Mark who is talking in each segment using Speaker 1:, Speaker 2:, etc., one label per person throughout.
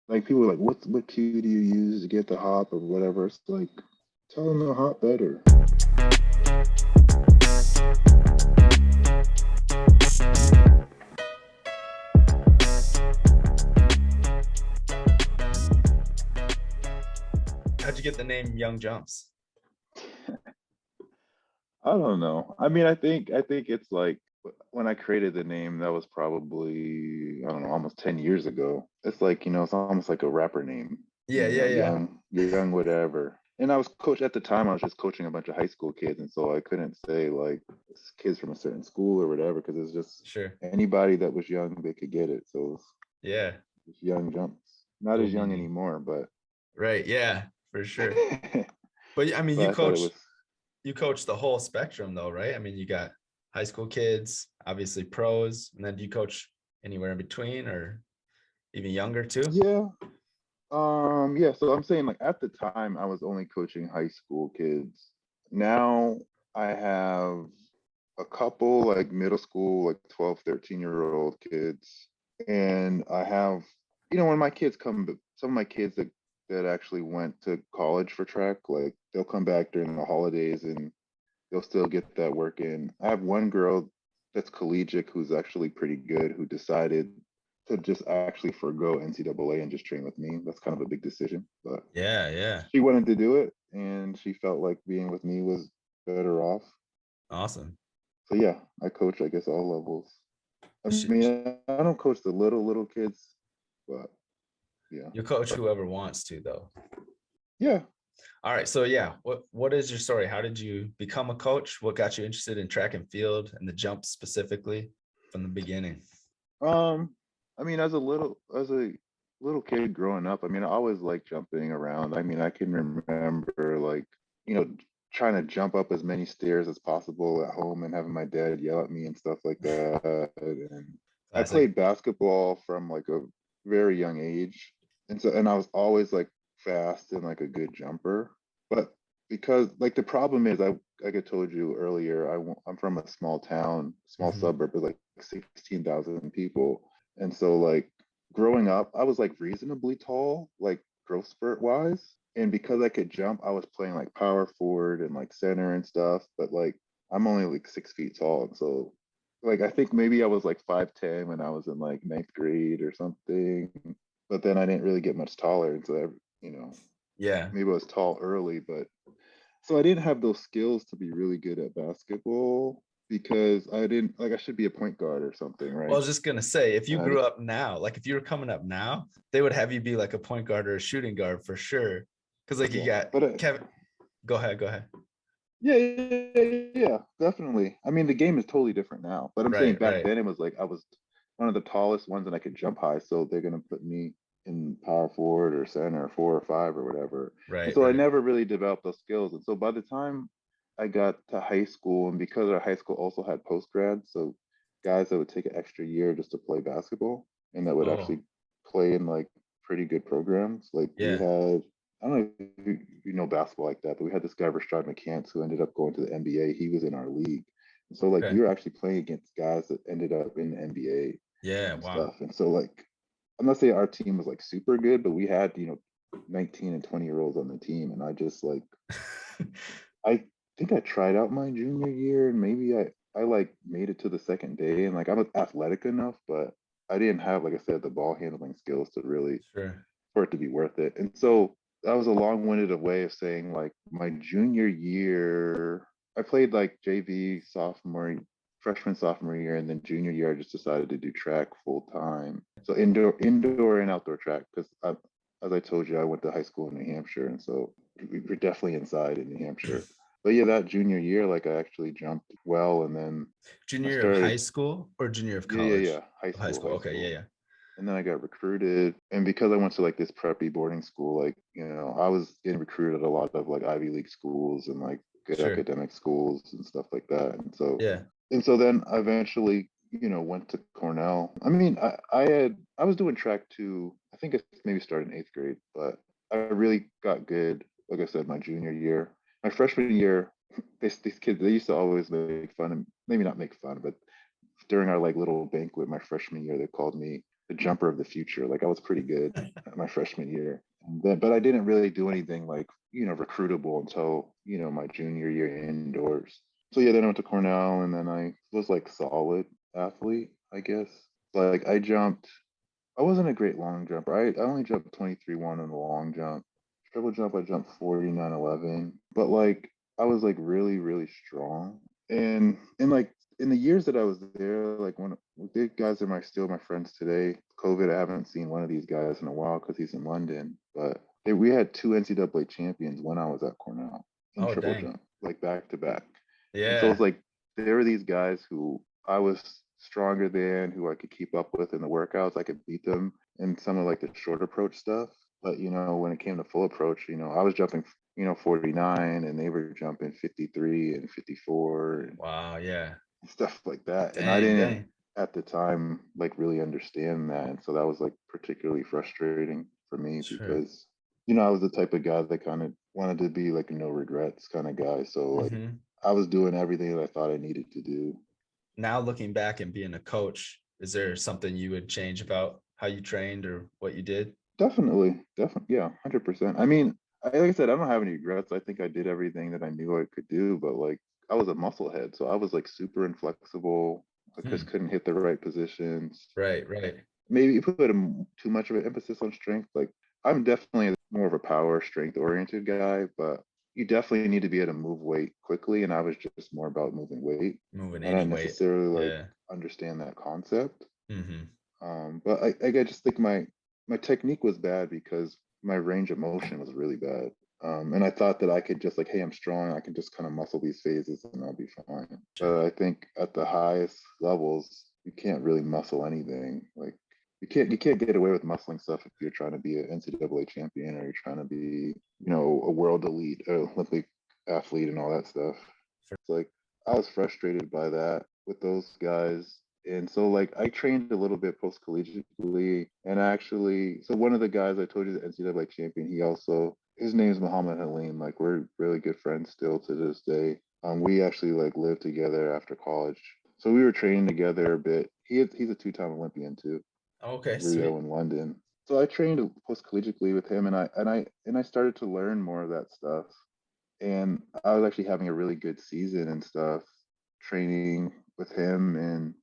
Speaker 1: Like people are like, what cue do you use to get the hop or whatever? It's like, tell them to hop better.
Speaker 2: How'd you get the name Young Jumps?
Speaker 1: I don't know. I mean, I think it's like when I created the name, that was probably, I don't know, almost 10 years ago. It's like, it's almost like a rapper name,
Speaker 2: Yeah, yeah, yeah.
Speaker 1: young, whatever. And I was coach at the time, I was just coaching a bunch of high school kids. And so I couldn't say like kids from a certain school or whatever, because it's just
Speaker 2: Sure.
Speaker 1: anybody that was young, they could get it. So
Speaker 2: Yeah.
Speaker 1: it's young jumps. Not
Speaker 2: Cool
Speaker 1: as young
Speaker 2: meaning.
Speaker 1: anymore, but
Speaker 2: Right. Yeah, for sure.
Speaker 1: but
Speaker 2: But I mean,
Speaker 1: I thought it was,
Speaker 2: you coach the whole spectrum though, right? I mean, you got high school kids, obviously pros, and then do you coach anywhere in between or even younger too?
Speaker 1: yeah. Yeah, so I'm saying like at the time I was only coaching high school kids. Now I have a couple like middle school, like 12, 13-year-old kids. And I have, when my kids come, some of my kids that actually went to college for track, like they'll come back during the holidays and they'll still get that work in. I have one girl that's collegiate who's actually pretty good, who decided to just actually forego NCAA and just train with me. That's kind of a big decision, but
Speaker 2: Yeah, yeah.
Speaker 1: she wanted to do it and she felt like being with me was better off.
Speaker 2: Awesome.
Speaker 1: So yeah, I coach, I guess, all levels. I mean, I don't coach the little kids, but yeah.
Speaker 2: You coach whoever wants to though.
Speaker 1: Yeah.
Speaker 2: All right. So yeah, what is your story? How did you become a coach? What got you interested in track and field and the jump specifically from the beginning?
Speaker 1: I mean, as a little kid growing up, I mean, I always liked jumping around. I mean, I can remember like, you know, trying to jump up as many stairs as possible at home and having my dad yell at me and stuff like that. And I
Speaker 2: Classic.
Speaker 1: played basketball from like a very young age. And I was always like fast and like a good jumper. But because like the problem is like I told you earlier, I'm from a small town, small
Speaker 2: Mhm.
Speaker 1: suburb with like 16,000 people. And so like growing up, I was like reasonably tall, like growth spurt wise. And because I could jump, I was playing like power forward and like center and stuff. But like I'm only like 6 feet tall. And so like I think maybe I was like 5'10" when I was in like ninth grade or something. But then I didn't really get much taller. And so
Speaker 2: Yeah.
Speaker 1: maybe I was tall early, but so I didn't have those skills to be really good at basketball because I didn't like I should be a point guard or something,
Speaker 2: Well, I
Speaker 1: right?
Speaker 2: was just gonna say, if you
Speaker 1: And I
Speaker 2: grew up now, like if you were coming up now, they would have you be like a point guard or a shooting guard for sure. Because like you
Speaker 1: yeah,
Speaker 2: got
Speaker 1: but
Speaker 2: Kevin. Go ahead. Go ahead.
Speaker 1: yeah, definitely. I mean, the game is totally different now, but I'm saying
Speaker 2: Right.
Speaker 1: back
Speaker 2: Right.
Speaker 1: then it was like I was one of the tallest ones and I could jump high, so they're gonna put me in power forward or center, 4 or 5 or whatever. And
Speaker 2: Right.
Speaker 1: so I
Speaker 2: Right.
Speaker 1: never really developed those skills. And so by the time I got to high school, and because our high school also had post grad, so guys that would take an extra year just to play basketball and that would
Speaker 2: Oh,
Speaker 1: actually play in like pretty good programs. Like we
Speaker 2: yeah.
Speaker 1: had, I don't know if you know basketball like that, but we had this guy Rashad McCants who ended up going to the NBA. He was in our league. And so like
Speaker 2: Okay.
Speaker 1: we were actually playing against guys that ended up in the NBA
Speaker 2: Yeah.
Speaker 1: and
Speaker 2: Wow.
Speaker 1: stuff. And so like I'm not saying our team was like super good, but we had, 19 and 20-year-olds on the team. And I just like I think I tried out my junior year and maybe I like made it to the second day and like I was athletic enough, but I didn't have, like I said, the ball handling skills to really
Speaker 2: Sure.
Speaker 1: for it to be worth it. And so that was a long-winded way of saying like my junior year, I played like JV freshman, sophomore year, and then junior year I just decided to do track full time. So indoor and outdoor track because as I told you, I went to high school in New Hampshire, and so we were definitely inside in New Hampshire. But yeah, that junior year, like I actually jumped well, and then I
Speaker 2: Junior year of high
Speaker 1: started.
Speaker 2: school or junior of
Speaker 1: Yeah, yeah,
Speaker 2: college?
Speaker 1: yeah. High
Speaker 2: Of high
Speaker 1: school,
Speaker 2: school.
Speaker 1: high
Speaker 2: Okay. Yeah.
Speaker 1: school.
Speaker 2: Yeah.
Speaker 1: And then I got recruited. And because I went to like this preppy boarding school, like, I was getting recruited at a lot of like Ivy League schools and like good
Speaker 2: Sure.
Speaker 1: academic schools and stuff like that.
Speaker 2: Yeah.
Speaker 1: And so then I eventually, went to Cornell. I mean, I was doing track too. I think it maybe started in eighth grade, but I really got good, like I said, my junior year. My freshman year, these kids, they used to always make fun and maybe not make fun, but during our like little banquet my freshman year, they called me. the jumper of the future. Like I was pretty good my freshman year. And then, but I didn't really do anything like, recruitable until, my junior year indoors. So yeah, then I went to Cornell and then I was like solid athlete, I guess. Like I wasn't a great long jumper. I only jumped 23-1 in the long jump. Triple jump, I jumped 49-11. But like I was like really, really strong. And like in the years that I was there, like one the guys are still my friends today. COVID, I haven't seen one of these guys in a while because he's in London. But we had two NCAA champions when I was at Cornell in
Speaker 2: Oh,
Speaker 1: triple
Speaker 2: dang.
Speaker 1: jump, like back to back. And so
Speaker 2: Yeah.
Speaker 1: it's like there were these guys who I was stronger than, who I could keep up with in the workouts. I could beat them in some of like the short approach stuff. But when it came to full approach, I was jumping, 49 and they were jumping 53 and 54 and
Speaker 2: Wow. Yeah.
Speaker 1: stuff like that. And I
Speaker 2: Dang,
Speaker 1: didn't
Speaker 2: dang.
Speaker 1: at the time like really understand that. And so that was like particularly frustrating for me
Speaker 2: Sure.
Speaker 1: because, I was the type of guy that kind of wanted to be like a no regrets kind of guy. So like
Speaker 2: Hmm.
Speaker 1: I was doing everything that I thought I needed to do.
Speaker 2: Now looking back and being a coach, is there something you would change about how you trained or what you did?
Speaker 1: Definitely, definitely, yeah, 100%. I mean, like I said, I don't have any regrets. I think I did everything that I knew I could do, but like I was a musclehead, so I was like super inflexible. I just
Speaker 2: Hmm.
Speaker 1: couldn't hit the right positions.
Speaker 2: Right, right.
Speaker 1: Maybe you put too much of an emphasis on strength. Like I'm definitely more of a power strength oriented guy, but you definitely need to be able to move weight quickly. And I was just more about moving weight.
Speaker 2: Moving
Speaker 1: I don't
Speaker 2: any weight.
Speaker 1: necessarily like
Speaker 2: Yeah.
Speaker 1: understand that concept.
Speaker 2: Hmm.
Speaker 1: But I just think my technique was bad because my range of motion was really bad. And I thought that I could just like, hey, I'm strong. I can just kind of muscle these phases and I'll be fine.
Speaker 2: Sure.
Speaker 1: But I think at the highest levels, you can't really muscle anything. Like you can't get away with muscling stuff if you're trying to be an NCAA champion or you're trying to be, a world elite, Olympic athlete and all that stuff. It's like I was frustrated by that with those guys. And so like I trained a little bit post collegiately and actually so one of the guys I told you the NCAA champion, his name is Muhammad Halim. Like we're really good friends still to this day. We actually like lived together after college. So we were training together a bit. He's a two-time Olympian too,
Speaker 2: Okay,
Speaker 1: Rio
Speaker 2: sweet.
Speaker 1: and London. So I trained post collegiately with him and I started to learn more of that stuff and I was actually having a really good season and stuff training with him and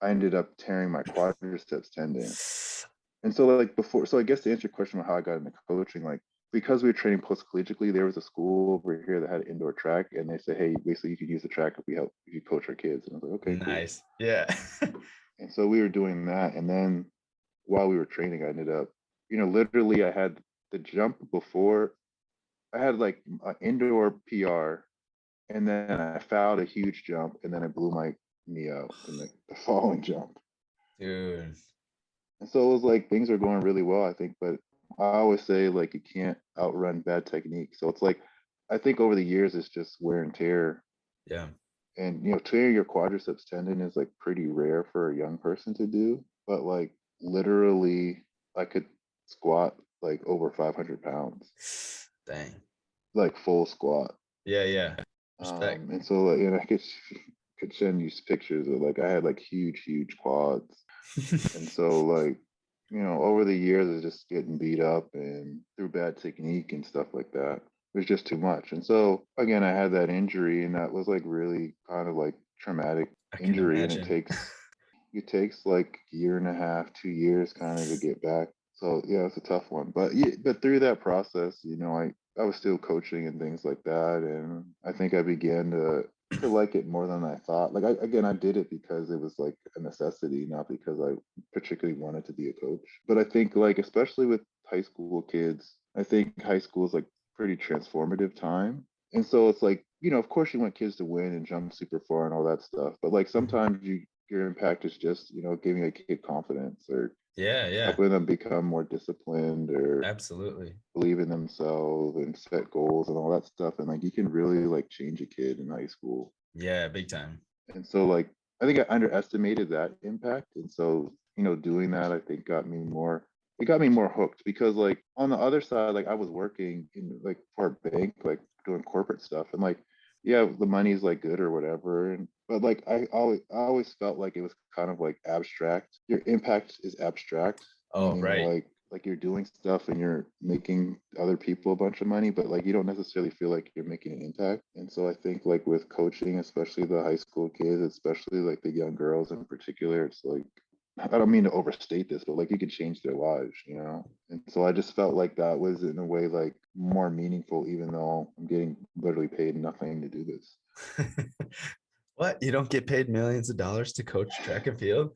Speaker 1: I ended up tearing my quadriceps tendon. And so like before so I guess to answer your question about how I got into coaching, like because we were training post collegiately, there was a school over here that had an indoor track and they said, hey, basically you could use the track if you coach our kids. And I was like, okay, cool.
Speaker 2: Nice. Yeah.
Speaker 1: And so we were doing that. And then while we were training, I ended up, literally I had the jump before I had like an indoor PR and then I fouled a huge jump, and then I blew my knee out in the following jump.
Speaker 2: Dude.
Speaker 1: And so it was like things are going really well, I think. But I always say like you can't outrun bad technique. So it's like I think over the years it's just wear and tear.
Speaker 2: Yeah.
Speaker 1: And tearing your quadriceps tendon is like pretty rare for a young person to do. But like literally, I could squat like over 500 pounds,
Speaker 2: Dang.
Speaker 1: like full squat.
Speaker 2: Yeah, yeah. Respect.
Speaker 1: And so like, I could send you pictures of like I had like huge quads, and so like over the years it's just getting beat up and through bad technique and stuff like that. It was just too much, and so again I had that injury, and that was like really kind of like traumatic
Speaker 2: I can
Speaker 1: injury, and
Speaker 2: imagine.
Speaker 1: it takes like a year and a half, 2 years kind of to get back. So yeah, it's a tough one. But yeah, but through that process, I was still coaching and things like that, and I think I began to like it more than I thought. Like I did it because it was like a necessity, not because I particularly wanted to be a coach. But I think like especially with high school kids, I think high school is like pretty transformative time. And so it's like, of course you want kids to win and jump super far and all that stuff. But like
Speaker 2: Mhm.
Speaker 1: sometimes your impact is just, giving a kid confidence or
Speaker 2: Yeah, yeah.
Speaker 1: helping them become more disciplined or
Speaker 2: Absolutely.
Speaker 1: believe in themselves and set goals and all that stuff. And like you can really like change a kid in high school.
Speaker 2: Yeah, big time.
Speaker 1: And so like I think I underestimated that impact. And so, doing that I think got me more hooked because like on the other side, like I was working in like for a bank, like doing corporate stuff and like yeah, the money's like good or whatever. but like I always felt like it was kind of like abstract. Your impact is abstract,
Speaker 2: Oh,
Speaker 1: meaning
Speaker 2: right.
Speaker 1: like you're doing stuff and you're making other people a bunch of money, but like you don't necessarily feel like you're making an impact. And so I think like with coaching, especially the high school kids, especially like the young girls in particular, it's like I don't mean to overstate this, but like you could change their lives, you know? And so I just felt like that was in a way like more meaningful, even though I'm getting literally paid nothing to do this.
Speaker 2: What? You don't get paid millions of dollars to coach track and field?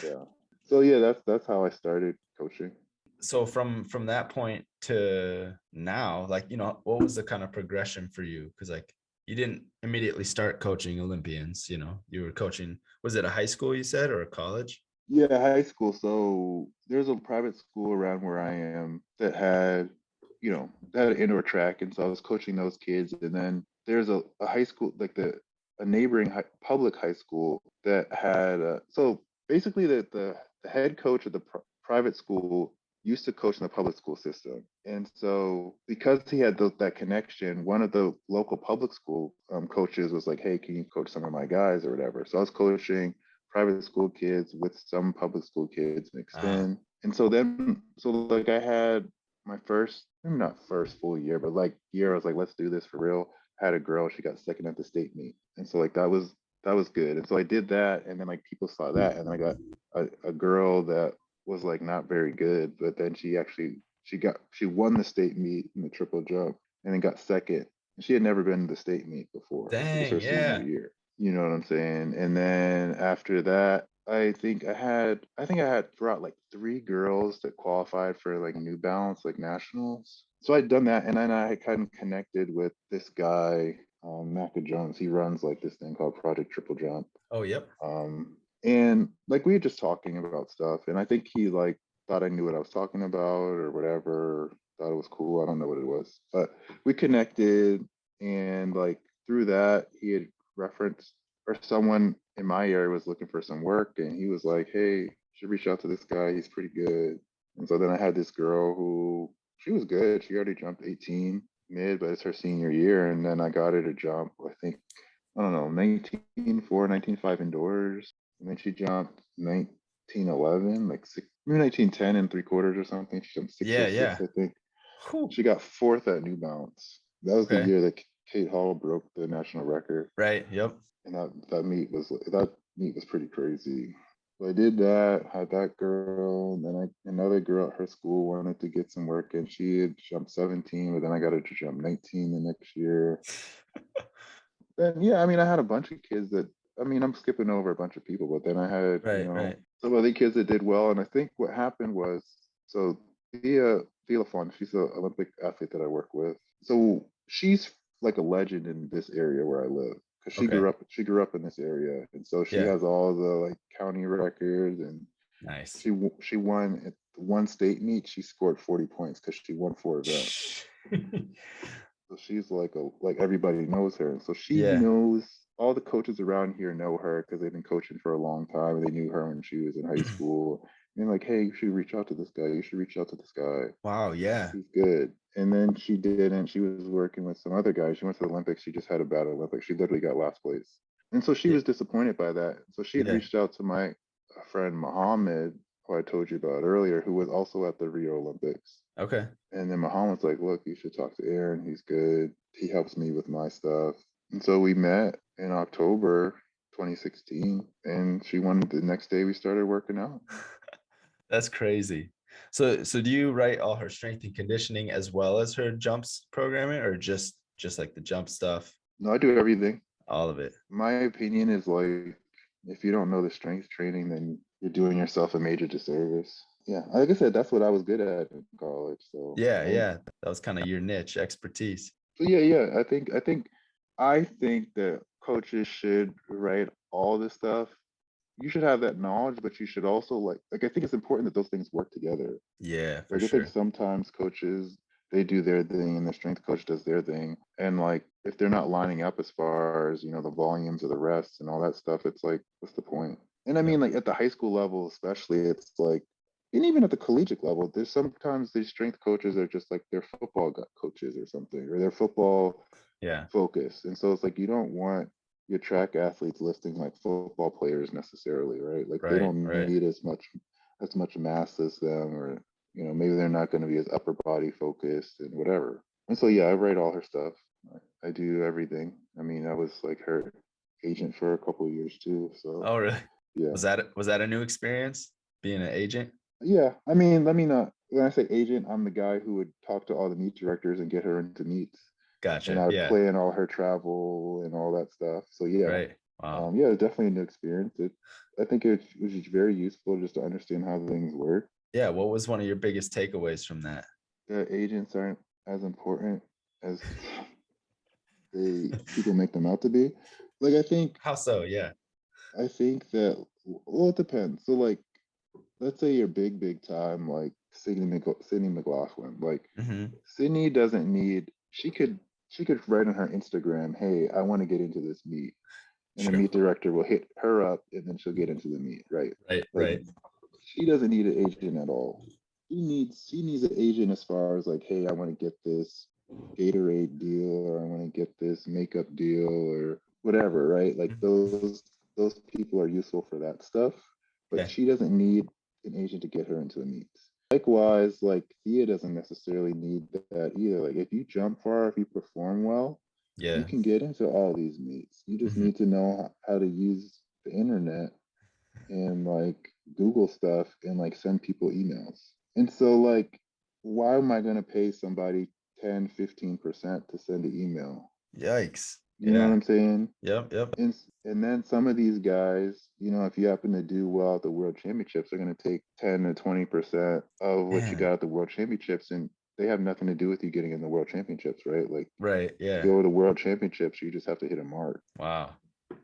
Speaker 1: Yeah. So yeah, that's how I started coaching.
Speaker 2: So from that point to now, like, what was the kind of progression for you? Because like you didn't immediately start coaching Olympians, you were coaching, was it a high school you said, or a college?
Speaker 1: Yeah, high school. So there's a private school around where I am that had, that had an indoor track, and so I was coaching those kids. And then there's a high school, like a neighboring public high school that had. So basically, the head coach of the private school used to coach in the public school system, and so because he had that connection, one of the local public school coaches was like, "Hey, can you coach some of my guys or whatever?" So I was coaching private school kids with some public school kids mixed
Speaker 2: Ah,
Speaker 1: in. And so then, so like I had my first, maybe not first full year, but like year, I was like, let's do this for real. I had a girl, she got second at the state meet. And so like that was good. And so I did that. And then like people saw that. And then I got a girl that was like not very good, but then she won the state meet in the triple jump and then got second. And she had never been to the state meet before. It was
Speaker 2: dang,
Speaker 1: her senior
Speaker 2: yeah.
Speaker 1: year. You know what I'm saying? And then after that, I think I had brought like three girls that qualified for like New Balance like nationals. So I'd done that, and then I had kind of connected with this guy, Macca Jones. He runs like this thing called Project Triple Jump.
Speaker 2: Oh, yep.
Speaker 1: And like we were just talking about stuff, and I think he like thought I knew what I was talking about or whatever. Thought it was cool. I don't know what it was, but we connected, and like through that, he had referenced or someone in my area was looking for some work, and he was like, "Hey, you should reach out to this guy. He's pretty good." And so then I had this girl who she was good. She already jumped 18 mid, but it's her senior year, and then I got her to jump. I don't know, 19.4, 19.5 indoors. And then she jumped 1911, like six, maybe 1910 and three quarters or something. She jumped
Speaker 2: Yeah,
Speaker 1: 606,
Speaker 2: yeah.
Speaker 1: I think.
Speaker 2: Whew.
Speaker 1: She got fourth at New Balance. That was the
Speaker 2: Okay.
Speaker 1: year that Kate Hall broke the national record.
Speaker 2: Right. Yep.
Speaker 1: And that meet was pretty crazy. So I did that, had that girl, and then another girl at her school wanted to get some work, and she had jumped 17, but then I got her to jump 19 the next year. Then yeah, I mean, I had a bunch of kids that I mean, I'm skipping over a bunch of people, but then I had,
Speaker 2: Right, right.
Speaker 1: some other kids that did well. And I think what happened was so Thea Lafon, she's an Olympic athlete that I work with. So she's like a legend in this area where I live. Because
Speaker 2: Okay.
Speaker 1: she grew up in this area. And so she
Speaker 2: Yeah.
Speaker 1: has all the like county records and
Speaker 2: Nice.
Speaker 1: she won at one state meet, she scored 40 points because she won four events. So she's like everybody knows her, and so she
Speaker 2: Yeah.
Speaker 1: knows all the coaches around here know her because they've been coaching for a long time. And they knew her when she was in high school. And like, hey, you should reach out to this guy. You should reach out to this guy.
Speaker 2: Wow. Yeah.
Speaker 1: He's good. And then she didn't. She was working with some other guys. She went to the Olympics. She just had a bad Olympics. She literally got last place. And so she
Speaker 2: Yeah.
Speaker 1: was disappointed by that. So she had
Speaker 2: Yeah.
Speaker 1: reached out to my friend Mohammed, who I told you about earlier, who was also at the Rio Olympics.
Speaker 2: Okay.
Speaker 1: And then Muhammad's like, look, you should talk to Aaron. He's good. He helps me with my stuff. And so we met in October 2016. And she wanted the next day we started working out.
Speaker 2: That's crazy. So do you write all her strength and conditioning as well as her jumps programming, or just like the jump stuff,
Speaker 1: No, I do everything.
Speaker 2: all of it?
Speaker 1: My opinion is like, if you don't know the strength training, then you're doing yourself a major disservice. Yeah, like I said, that's what I was good at in college. So,
Speaker 2: Yeah, yeah. That was kind of your niche expertise.
Speaker 1: yeah. I think that coaches should write all this stuff. You should have that knowledge, but you should also like I think it's important that those things work together.
Speaker 2: Yeah, for
Speaker 1: Like I think
Speaker 2: sure.
Speaker 1: sometimes coaches they do their thing and the strength coach does their thing. And like if they're not lining up as far as, the volumes of the rests and all that stuff, it's like, what's the point? And I
Speaker 2: Yep.
Speaker 1: mean like at the high school level, especially, it's like and even at the collegiate level, there's sometimes these strength coaches are just like they're football coaches or something, or they're football
Speaker 2: Yeah.
Speaker 1: focused. And so it's like you don't want your track athletes listing like football players necessarily, right? Like they
Speaker 2: Right,
Speaker 1: don't
Speaker 2: right.
Speaker 1: need as much mass as them, or maybe they're not going to be as upper body focused and whatever. And so yeah, I write all her stuff. I do everything. I mean, I was like her agent for a couple of years too. So
Speaker 2: Oh, really?
Speaker 1: yeah,
Speaker 2: Was that a new experience being an agent?
Speaker 1: yeah. I mean, let me not. When I say agent, I'm the guy who would talk to all the meet directors and get her into meets, and
Speaker 2: Gotcha.
Speaker 1: I would
Speaker 2: Yeah.
Speaker 1: plan all her travel and all that stuff. So yeah,
Speaker 2: Right. Wow.
Speaker 1: yeah, definitely a new experience. I think it was just very useful just to understand how things work.
Speaker 2: Yeah. What was one of your biggest takeaways from that?
Speaker 1: The agents aren't as important as people make them out to be. Like
Speaker 2: How so? Yeah.
Speaker 1: I think that, well, it depends. So like, let's say you're big time, like Sydney McLaughlin. Like
Speaker 2: Hmm.
Speaker 1: Sydney doesn't need. She could write on her Instagram, "Hey, I want to get into this meet," and the
Speaker 2: Sure.
Speaker 1: meet director will hit her up, and then she'll get into the meet, right?
Speaker 2: Right.
Speaker 1: Like
Speaker 2: Right.
Speaker 1: she doesn't need an agent at all. She needs an agent as far as like, hey, I want to get this Gatorade deal, or I want to get this makeup deal, or whatever, right? Like
Speaker 2: Mhm.
Speaker 1: those people are useful for that stuff, but
Speaker 2: Yeah.
Speaker 1: she doesn't need an agent to get her into a meet. Likewise, like Thea doesn't necessarily need that either. Like if you jump far, if you perform well, you
Speaker 2: Yeah.
Speaker 1: can get into all these meets. You just
Speaker 2: Hmm.
Speaker 1: need to know how to use the internet and like Google stuff and like send people emails. And so like, why am I gonna pay somebody 10, 15% to send an email?
Speaker 2: Yikes.
Speaker 1: You know what
Speaker 2: Yeah.
Speaker 1: I'm saying?
Speaker 2: Yep. Yep.
Speaker 1: And then some of these guys, if you happen to do well at the world championships, they're gonna take 10 to 20% of what you
Speaker 2: Man.
Speaker 1: got at the world championships, and they have nothing to do with you getting in the world championships, right? Like
Speaker 2: Right.
Speaker 1: to
Speaker 2: Yeah.
Speaker 1: go to world championships, you just have to hit a mark.
Speaker 2: Wow.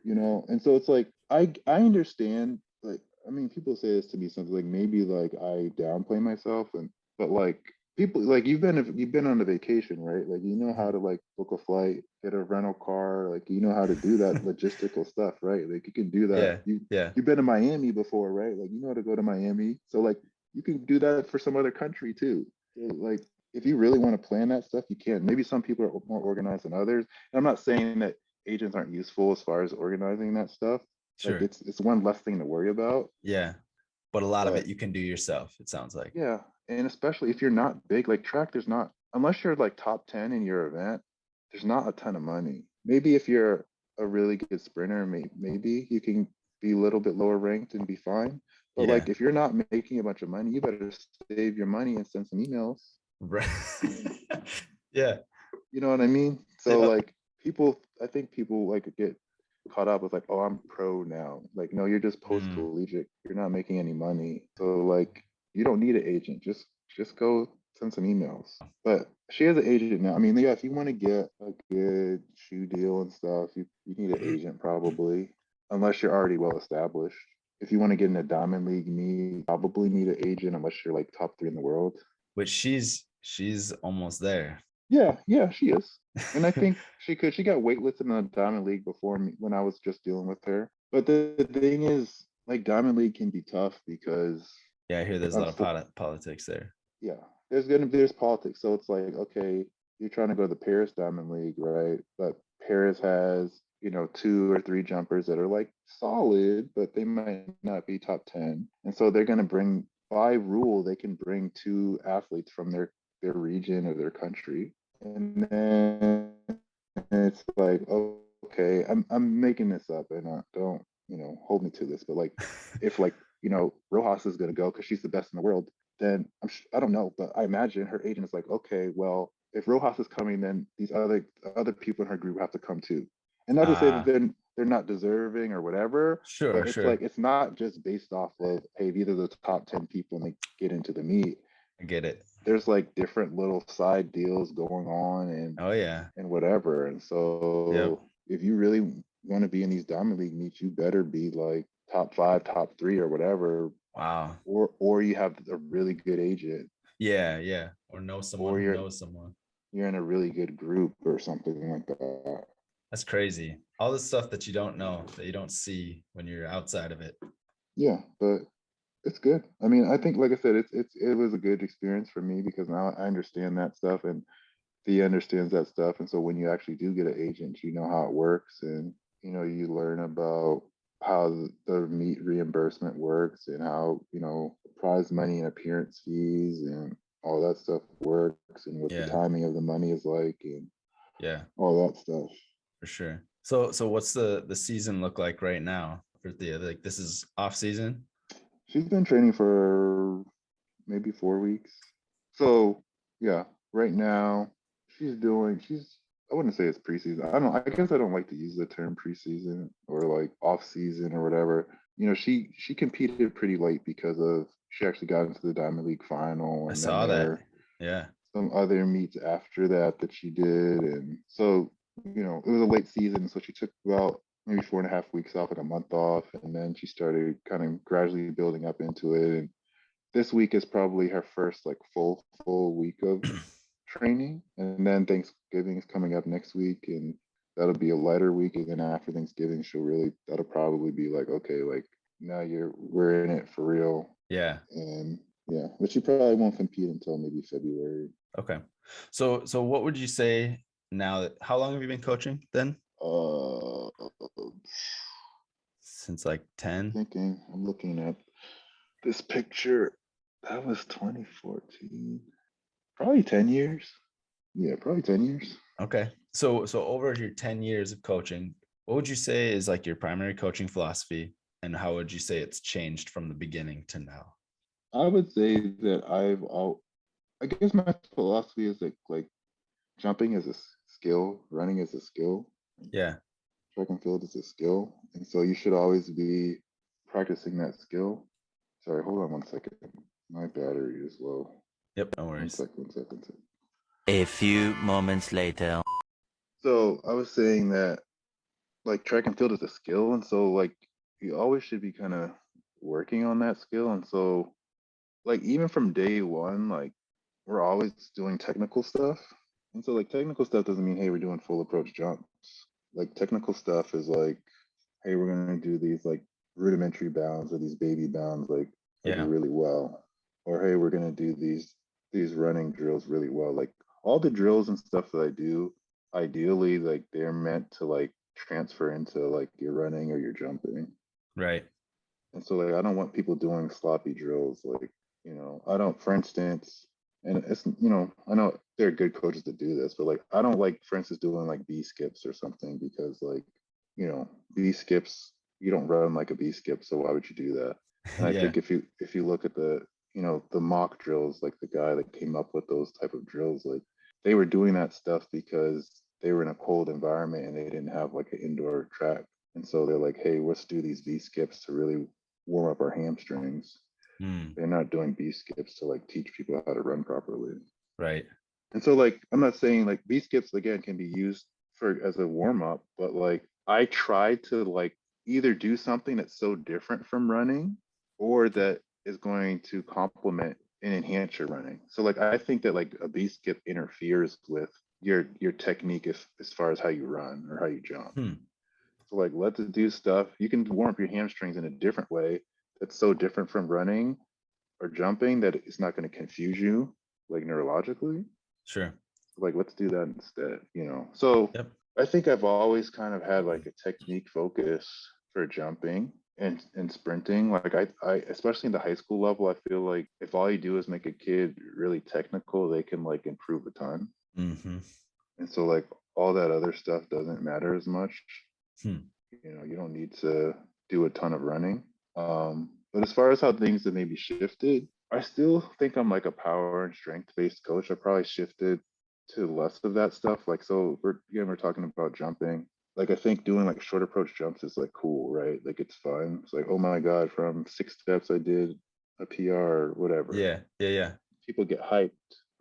Speaker 1: And so it's like I understand, like, I mean, people say this to me something like, maybe like I downplay myself, and but like people, like, you've been on a vacation, right? Like you know how
Speaker 2: Mhm.
Speaker 1: to like book a flight, get a rental car, like you know how to do that logistical stuff, right? Like you can do that.
Speaker 2: Yeah. Yeah.
Speaker 1: You've been to Miami before, right? Like you know how to go to Miami, so like you can do that for some other country too. So, like if you really want to plan that stuff, you can. Maybe some people are more organized than others, and I'm not saying that agents aren't useful as far as organizing that stuff. Like
Speaker 2: Sure.
Speaker 1: it's one less thing to worry about.
Speaker 2: Yeah. But a lot of it
Speaker 1: But
Speaker 2: you can do yourself, it sounds like.
Speaker 1: yeah, and especially if you're not big, like track, there's not, unless you're like top 10 in your event, there's not a ton of money. Maybe if you're a really good sprinter, maybe you can be a little bit lower ranked and be fine. But
Speaker 2: Yeah.
Speaker 1: like if you're not making a bunch of money, you better save your money and send some emails.
Speaker 2: Right. Yeah.
Speaker 1: You know what I mean? So
Speaker 2: Yep.
Speaker 1: like I think people like get caught up with like, oh, I'm pro now. Like, no, you're just post
Speaker 2: Mm.
Speaker 1: collegiate. You're not making any money. So like, you don't need an agent. Just go send some emails. But she has an agent now. I mean, yeah, if you want to get a good shoe deal and stuff, you need an agent probably, unless you're already well established. If you want to get in a diamond league meet, probably need an agent unless you're like top 3 in the world.
Speaker 2: Which she's almost there.
Speaker 1: Yeah, she is. And I think she could. She got waitlisted in the Diamond League before me when I was just dealing with her. But the thing is, like Diamond League can be tough because,
Speaker 2: Yeah, I hear there's a lot of
Speaker 1: unfo-
Speaker 2: politics there.
Speaker 1: yeah, there's politics. So it's like, okay, you're trying to go to the Paris Diamond League, right? But Paris has 2 or 3 jumpers that are like solid, but they might not be top 10. And so they're gonna bring, by rule, they can bring 2 athletes from their region or their country, and then it's like, okay, I'm making this up, and don't hold me to this, but like if like Rojas is gonna go because she's the best in the world, then I don't know, but I imagine her agent is like, okay, well, if Rojas is coming, then these other people in her group have to come too. And not to say that
Speaker 2: Ah,
Speaker 1: they're not deserving or whatever,
Speaker 2: sure,
Speaker 1: but it's like
Speaker 2: sure.
Speaker 1: it's not just based off of, hey, these are the top 10 people and they get into the meet.
Speaker 2: I get it.
Speaker 1: There's like different little side deals going on,
Speaker 2: Oh yeah.
Speaker 1: and whatever. And
Speaker 2: Yep.
Speaker 1: so if you really want to be in these Diamond League meets, you better be like top 5, top 3 or whatever,
Speaker 2: Wow.
Speaker 1: or you have a really good agent,
Speaker 2: Yeah, yeah. Or know someone
Speaker 1: or
Speaker 2: who
Speaker 1: you're
Speaker 2: knows someone.
Speaker 1: you're in a really good group or something like that.
Speaker 2: That's crazy. All the stuff that you don't know, that you don't see when you're outside of it.
Speaker 1: Yeah, but it's good. I mean, I think, like I said, it was a good experience for me because now I understand that stuff, and Thea understands that stuff. And so when you actually do get an agent, you know how it works, and you learn about how the meet reimbursement works and how, prize money and appearance fees and all that stuff works and what the
Speaker 2: Yeah.
Speaker 1: timing of the money is like and
Speaker 2: Yeah,
Speaker 1: all that stuff.
Speaker 2: for sure. So what's the season look like right now for Thea? Like this is off season?
Speaker 1: She's been training for maybe 4 weeks. So yeah, right now she's I wouldn't say it's preseason. I guess I don't like to use the term preseason or like off season or whatever. She competed pretty late because of she actually got into the Diamond League final
Speaker 2: I
Speaker 1: and then
Speaker 2: saw
Speaker 1: there
Speaker 2: that.
Speaker 1: are
Speaker 2: Yeah.
Speaker 1: some other meets after that she did. And so, it was a late season. So she took about maybe 4.5 weeks off and a month off. And then she started kind of gradually building up into it. And this week is probably her first like full week of training, and then Thanksgiving is coming up next week, and that'll be a lighter week. And then after Thanksgiving, that'll probably be like, okay, like now we're in it for real.
Speaker 2: Yeah.
Speaker 1: And yeah, but she probably won't compete until maybe February.
Speaker 2: Okay. So what would you say now that how long have you been coaching then?
Speaker 1: Uh,
Speaker 2: Since like 10?
Speaker 1: I'm looking at this picture. That was 2014. Probably 10 years. Yeah, probably 10 years.
Speaker 2: Okay. So over your 10 years of coaching, what would you say is like your primary coaching philosophy and how would you say it's changed from the beginning to now?
Speaker 1: I would say that I guess my philosophy is like jumping is a skill, running is a skill,
Speaker 2: Yeah.
Speaker 1: track and field is a skill, and so you should always be practicing that skill. Sorry, hold on 1 second. My battery is low.
Speaker 2: Yep, no
Speaker 1: One
Speaker 2: worries.
Speaker 1: second, 1 second.
Speaker 3: A few moments later.
Speaker 1: So I was saying that like track and field is a skill, and so like you always should be kind of working on that skill, and so like even from day one, like we're always doing technical stuff. And so like technical stuff doesn't mean, hey, we're doing full approach jumps. Like technical stuff is like, hey, we're gonna do these like rudimentary bounds or these baby bounds like
Speaker 2: Yeah.
Speaker 1: really well. Or hey, we're gonna do these running drills really well. Like all the drills and stuff that I do, ideally like they're meant to like transfer into like your running or your jumping.
Speaker 2: Right.
Speaker 1: And so like I don't want people doing sloppy drills. Like, I don't, for instance, and it's I know there are good coaches that do this, but like I don't like, for instance, doing like B skips or something because like, B skips, you don't run like a B skip, so why would you do that? And I
Speaker 2: Yeah.
Speaker 1: think if you look at the mock drills, like the guy that came up with those type of drills, like they were doing that stuff because they were in a cold environment and they didn't have like an indoor track. And so they're like, hey, let's do these V skips to really warm up our hamstrings.
Speaker 2: Mm,
Speaker 1: They're not doing B skips to like teach people how to run properly.
Speaker 2: right.
Speaker 1: And so like I'm not saying like B skips again can be used for as a warm up, but like I try to like either do something that's so different from running or that is going to complement and enhance your running. So like I think that like a B skip interferes with your technique as far as how you run or how you jump.
Speaker 2: Hmm.
Speaker 1: So like let's do stuff. You can warm up your hamstrings in a different way that's so different from running or jumping that it's not going to confuse you like neurologically.
Speaker 2: Sure.
Speaker 1: Like let's do that instead. So
Speaker 2: Yep.
Speaker 1: I think I've always kind of had like a technique focus for jumping and sprinting. Like I especially in the high school level, I feel like if all you do is make a kid really technical, they can like improve a ton.
Speaker 2: Mm-hmm.
Speaker 1: And so like all that other stuff doesn't matter as much.
Speaker 2: Hmm.
Speaker 1: You don't need to do a ton of running. But as far as how things have maybe shifted, I still think I'm like a power and strength based coach. I probably shifted to less of that stuff. Like, so we're talking about jumping. Like, I think doing like short approach jumps is like cool, right? Like, it's fun. It's like, oh my God, from 6 steps, I did a PR or whatever.
Speaker 2: Yeah. Yeah.
Speaker 1: People get hyped,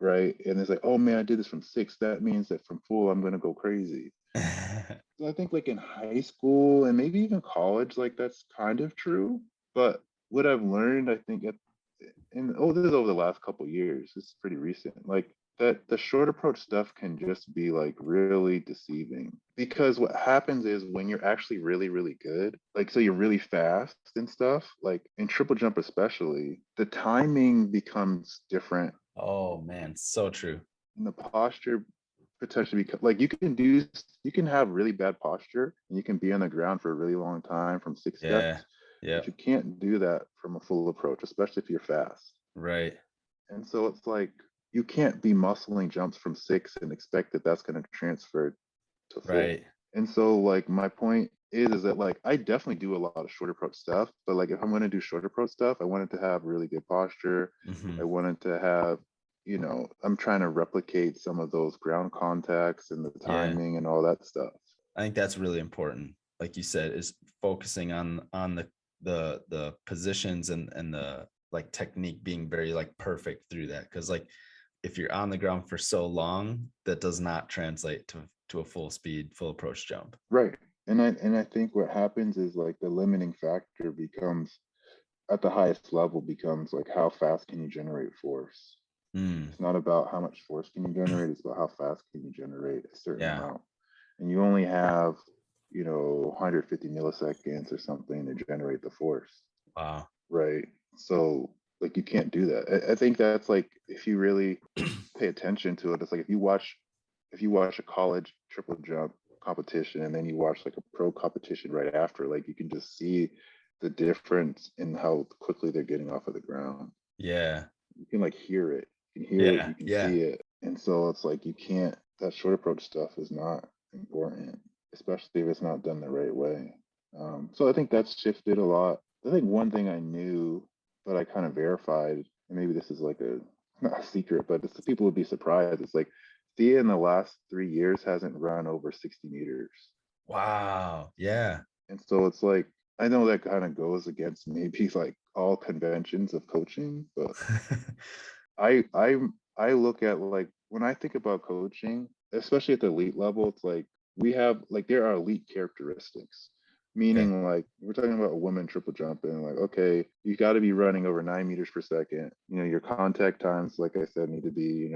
Speaker 1: right? And it's like, oh man, I did this from 6. That means that from full, I'm going to go crazy.
Speaker 2: Yeah.
Speaker 1: So I think like in high school and maybe even college, like that's kind of true. But what I've learned, I think, this is over the last couple years. It's pretty recent. Like that, the short approach stuff can just be like really deceiving because what happens is when you're actually really, really good, like so you're really fast and stuff, like in triple jump especially, the timing becomes different
Speaker 2: Oh man, so true.
Speaker 1: and the posture potentially become like you can have really bad posture and you can be on the ground for a really long time from 6
Speaker 2: Yeah.
Speaker 1: steps,
Speaker 2: Yeah.
Speaker 1: but you can't do that from a full approach, especially if you're fast.
Speaker 2: Right.
Speaker 1: And so it's like you can't be muscling jumps from 6 and expect that that's going to transfer to full.
Speaker 2: Right.
Speaker 1: And so like my point is that like I definitely do a lot of short approach stuff, but like if I'm going to do short approach stuff, I wanted to have really good posture. I
Speaker 2: Hmm.
Speaker 1: wanted to have, I'm trying to replicate some of those ground contacts and the
Speaker 2: Yeah.
Speaker 1: timing and all that stuff.
Speaker 2: I think that's really important. Like you said, is focusing on the positions and the like technique being very like perfect through that. Cause like if you're on the ground for so long, that does not translate to a full speed, full approach jump.
Speaker 1: Right. And I think what happens is like the limiting factor becomes at the highest level becomes like how fast can you generate force.
Speaker 2: Mm,
Speaker 1: It's not about how much force can you generate, it's about how fast can you generate a certain
Speaker 2: yeah.
Speaker 1: amount. And you only have, 150 milliseconds or something to generate the force,
Speaker 2: Wow.
Speaker 1: right? So like you can't do that. I think that's like if you really pay attention to it, it's like if you watch a college triple jump competition and then you watch like a pro competition right after, like you can just see the difference in how quickly they're getting off of the ground.
Speaker 2: Yeah.
Speaker 1: You can like hear it. You can hear it,
Speaker 2: Yeah.
Speaker 1: you can
Speaker 2: Yeah.
Speaker 1: see it. And so it's like you can't that short approach stuff is not important, especially if it's not done the right way. So I think that's shifted a lot. I think one thing I knew, but I kind of verified, and maybe this is like a not a secret, but it's, people would be surprised. It's like Thea in the last 3 years hasn't run over 60 meters.
Speaker 2: Wow. Yeah.
Speaker 1: And so it's like I know that kind of goes against maybe like all conventions of coaching, but I I I look at like when I think about coaching, especially at the elite level, it's like we have like there are elite characteristics.
Speaker 2: Okay.
Speaker 1: Meaning like we're talking about a woman triple jumping, like, okay, you got to be running over 9 meters per second. Your contact times, like I said, need to be,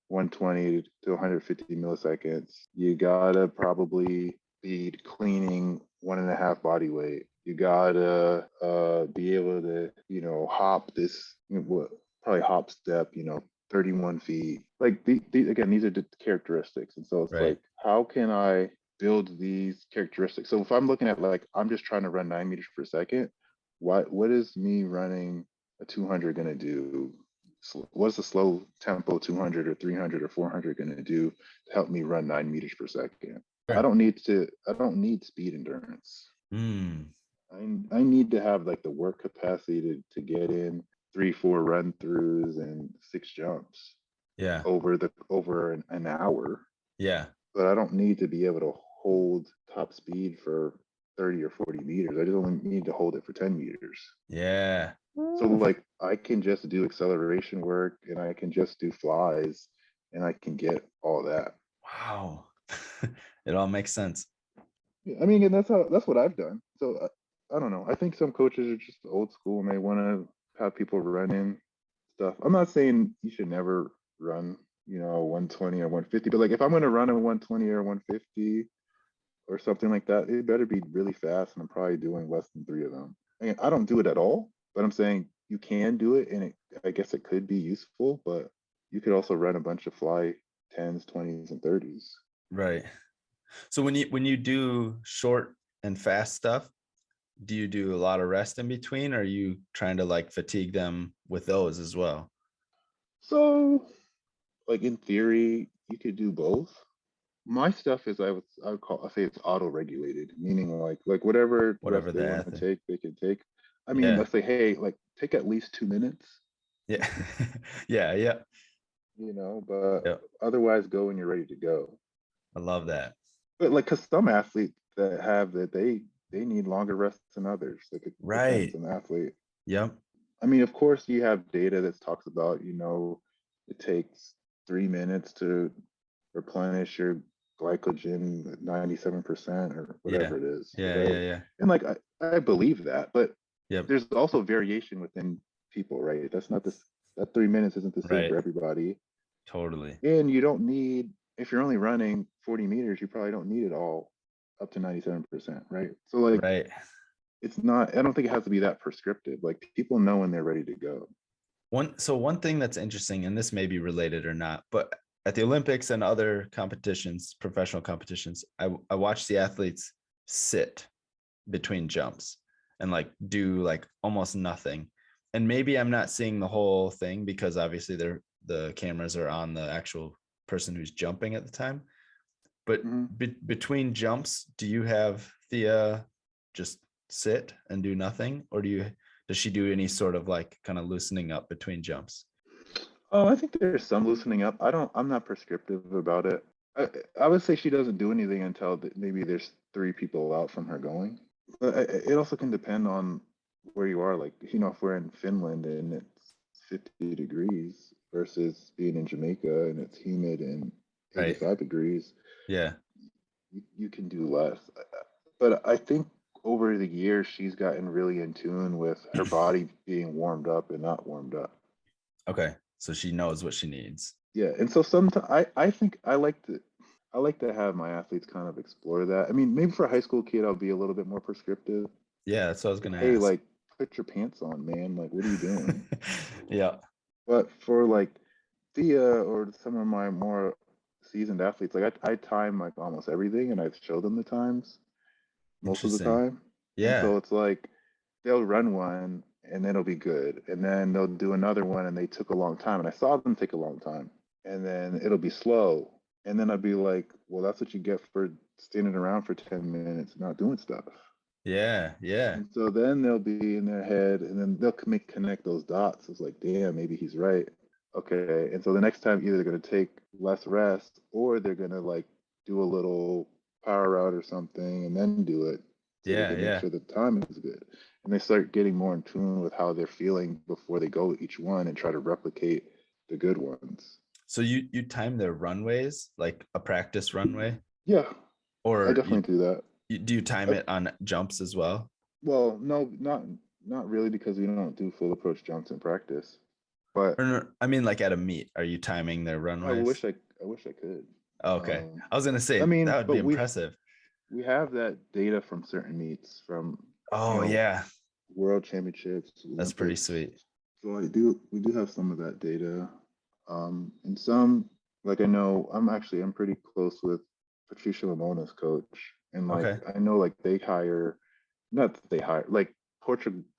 Speaker 1: 120 to 150 milliseconds. You gotta probably be cleaning 1.5 body weight. You gotta be able to, hop this, what probably hop step, 31 feet. Like again, these are the characteristics. And so it's
Speaker 2: Right.
Speaker 1: like, how can I build these characteristics? So if I'm looking at like, I'm just trying to run 9 meters per second, what is me running a 200 going to do? What's the slow tempo 200 or 300 or 400 going to do to help me run 9 meters per second? I
Speaker 2: Sure.
Speaker 1: don't need speed endurance.
Speaker 2: Mm,
Speaker 1: I need to have like the work capacity to get in 3, 4 run throughs and 6 jumps
Speaker 2: yeah.
Speaker 1: over an hour,
Speaker 2: Yeah.
Speaker 1: but I don't need to be able to hold top speed for 30 or 40 meters. I just only need to hold it for 10 meters.
Speaker 2: Yeah.
Speaker 1: So
Speaker 2: Woo.
Speaker 1: like I can just do acceleration work and I can just do flies and I can get all that.
Speaker 2: Wow. It all makes sense.
Speaker 1: Yeah, I mean, and that's what I've done. So I don't know. I think some coaches are just old school and they want to have people run in stuff. I'm not saying you should never run, 120 or 150, but like if I'm going to run a 120 or 150 or something like that, it better be really fast. And I'm probably doing less than 3 of them. And I don't do it at all, but I'm saying you can do it, and I guess it could be useful. But you could also run a bunch of fly 10s, 20s, and 30s.
Speaker 2: Right. So when you do short and fast stuff, do you do a lot of rest in between, or are you trying to like fatigue them with those as well?
Speaker 1: So, like in theory, you could do both. My stuff is I say it's auto regulated, meaning like whatever rest
Speaker 2: Whatever
Speaker 1: they
Speaker 2: the
Speaker 1: want to
Speaker 2: athlete.
Speaker 1: take, they can take. I mean,
Speaker 2: Yeah.
Speaker 1: let's say, hey, like take at least 2 minutes,
Speaker 2: Yeah. Yeah. Yeah.
Speaker 1: but
Speaker 2: Yeah.
Speaker 1: otherwise go when you're ready to go.
Speaker 2: I love that.
Speaker 1: But like, cause some athletes that have that they need longer rests than others. Like it depends
Speaker 2: Right.
Speaker 1: on the athlete.
Speaker 2: Yep.
Speaker 1: I mean, of course, you have data that talks about, it takes 3 minutes to replenish your glycogen at 97% or
Speaker 2: Yeah.
Speaker 1: whatever it is,
Speaker 2: Yeah.
Speaker 1: right?
Speaker 2: Yeah. Yeah.
Speaker 1: And like, I believe that, but
Speaker 2: Yep.
Speaker 1: there's also variation within people, right? That's not this, that 3 minutes isn't the same
Speaker 2: Right.
Speaker 1: for everybody.
Speaker 2: Totally.
Speaker 1: And you don't need, if you're only running 40 meters, you probably don't need it all up to 97%, right? So like,
Speaker 2: Right.
Speaker 1: it's not, I don't think it has to be that prescriptive. Like people know when they're ready to go.
Speaker 2: One thing that's interesting, and this may be related or not, but at the Olympics and other competitions, professional competitions, I watch the athletes sit between jumps and like do like almost nothing. And maybe I'm not seeing the whole thing because obviously the cameras are on the actual person who's jumping at the time. But between jumps, do you have Thea just sit and do nothing, or does she do any sort of like kind of loosening up between jumps?
Speaker 1: Oh, I think there's some loosening up. I'm not prescriptive about it. I would say she doesn't do anything until maybe there's 3 people out from her going. But it also can depend on where you are. Like, if we're in Finland and it's 50 degrees versus being in Jamaica and it's humid and
Speaker 2: Right.
Speaker 1: 85 degrees,
Speaker 2: Yeah.
Speaker 1: you can do less. But I think over the years, she's gotten really in tune with her body being warmed up and not warmed up.
Speaker 2: Okay. So she knows what she needs.
Speaker 1: Yeah. And so sometimes I think I like to have my athletes kind of explore that. I mean, maybe for a high school kid, I'll be a little bit more prescriptive.
Speaker 2: Yeah, that's what I was gonna
Speaker 1: Hey,
Speaker 2: ask.
Speaker 1: like, put your pants on, man. Like, what are you doing?
Speaker 2: Yeah.
Speaker 1: But for like Thea or some of my more seasoned athletes, like I time like almost everything and I show them the times most of the
Speaker 2: Interesting.
Speaker 1: time. And
Speaker 2: Yeah.
Speaker 1: so it's like they'll run one and then it'll be good. And then they'll do another one and they took a long time. And I saw them take a long time. And then it'll be slow. And then I'd be like, well, that's what you get for standing around for 10 minutes, not doing stuff.
Speaker 2: Yeah. Yeah.
Speaker 1: And so then they'll be in their head and then they'll connect those dots. It's like, damn, maybe he's right. Okay. And so the next time either they're going to take less rest or they're going to like do a little power route or something and then do it so they
Speaker 2: Yeah.
Speaker 1: can make
Speaker 2: Yeah.
Speaker 1: sure the timing is good. And they start getting more in tune with how they're feeling before they go each one and try to replicate the good ones.
Speaker 2: So you time their runways like a practice runway,
Speaker 1: Yeah, I
Speaker 2: or
Speaker 1: definitely do that.
Speaker 2: do you time
Speaker 1: I,
Speaker 2: it on jumps as well?
Speaker 1: well, no, not really because we don't do full approach jumps in practice. But
Speaker 2: Or no, I mean, like at a meet, are you timing their
Speaker 1: I
Speaker 2: runways?
Speaker 1: wish I wish I could.
Speaker 2: Okay, I was gonna
Speaker 1: I
Speaker 2: say
Speaker 1: mean,
Speaker 2: that would be
Speaker 1: but
Speaker 2: impressive.
Speaker 1: we have that data from certain meets, from you
Speaker 2: Oh
Speaker 1: know
Speaker 2: yeah,
Speaker 1: world championships,
Speaker 2: that's pretty
Speaker 1: Olympics.
Speaker 2: sweet.
Speaker 1: So we do have some of that data. And some, like I know I'm pretty close with Patricia Lamona's coach, and like
Speaker 2: Okay,
Speaker 1: I know like they hire, not that they hire, like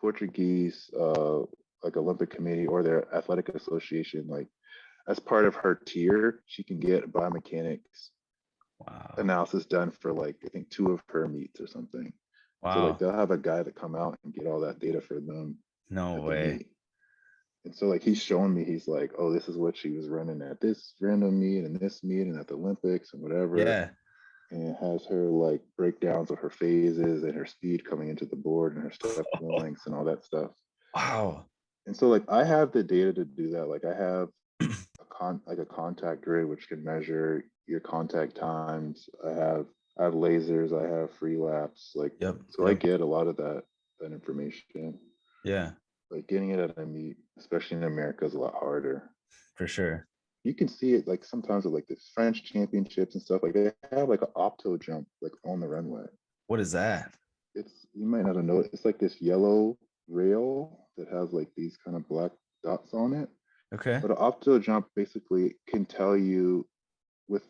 Speaker 1: Portuguese like Olympic Committee or their athletic association, like as part of her tier, she can get biomechanics
Speaker 2: wow,
Speaker 1: analysis done for like I think 2 of her meets or something. So like
Speaker 2: wow,
Speaker 1: they'll have a guy that come out and get all that data for them
Speaker 2: no
Speaker 1: at the
Speaker 2: way.
Speaker 1: meet. And so like he's showing me, he's like, oh, this is what she was running at this random meet and this meet and at the Olympics and whatever.
Speaker 2: Yeah,
Speaker 1: And it has her like breakdowns of her phases and her speed coming into the board and her step lengths and all that stuff.
Speaker 2: wow.
Speaker 1: And so like I have the data to do that. Like I have a contact grid which can measure your contact times. I have lasers, I have free laps, like
Speaker 2: Yep,
Speaker 1: so I
Speaker 2: yep,
Speaker 1: get a lot of that information.
Speaker 2: yeah,
Speaker 1: Like getting it at a meet, especially in America, is a lot harder.
Speaker 2: for sure.
Speaker 1: You can see it like sometimes at like the French championships and stuff. Like they have like an opto jump like on the runway.
Speaker 2: What is that?
Speaker 1: It's you might not have noticed. It's like this yellow rail that has like these kind of black dots on it.
Speaker 2: Okay,
Speaker 1: But an opto jump basically can tell you with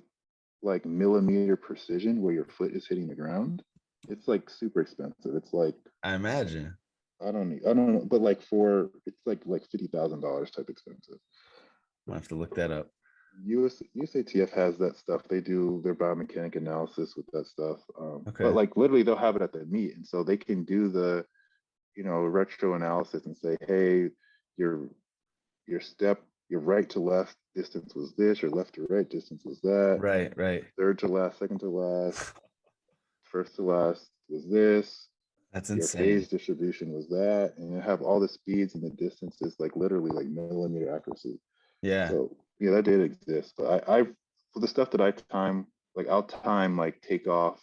Speaker 1: like millimeter precision where your foot is hitting the ground. It's like super expensive. It's like
Speaker 2: I imagine.
Speaker 1: I don't know, but like for it's like $50,000 type expensive.
Speaker 2: I'll have to look that up.
Speaker 1: USATF has that stuff. They do their biomechanic analysis with that stuff. But
Speaker 2: Okay,
Speaker 1: like literally, they'll have it at the meet, and so they can do the retro analysis and say, hey, your step, your right to left distance was this, your left to right distance was that,
Speaker 2: right, right.
Speaker 1: third to last, second to last, first to last was this,
Speaker 2: That's
Speaker 1: your
Speaker 2: insane.
Speaker 1: phase distribution was that, and you have all the speeds and the distances like literally like millimeter accuracy.
Speaker 2: Yeah,
Speaker 1: So yeah, that data exists. But I for the stuff that I time, like I'll time like takeoff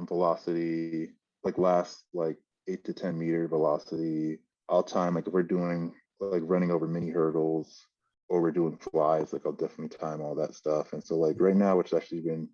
Speaker 1: velocity, like last like 8 to 10 meter velocity. I'll time like if we're doing like running over mini hurdles or we're doing flies, like I'll definitely time all that stuff. And so like right now, which has actually been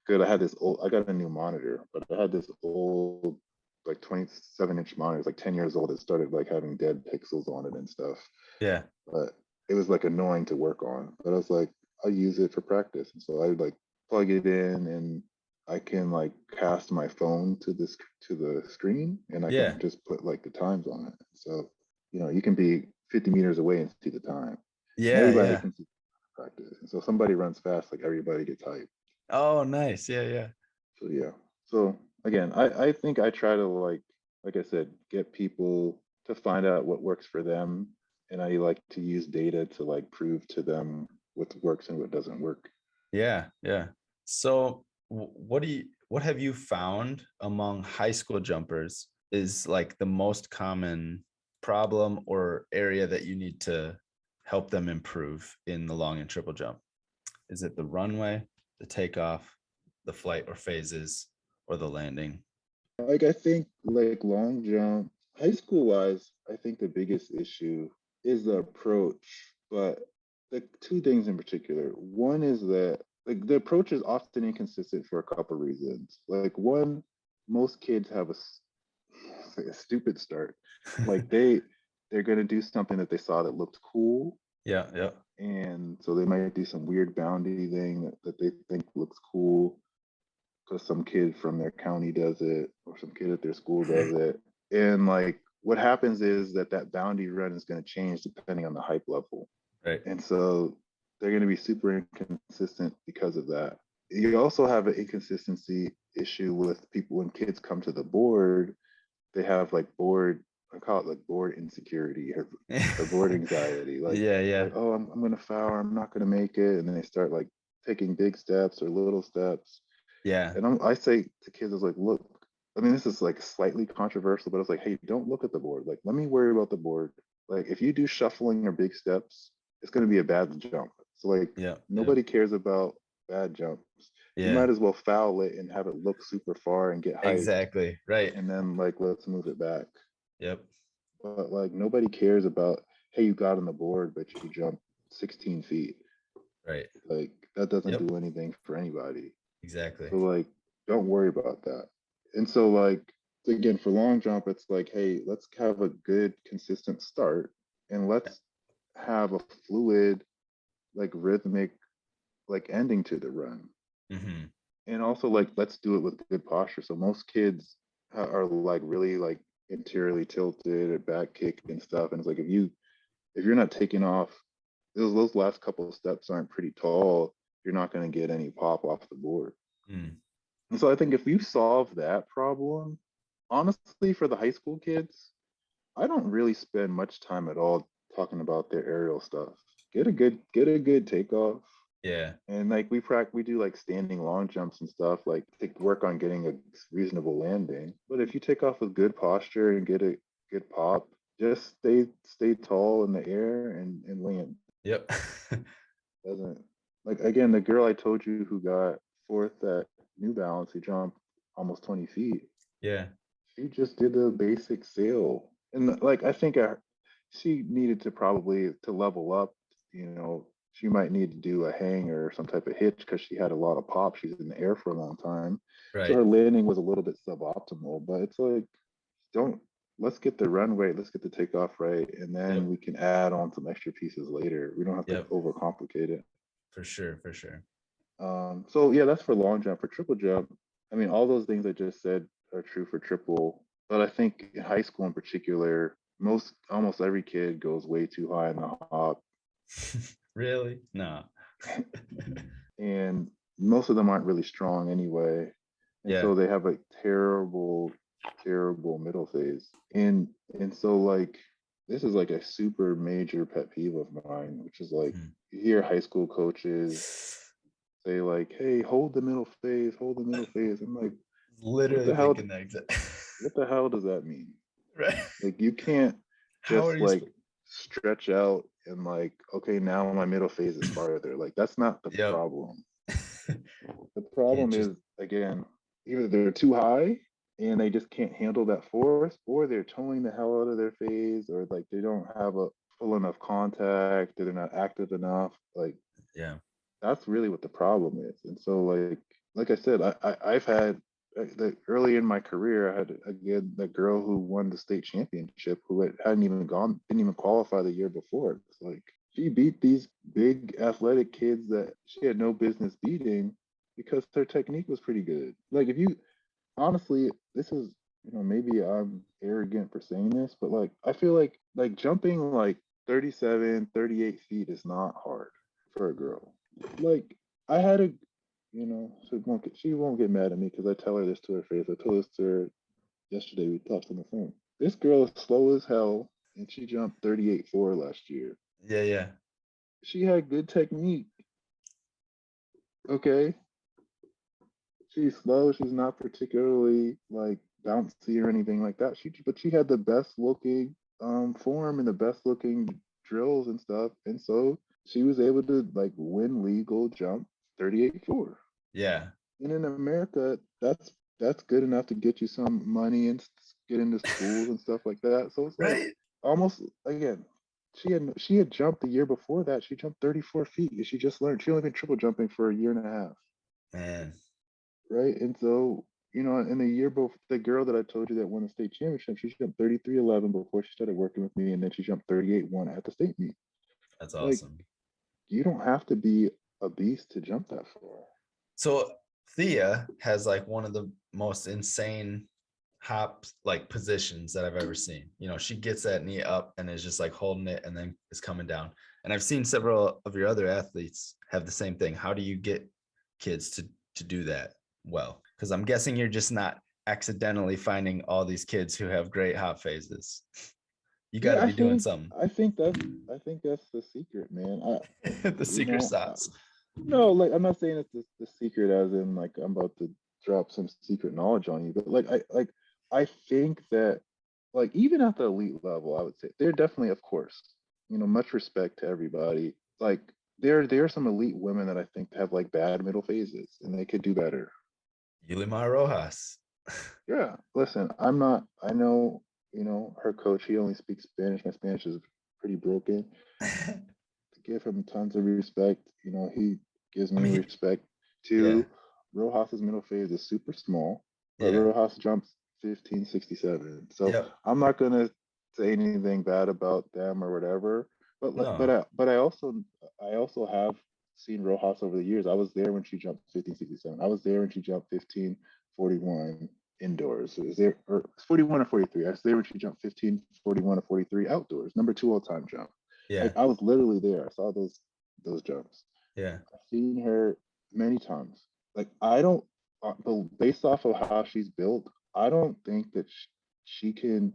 Speaker 1: good, I got a new monitor, but I had this old like 27-inch monitor, it's like 10 years old. It started like having dead pixels on it and stuff,
Speaker 2: yeah.
Speaker 1: but it was like annoying to work on. But I was like, I use it for practice. And so I like plug it in, and I can like cast my phone to the screen, and I
Speaker 2: Yeah.
Speaker 1: can just put like the times on it. So, you can be 50 meters away and see the time, and
Speaker 2: Yeah.
Speaker 1: everybody
Speaker 2: Yeah.
Speaker 1: can see practice. And so if somebody runs fast, like everybody gets hyped.
Speaker 2: Oh, nice. Yeah. Yeah.
Speaker 1: So yeah. So again, I think I try to like I said, get people to find out what works for them, and I like to use data to like prove to them what works and what doesn't work.
Speaker 2: Yeah. Yeah. So what have you found among high school jumpers is like the most common problem or area that you need to help them improve in the long and triple jump? Is it the runway, the takeoff, the flight or phases, or the landing?
Speaker 1: Like I think like long jump, high school wise, I think the biggest issue is the approach. But the two things in particular. One is that like the approach is often inconsistent for a couple reasons. Like one, most kids have a stupid start. Like they're gonna do something that they saw that looked cool,
Speaker 2: Yeah, yeah.
Speaker 1: and so they might do some weird boundy thing that they think looks cool because some kid from their county does it or some kid at their school does it. And like what happens is that boundy run is going to change depending on the hype level.
Speaker 2: Right.
Speaker 1: And so they're going to be super inconsistent because of that. You also have an inconsistency issue with people when kids come to the board, they have like board, I call it like board insecurity or board anxiety.
Speaker 2: Yeah, yeah.
Speaker 1: Like, oh, I'm going to foul, I'm not going to make it. And then they start like taking big steps or little steps.
Speaker 2: Yeah.
Speaker 1: And I say to kids, it's like, look, I mean, this is like slightly controversial, but it's like, hey, don't look at the board. Like, let me worry about the board. Like, if you do shuffling or big steps, it's going to be a bad jump. So, like,
Speaker 2: Yeah.
Speaker 1: nobody cares about bad jumps. You
Speaker 2: Yeah.
Speaker 1: might as well foul it and have it look super far and get hyped.
Speaker 2: Exactly. Right.
Speaker 1: And then, like, let's move it back.
Speaker 2: Yep.
Speaker 1: But, like, nobody cares about, hey, you got on the board, but you jumped 16 feet.
Speaker 2: Right.
Speaker 1: Like, that doesn't
Speaker 2: Yep.
Speaker 1: do anything for anybody.
Speaker 2: Exactly.
Speaker 1: So like, don't worry about that. And so like, again, for long jump, it's like, hey, let's have a good, consistent start, and let's have a fluid, like rhythmic, like ending to the run.
Speaker 2: Mm-hmm.
Speaker 1: And also like, let's do it with good posture. So most kids are like really like interiorly tilted or back kick and stuff. And it's like, if you're not taking off, those last couple of steps aren't pretty tall, you're not going to get any pop off the board.
Speaker 2: Mm.
Speaker 1: And so I think if you solve that problem, honestly, for the high school kids, I don't really spend much time at all talking about their aerial stuff. Get a good takeoff.
Speaker 2: Yeah.
Speaker 1: And like we do like standing long jumps and stuff, like to work on getting a reasonable landing. But if you take off with good posture and get a good pop, just stay tall in the air and land.
Speaker 2: Yep.
Speaker 1: Doesn't like again the girl I told you who got fourth at New Balance, who jumped almost 20 feet.
Speaker 2: Yeah.
Speaker 1: She just did a basic sail, and like I think she needed to probably to level up. She might need to do a hang or some type of hitch because she had a lot of pop. She's in the air for a long time, so
Speaker 2: Right.
Speaker 1: her landing was a little bit suboptimal. But it's like, don't let's get the runway, let's get the takeoff right, and then
Speaker 2: Yep.
Speaker 1: we can add on some extra pieces later. We don't have to
Speaker 2: Yep.
Speaker 1: overcomplicate it.
Speaker 2: For sure. For sure.
Speaker 1: So yeah, that's for long jump. For triple jump, I mean, all those things I just said are true for triple, but I think in high school in particular, almost every kid goes way too high in the hop,
Speaker 2: Really? No.
Speaker 1: and most of them aren't really strong anyway, and
Speaker 2: Yeah.
Speaker 1: so they have a terrible, terrible middle phase, and so like this is like a super major pet peeve of mine, which is like
Speaker 2: Mhm.
Speaker 1: you hear high school coaches say like, "Hey, hold the middle phase, hold the middle phase." I'm like, what
Speaker 2: Literally
Speaker 1: the hell?
Speaker 2: thinking that exact.
Speaker 1: What the hell does that mean?
Speaker 2: Right.
Speaker 1: Like, you can't
Speaker 2: How are
Speaker 1: just
Speaker 2: you?
Speaker 1: like stretch out and like, okay, now my middle phase is farther. Like, that's not the
Speaker 2: Yep.
Speaker 1: problem. The
Speaker 2: Can't
Speaker 1: problem
Speaker 2: just.
Speaker 1: is again, either they're too high and they just can't handle that force, or they're towing the hell out of their phase, or like they don't have a full enough contact, or they're not active enough. Like,
Speaker 2: Yeah.
Speaker 1: that's really what the problem is. And so like I said, I've had early in my career, I had again the girl who won the state championship who hadn't even didn't even qualify the year before. It's like She beat these big athletic kids that she had no business beating because her technique was pretty good. Like if you honestly, this is, maybe I'm arrogant for saying this, but like I feel like jumping like 37, 38 feet is not hard for a girl. Like I had a, she won't get mad at me because I tell her this to her face. I told this to her yesterday. We talked on the phone. This girl is slow as hell, and she jumped 38.4 last year.
Speaker 2: Yeah, yeah.
Speaker 1: She had good technique. Okay, she's slow. She's not particularly like bouncy or anything like that. But she had the best looking form and the best looking drills and stuff. And so she was able to like win legal jump 38.4.
Speaker 2: Yeah.
Speaker 1: And in America, that's good enough to get you some money and get into schools and stuff like that. So it's like
Speaker 2: Right.
Speaker 1: almost again, she had jumped the year before that. She jumped 34 feet. And she just learned. She only been triple jumping for a year and a half.
Speaker 2: Man.
Speaker 1: Right. And so, in the year before, the girl that I told you that won the state championship, she jumped 33.11 before she started working with me, and then she jumped 38.1 at the state meet.
Speaker 2: That's
Speaker 1: Like,
Speaker 2: awesome.
Speaker 1: you don't have to be a beast to jump that far.
Speaker 2: So Thea has like one of the most insane hop like positions that I've ever seen. She gets that knee up and is just like holding it and then is coming down. And I've seen several of your other athletes have the same thing. How do you get kids to do that well? Because I'm guessing you're just not accidentally finding all these kids who have great hop phases. You got
Speaker 1: Yeah,
Speaker 2: to be doing something.
Speaker 1: I think that's the secret, man.
Speaker 2: The secret sauce.
Speaker 1: No, like I'm not saying it's the secret as in like I'm about to drop some secret knowledge on you, but I think that like even at the elite level, I would say they're definitely, of course, much respect to everybody. Like there are some elite women that I think have like bad middle phases and they could do better.
Speaker 2: Yulimar Rojas.
Speaker 1: Yeah, listen, I'm not. I know, her coach. He only speaks Spanish. My Spanish is pretty broken. Give him tons of respect. He gives
Speaker 2: I
Speaker 1: me
Speaker 2: mean,
Speaker 1: respect
Speaker 2: yeah,
Speaker 1: too. Rojas's middle phase is super small, but
Speaker 2: yeah,
Speaker 1: Rojas jumps 15.67. So
Speaker 2: yep.
Speaker 1: I'm not gonna say anything bad about them or whatever.
Speaker 2: No,
Speaker 1: But I also have seen Rojas over the years. I was there when she jumped 15.67. I was there when she jumped 15.41 indoors. It was there or 41 or 43. I was there when she jumped 15.41 or 43 outdoors. Number two all time jump.
Speaker 2: yeah,
Speaker 1: Like I was literally there. I saw those jumps.
Speaker 2: yeah.
Speaker 1: I've seen her many times. Like I don't, but based off of how she's built, I don't think that she can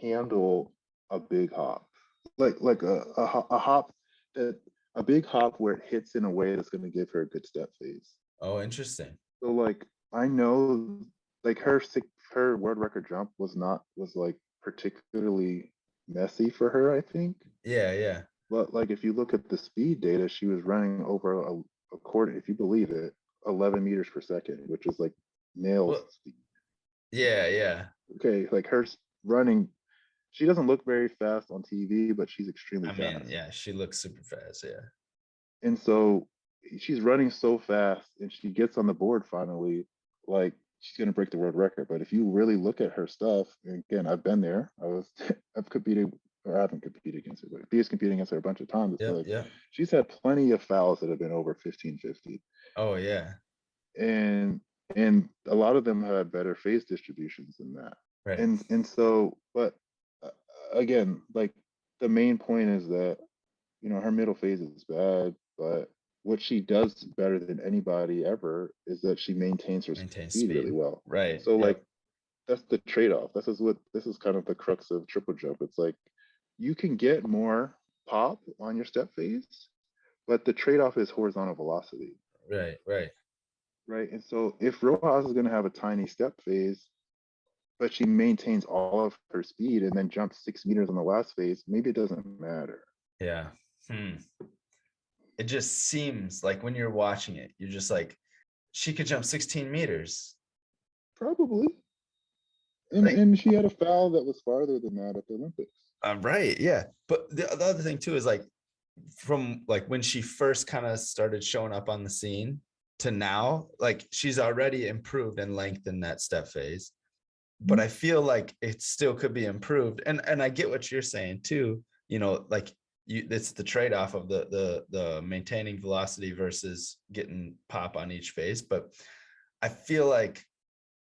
Speaker 1: handle a big hop, like a hop that a big hop where it hits in a way that's going to give her a good step phase.
Speaker 2: Oh, interesting.
Speaker 1: So like I know, like her world record jump was like particularly messy for her, I think.
Speaker 2: Yeah, yeah.
Speaker 1: But like if you look at the speed data, she was running over a quarter, if you believe it, 11 meters per second, which is like male
Speaker 2: Well,
Speaker 1: speed.
Speaker 2: yeah, yeah.
Speaker 1: Okay, like her running, she doesn't look very fast on TV, but she's extremely
Speaker 2: I mean,
Speaker 1: fast.
Speaker 2: yeah, she looks super fast. Yeah.
Speaker 1: And so she's running so fast and she gets on the board finally, like she's gonna break the world record. But if you really look at her stuff, and again, I've been there. I've competed or I haven't competed against her, but Thea's competing against her a bunch of times. It's
Speaker 2: Yep,
Speaker 1: like
Speaker 2: yep.
Speaker 1: she's had plenty of fouls that have been over 15.50.
Speaker 2: Oh, yeah.
Speaker 1: And a lot of them have better phase distributions than that.
Speaker 2: Right.
Speaker 1: And so, but uh, again, like the main point is that her middle phase is bad, but what she does better than anybody ever is that she maintains her
Speaker 2: Maintain
Speaker 1: speed really
Speaker 2: speed.
Speaker 1: well.
Speaker 2: Right.
Speaker 1: So like
Speaker 2: Yep.
Speaker 1: that's the trade-off. This is kind of the crux of triple jump. It's like you can get more pop on your step phase, but the trade-off is horizontal velocity.
Speaker 2: Right. Right.
Speaker 1: Right. And so if Rojas is going to have a tiny step phase, but she maintains all of her speed and then jumps 6 meters on the last phase, maybe it doesn't matter.
Speaker 2: Yeah. Hmm. It just seems like when you're watching it, you're just like, she could jump 16 meters.
Speaker 1: Probably. And
Speaker 2: Like,
Speaker 1: and she had a foul that was farther than that at the Olympics.
Speaker 2: right. Yeah. But the other thing too is like from like when she first kind of started showing up on the scene to now, like she's already improved and lengthened that step phase. But I feel like it still could be improved. And I get what you're saying too, like it's the trade-off of the maintaining velocity versus getting pop on each phase. But I feel like,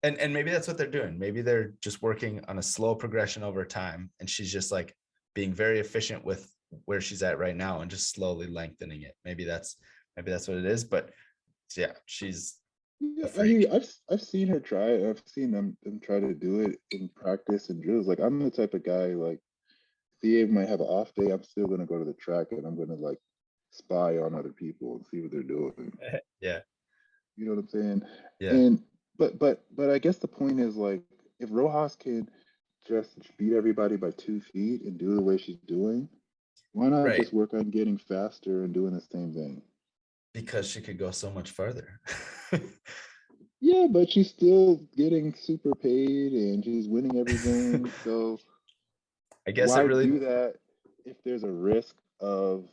Speaker 2: and maybe that's what they're doing. Maybe they're just working on a slow progression over time, and she's just like being very efficient with where she's at right now and just slowly lengthening it. Maybe that's what it is. But yeah, she's
Speaker 1: Yeah,
Speaker 2: a
Speaker 1: I hear
Speaker 2: freak.
Speaker 1: you. I've seen her try it. I've seen them try to do it in practice and drills. Like I'm the type of guy like Theo might have an off day. I'm still gonna go to the track and I'm gonna like spy on other people and see what they're doing.
Speaker 2: Yeah,
Speaker 1: You know what I'm saying?
Speaker 2: yeah,
Speaker 1: And but I guess the point is like if Rojas can just beat everybody by 2 feet and do the way she's doing, why not
Speaker 2: right.
Speaker 1: just work on getting faster and doing the same thing?
Speaker 2: Because she could go so much further.
Speaker 1: Yeah, but she's still getting super paid and she's winning everything. So
Speaker 2: I guess it
Speaker 1: why
Speaker 2: really,
Speaker 1: do that if there's a risk of,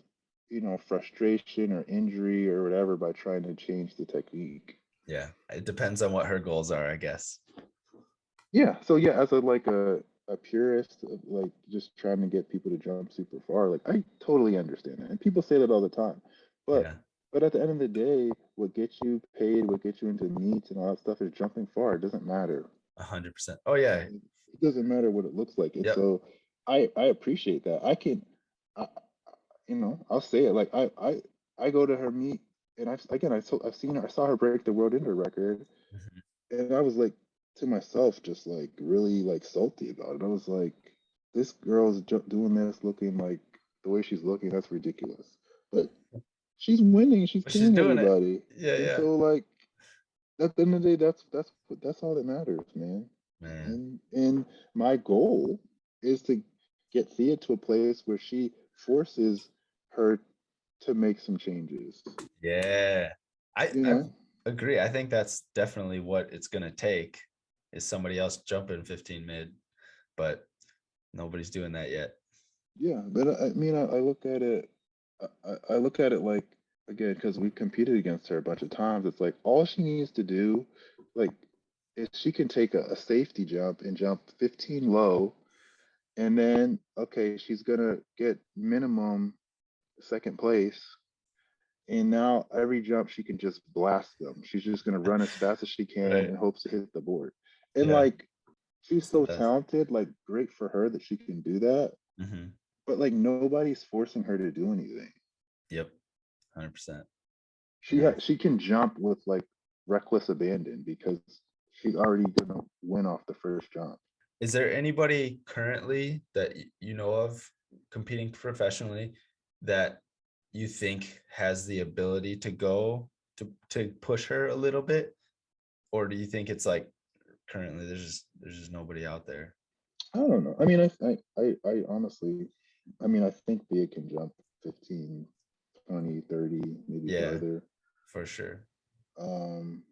Speaker 1: frustration or injury or whatever by trying to change the technique?
Speaker 2: yeah, it depends on what her goals are, I guess.
Speaker 1: Yeah. So yeah, as a purist of like just trying to get people to jump super far, like I totally understand that. And people say that all the time. But
Speaker 2: Yeah,
Speaker 1: but at the end of the day, what gets you paid, what gets you into meets and all that stuff is jumping far. It doesn't matter.
Speaker 2: 100%. Oh yeah.
Speaker 1: It doesn't matter what it looks like. And
Speaker 2: Yep.
Speaker 1: so I appreciate that. I, I'll say it like I go to her meet and I've seen her. I saw her break the world indoor record,
Speaker 2: Mhm.
Speaker 1: and I was like to myself, just like really like salty about it. I was like, this girl's doing this, looking like the way she's looking. That's ridiculous. But she's winning. She's
Speaker 2: But she's
Speaker 1: killing
Speaker 2: doing it.
Speaker 1: everybody.
Speaker 2: Yeah,
Speaker 1: And
Speaker 2: yeah.
Speaker 1: so like at the end of the day, that's all that matters, man.
Speaker 2: Man.
Speaker 1: And my goal is to get Thea to a place where she forces her to make some changes.
Speaker 2: Yeah.
Speaker 1: You
Speaker 2: I
Speaker 1: know?
Speaker 2: agree. I think that's definitely what it's gonna take is somebody else jumping 15 mid, but nobody's doing that yet.
Speaker 1: Yeah. But I mean, I look at it. I look at it like again because we competed against her a bunch of times. It's like all she needs to do, like, is she can take a safety jump and jump 15 low, and then okay, she's gonna get minimum second place. And now every jump she can just blast them. She's just gonna run as fast as she can
Speaker 2: Right.
Speaker 1: and hopes to hit the board. And
Speaker 2: Yeah.
Speaker 1: like she's
Speaker 2: It's the
Speaker 1: so
Speaker 2: best.
Speaker 1: talented, like great for her that she can do that.
Speaker 2: Hmm.
Speaker 1: But like nobody's forcing her to do anything.
Speaker 2: Yep. 100%.
Speaker 1: She
Speaker 2: Yeah.
Speaker 1: she can jump with like reckless abandon because she's already gonna win off the first jump.
Speaker 2: Is there anybody currently that you know of competing professionally that you think has the ability to go to push her a little bit? Or do you think it's like currently there's just nobody out there?
Speaker 1: I don't know. I mean, I honestly, I mean, I think Thea can jump 15, 20, 30, maybe
Speaker 2: Yeah,
Speaker 1: farther.
Speaker 2: for sure.
Speaker 1: Um,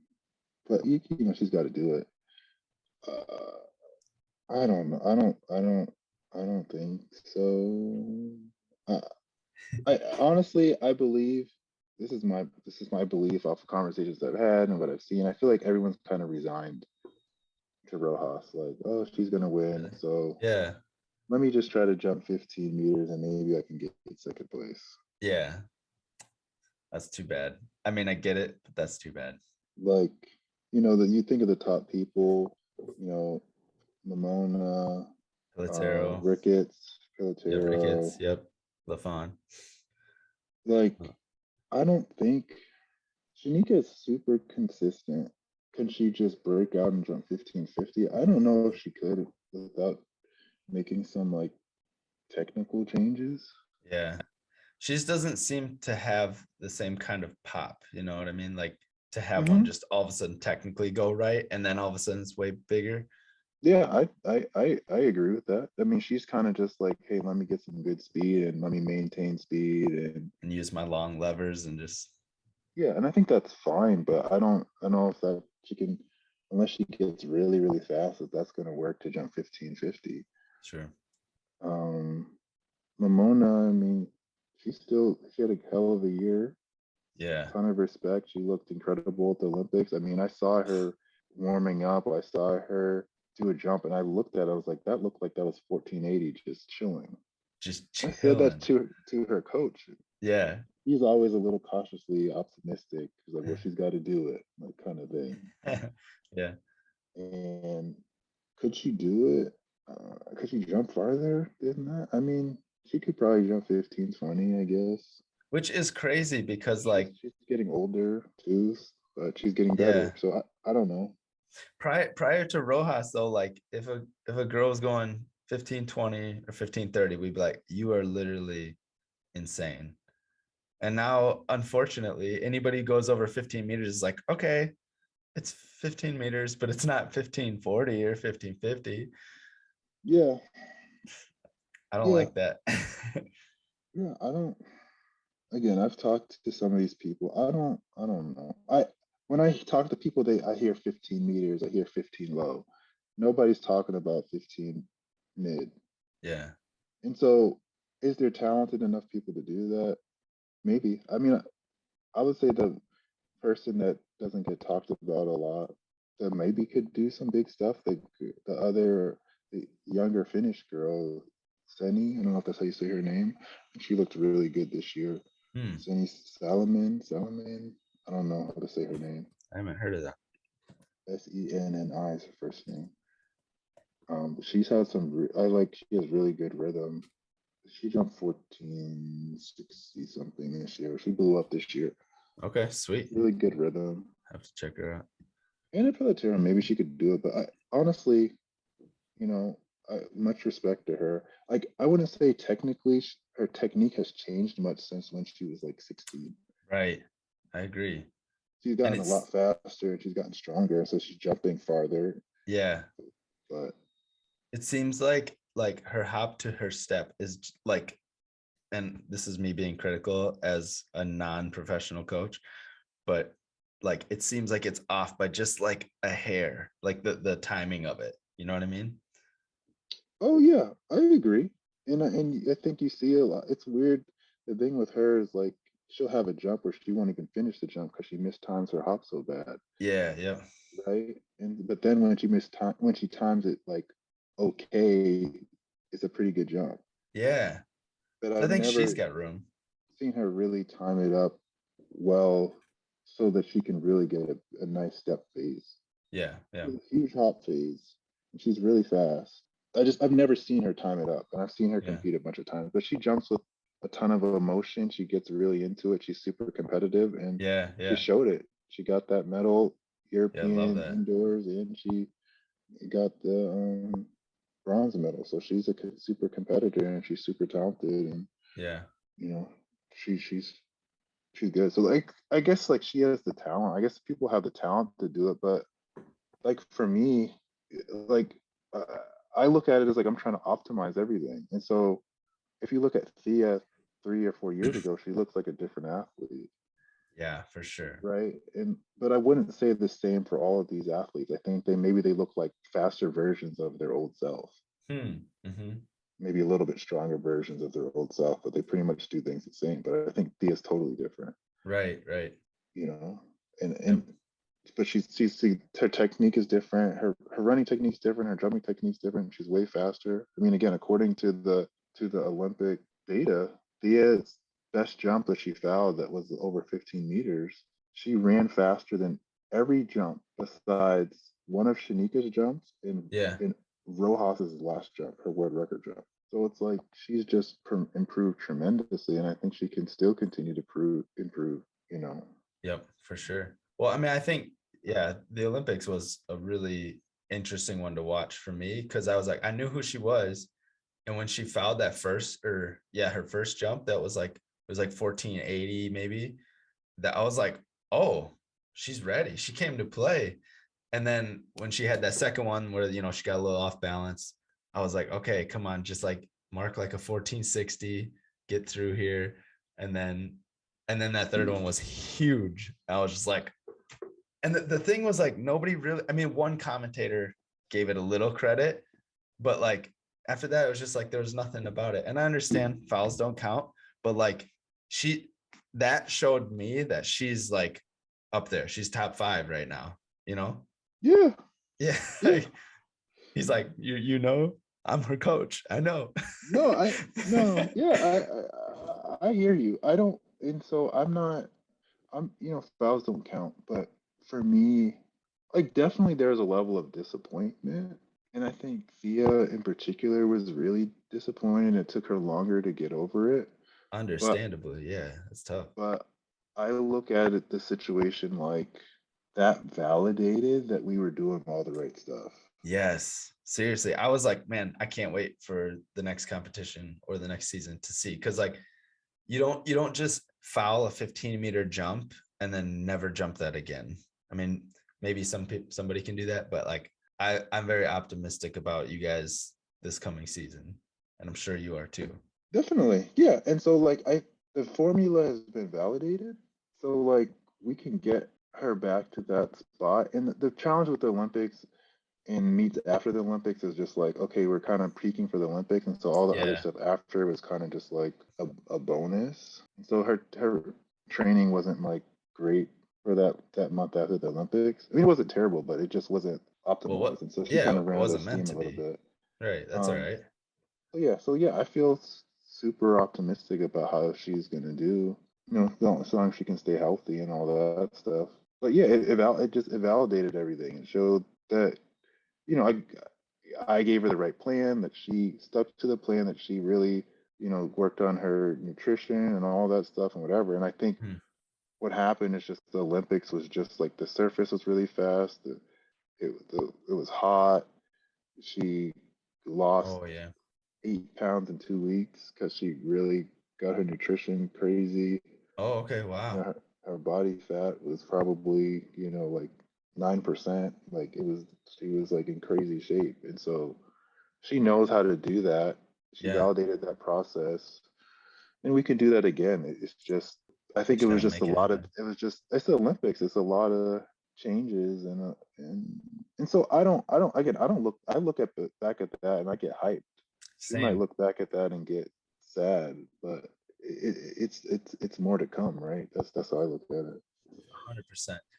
Speaker 1: but she's got to do it. I don't know. I don't think so. I, I honestly, I believe this is my belief off of conversations I've had and what I've seen. I feel like everyone's kind of resigned to Rojas. Like, oh, she's gonna win,
Speaker 2: Really?
Speaker 1: so
Speaker 2: Yeah,
Speaker 1: let me just try to jump 15 meters and maybe I can get second place.
Speaker 2: yeah. That's too bad. I mean, I get it, but that's too bad.
Speaker 1: Like, that you think of the top people, you know, Lamona,
Speaker 2: Pilatero.
Speaker 1: Ricketts,
Speaker 2: Yep,
Speaker 1: Pilatero.
Speaker 2: Ricketts. Yep. Lafon.
Speaker 1: Like, I don't think Shanika is super consistent. Can she just break out and jump 1550? I don't know if she could without making some like technical changes.
Speaker 2: Yeah. She just doesn't seem to have the same kind of pop, you know what I mean? Like to have one
Speaker 1: Hmm.
Speaker 2: just all of a sudden technically go right and then all of a sudden it's way bigger.
Speaker 1: Yeah, I agree with that. I mean, she's kind of just like, hey, let me get some good speed and let me maintain speed and
Speaker 2: And use my long levers and just
Speaker 1: yeah, and I think that's fine, but I don't know if that she can unless she gets really, really fast, if that's gonna work to jump 1550.
Speaker 2: sure.
Speaker 1: Um Lamona, I mean, she had a hell of a year.
Speaker 2: Yeah.
Speaker 1: Ton of respect. She looked incredible at the Olympics. I mean, I saw her warming up. I saw her do a jump, and I looked at it. I was like, that looked like that was 1480, just chilling.
Speaker 2: just
Speaker 1: I said that
Speaker 2: chilling.
Speaker 1: to her coach.
Speaker 2: Yeah.
Speaker 1: He's always a little cautiously optimistic. He's like, well, she's got to do it, like kind of thing.
Speaker 2: Yeah.
Speaker 1: And could she do it? Could she jump farther than that? I mean, she could probably jump 15, 20, I guess.
Speaker 2: Which is crazy because
Speaker 1: She's
Speaker 2: like,
Speaker 1: she's getting older too, but she's getting
Speaker 2: yeah,
Speaker 1: better. So I don't know.
Speaker 2: prior to Rojas though, like if a girl was going 15-20 or 15-30, we'd be like, you are literally insane. And now, unfortunately, anybody who goes over 15 meters is like, okay, it's 15 meters, but it's not 15-40 or 15-50.
Speaker 1: Yeah,
Speaker 2: I don't
Speaker 1: yeah,
Speaker 2: like that.
Speaker 1: yeah. I don't. Again, I've talked to some of these people. I don't know. When I talk to people, I hear 15 meters. I hear 15 low. Nobody's talking about 15 mid.
Speaker 2: Yeah.
Speaker 1: And so, is there talented enough people to do that? Maybe. I mean, I would say the person that doesn't get talked about a lot that maybe could do some big stuff. The younger Finnish girl, Seni. I don't know if that's how you say her name. And she looked really good this year.
Speaker 2: Hmm.
Speaker 1: Seni Salaman. I don't know how to say her name.
Speaker 2: I haven't heard of that.
Speaker 1: Senni is her first name. She's had she has really good rhythm. She jumped 1460 something this year. She blew up this year.
Speaker 2: Okay, sweet.
Speaker 1: Really good rhythm.
Speaker 2: Have to check her out.
Speaker 1: And I feel like maybe she could do it, but honestly, you know, much respect to her. Like, I wouldn't say technically her technique has changed much since when she was like 16.
Speaker 2: Right. I agree.
Speaker 1: She's
Speaker 2: And
Speaker 1: gotten a
Speaker 2: it's,
Speaker 1: lot faster and she's gotten stronger, so she's jumping farther.
Speaker 2: yeah,
Speaker 1: But
Speaker 2: it seems like her hop to her step is like, and this is me being critical as a non-professional coach, but like it seems like it's off by just like a hair, like the timing of it. You know what I mean?
Speaker 1: oh yeah, I agree. And I think you see a lot. It's weird. The thing with her is like she'll have a jump where she won't even finish the jump because she mistimes her hop so bad,
Speaker 2: Yeah, yeah,
Speaker 1: right? And but then when she times it like okay, it's a pretty good jump.
Speaker 2: yeah.
Speaker 1: But
Speaker 2: So I
Speaker 1: I've
Speaker 2: think she's
Speaker 1: never
Speaker 2: got room.
Speaker 1: seen her really time it up well so that she can really get a nice step phase.
Speaker 2: Yeah, yeah,
Speaker 1: She has a huge hop phase, and she's really fast. I've never seen her time it up, and I've seen her
Speaker 2: yeah,
Speaker 1: compete a bunch of times. But she jumps with a ton of emotion. She gets really into it. She's super competitive, and
Speaker 2: yeah,
Speaker 1: she
Speaker 2: yeah,
Speaker 1: showed it. She got that medal
Speaker 2: yeah. Love
Speaker 1: European
Speaker 2: that.
Speaker 1: indoors, and she got the bronze medal. So she's a super competitor, and she's super talented, and
Speaker 2: Yeah,
Speaker 1: you know, she's good. So like, I guess like she has the talent. I guess people have the talent to do it, but like for me, like uh, I look at it as like I'm trying to optimize everything. And so if you look at Thea 3 or 4 years ago, she looks like a different athlete,
Speaker 2: yeah, for sure.
Speaker 1: right? And but I wouldn't say the same for all of these athletes. I think they look like faster versions of their old self,
Speaker 2: Mm-hmm.
Speaker 1: maybe a little bit stronger versions of their old self, but they pretty much do things the same. But I think Thea's totally different,
Speaker 2: Right, right.
Speaker 1: you know. And
Speaker 2: Yep.
Speaker 1: and but her technique is different. Her running technique is different. Her jumping technique is different. She's way faster. I mean, again, according to the Olympic data, Thea's best jump that she fouled that was over 15 meters. She ran faster than every jump besides one of Shanika's jumps
Speaker 2: Yeah,
Speaker 1: in Rojas's last jump, her world record jump. So it's like she's just improved tremendously, and I think she can still continue to improve. You know.
Speaker 2: yep, for sure. Well, I mean, I think, yeah, the Olympics was a really interesting one to watch for me because I was like, I knew who she was. And when she fouled that first, or yeah, her first jump, that was like, it was like 1480 maybe. That I was like, oh, she's ready. She came to play. And then when she had that second one where, she got a little off balance, I was like, okay, come on, just like mark like a 1460, get through here. And then that third one was huge. I was just like, and the thing was like, nobody really, I mean, one commentator gave it a little credit, but like after that, it was just like, there was nothing about it. And I understand fouls don't count, but like that showed me that she's like up there. She's top 5 right now, you know?
Speaker 1: Yeah.
Speaker 2: Yeah.
Speaker 1: Yeah.
Speaker 2: He's like, you know, I'm her coach. I know.
Speaker 1: I hear you. I don't, and so fouls don't count, but for me, like definitely there's a level of disappointment. And I think Thea in particular was really disappointed. It took her longer to get over it. But
Speaker 2: Understandably, yeah, it's tough.
Speaker 1: but I look at it the situation like that validated that we were doing all the right stuff.
Speaker 2: Yes, seriously. I was like, man, I can't wait for the next competition or the next season to see, because like you don't just foul a 15-meter jump and then never jump that again. I mean, maybe somebody can do that, but like I'm very optimistic about you guys this coming season, and I'm sure you are too.
Speaker 1: Definitely. Yeah. And so like the formula has been validated. So like we can get her back to that spot. And the challenge with the Olympics and meets after the Olympics is just like, okay, we're kind of peaking for the Olympics. And so all the other
Speaker 2: Yeah.
Speaker 1: stuff after was kind of just like a bonus. And so her training wasn't like great for that month after the Olympics. I mean, it wasn't terrible, but it just wasn't
Speaker 2: Well,
Speaker 1: optimized. And so she
Speaker 2: yeah,
Speaker 1: kind
Speaker 2: it
Speaker 1: of ran out of
Speaker 2: wasn't meant
Speaker 1: steam
Speaker 2: to
Speaker 1: a little
Speaker 2: be.
Speaker 1: bit.
Speaker 2: Right. That's all
Speaker 1: Um,
Speaker 2: right.
Speaker 1: so yeah, I feel super optimistic about how she's gonna do. As long as she can stay healthy and all that stuff. But yeah, it validated everything. It showed that I gave her the right plan. That she stuck to the plan. That she really worked on her nutrition and all that stuff and whatever. And I think what happened is just the Olympics was just like the surface was really fast. It was hot. She lost
Speaker 2: Oh yeah.
Speaker 1: 8 pounds in 2 weeks because she really got her nutrition crazy.
Speaker 2: Oh, okay. Wow.
Speaker 1: Her body fat was probably, like 9%. Like she was like in crazy shape. And so she knows how to do that. She
Speaker 2: Yeah.
Speaker 1: validated that process. And we can do that again. It's just, I think it
Speaker 2: Just
Speaker 1: was
Speaker 2: gotta
Speaker 1: just a
Speaker 2: make it
Speaker 1: lot of,
Speaker 2: happen.
Speaker 1: it was just, it's the Olympics. It's a lot of changes and so I look at back at that and I get hyped. She might
Speaker 2: Same.
Speaker 1: look back at that and get sad, but it's more to come, right? That's how I look at it.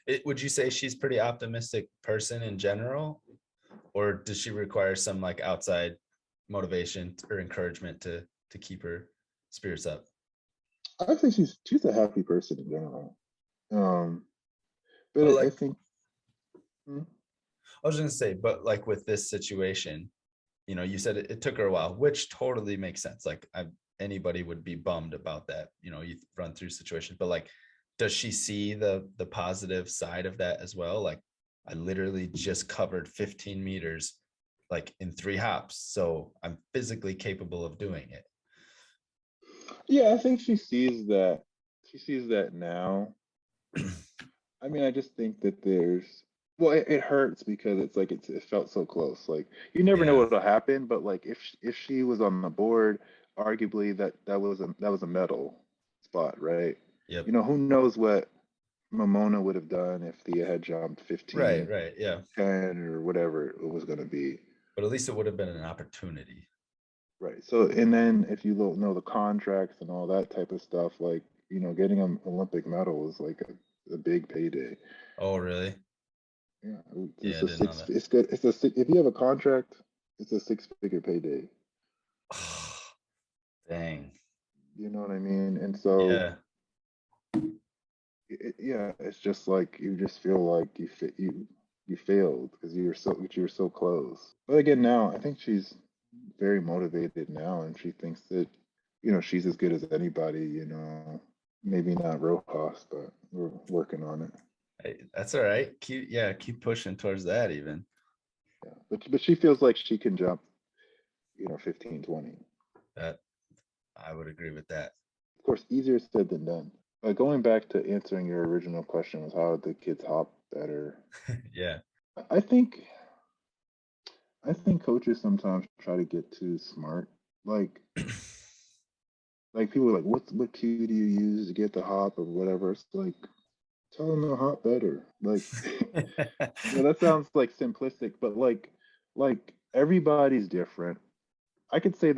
Speaker 2: 100%. Would you say she's pretty optimistic person in general, or does she require some like outside motivation or encouragement to keep her spirits up?
Speaker 1: I think she's a happy person in general. But
Speaker 2: But
Speaker 1: I
Speaker 2: like,
Speaker 1: think hmm,
Speaker 2: I was gonna say, but like with this situation, you said it took her a while, which totally makes sense. Like anybody would be bummed about that. You run through situations, but like, does she see the positive side of that as well? Like, I literally just covered 15 meters like in 3 hops, so I'm physically capable of doing it.
Speaker 1: yeah, I think she sees that. She sees that now. I mean, I just think that it hurts because it's like it felt so close. Like you never know
Speaker 2: Yeah.
Speaker 1: what'll happen, but like if she was on the board, arguably that was a medal spot, right?
Speaker 2: Yep.
Speaker 1: Who knows what Momona would have done if Thea had jumped
Speaker 2: Right.
Speaker 1: 15,
Speaker 2: Right. Yeah.
Speaker 1: 10, or whatever it was going to be.
Speaker 2: But at least it would have been an opportunity.
Speaker 1: Right. So, and then if you know the contracts and all that type of stuff, like, getting an Olympic medal is like a big payday.
Speaker 2: Oh, really?
Speaker 1: Yeah,
Speaker 2: Yeah,
Speaker 1: it's
Speaker 2: I
Speaker 1: a
Speaker 2: didn't know
Speaker 1: six.
Speaker 2: that.
Speaker 1: It's good. If you have a contract, it's a six-figure payday.
Speaker 2: Dang.
Speaker 1: You know what I mean? And so,
Speaker 2: Yeah.
Speaker 1: yeah, it's just like you just feel like you failed because you were so close. But again, now I think she's very motivated now, and she thinks that she's as good as anybody. Maybe not Rojas, but we're working on it.
Speaker 2: Hey, that's all right. Keep pushing towards that even.
Speaker 1: Yeah, but she feels like she can jump, 15, 20.
Speaker 2: That I would agree with that.
Speaker 1: Of course, easier said than done. Going back to answering your original question was how the kids hop better.
Speaker 2: Yeah.
Speaker 1: I think I think coaches sometimes try to get too smart. Like people are like, what cue do you use to get the hop or whatever? It's like tell them to hop better. Like that sounds like simplistic, but like everybody's different. I could tell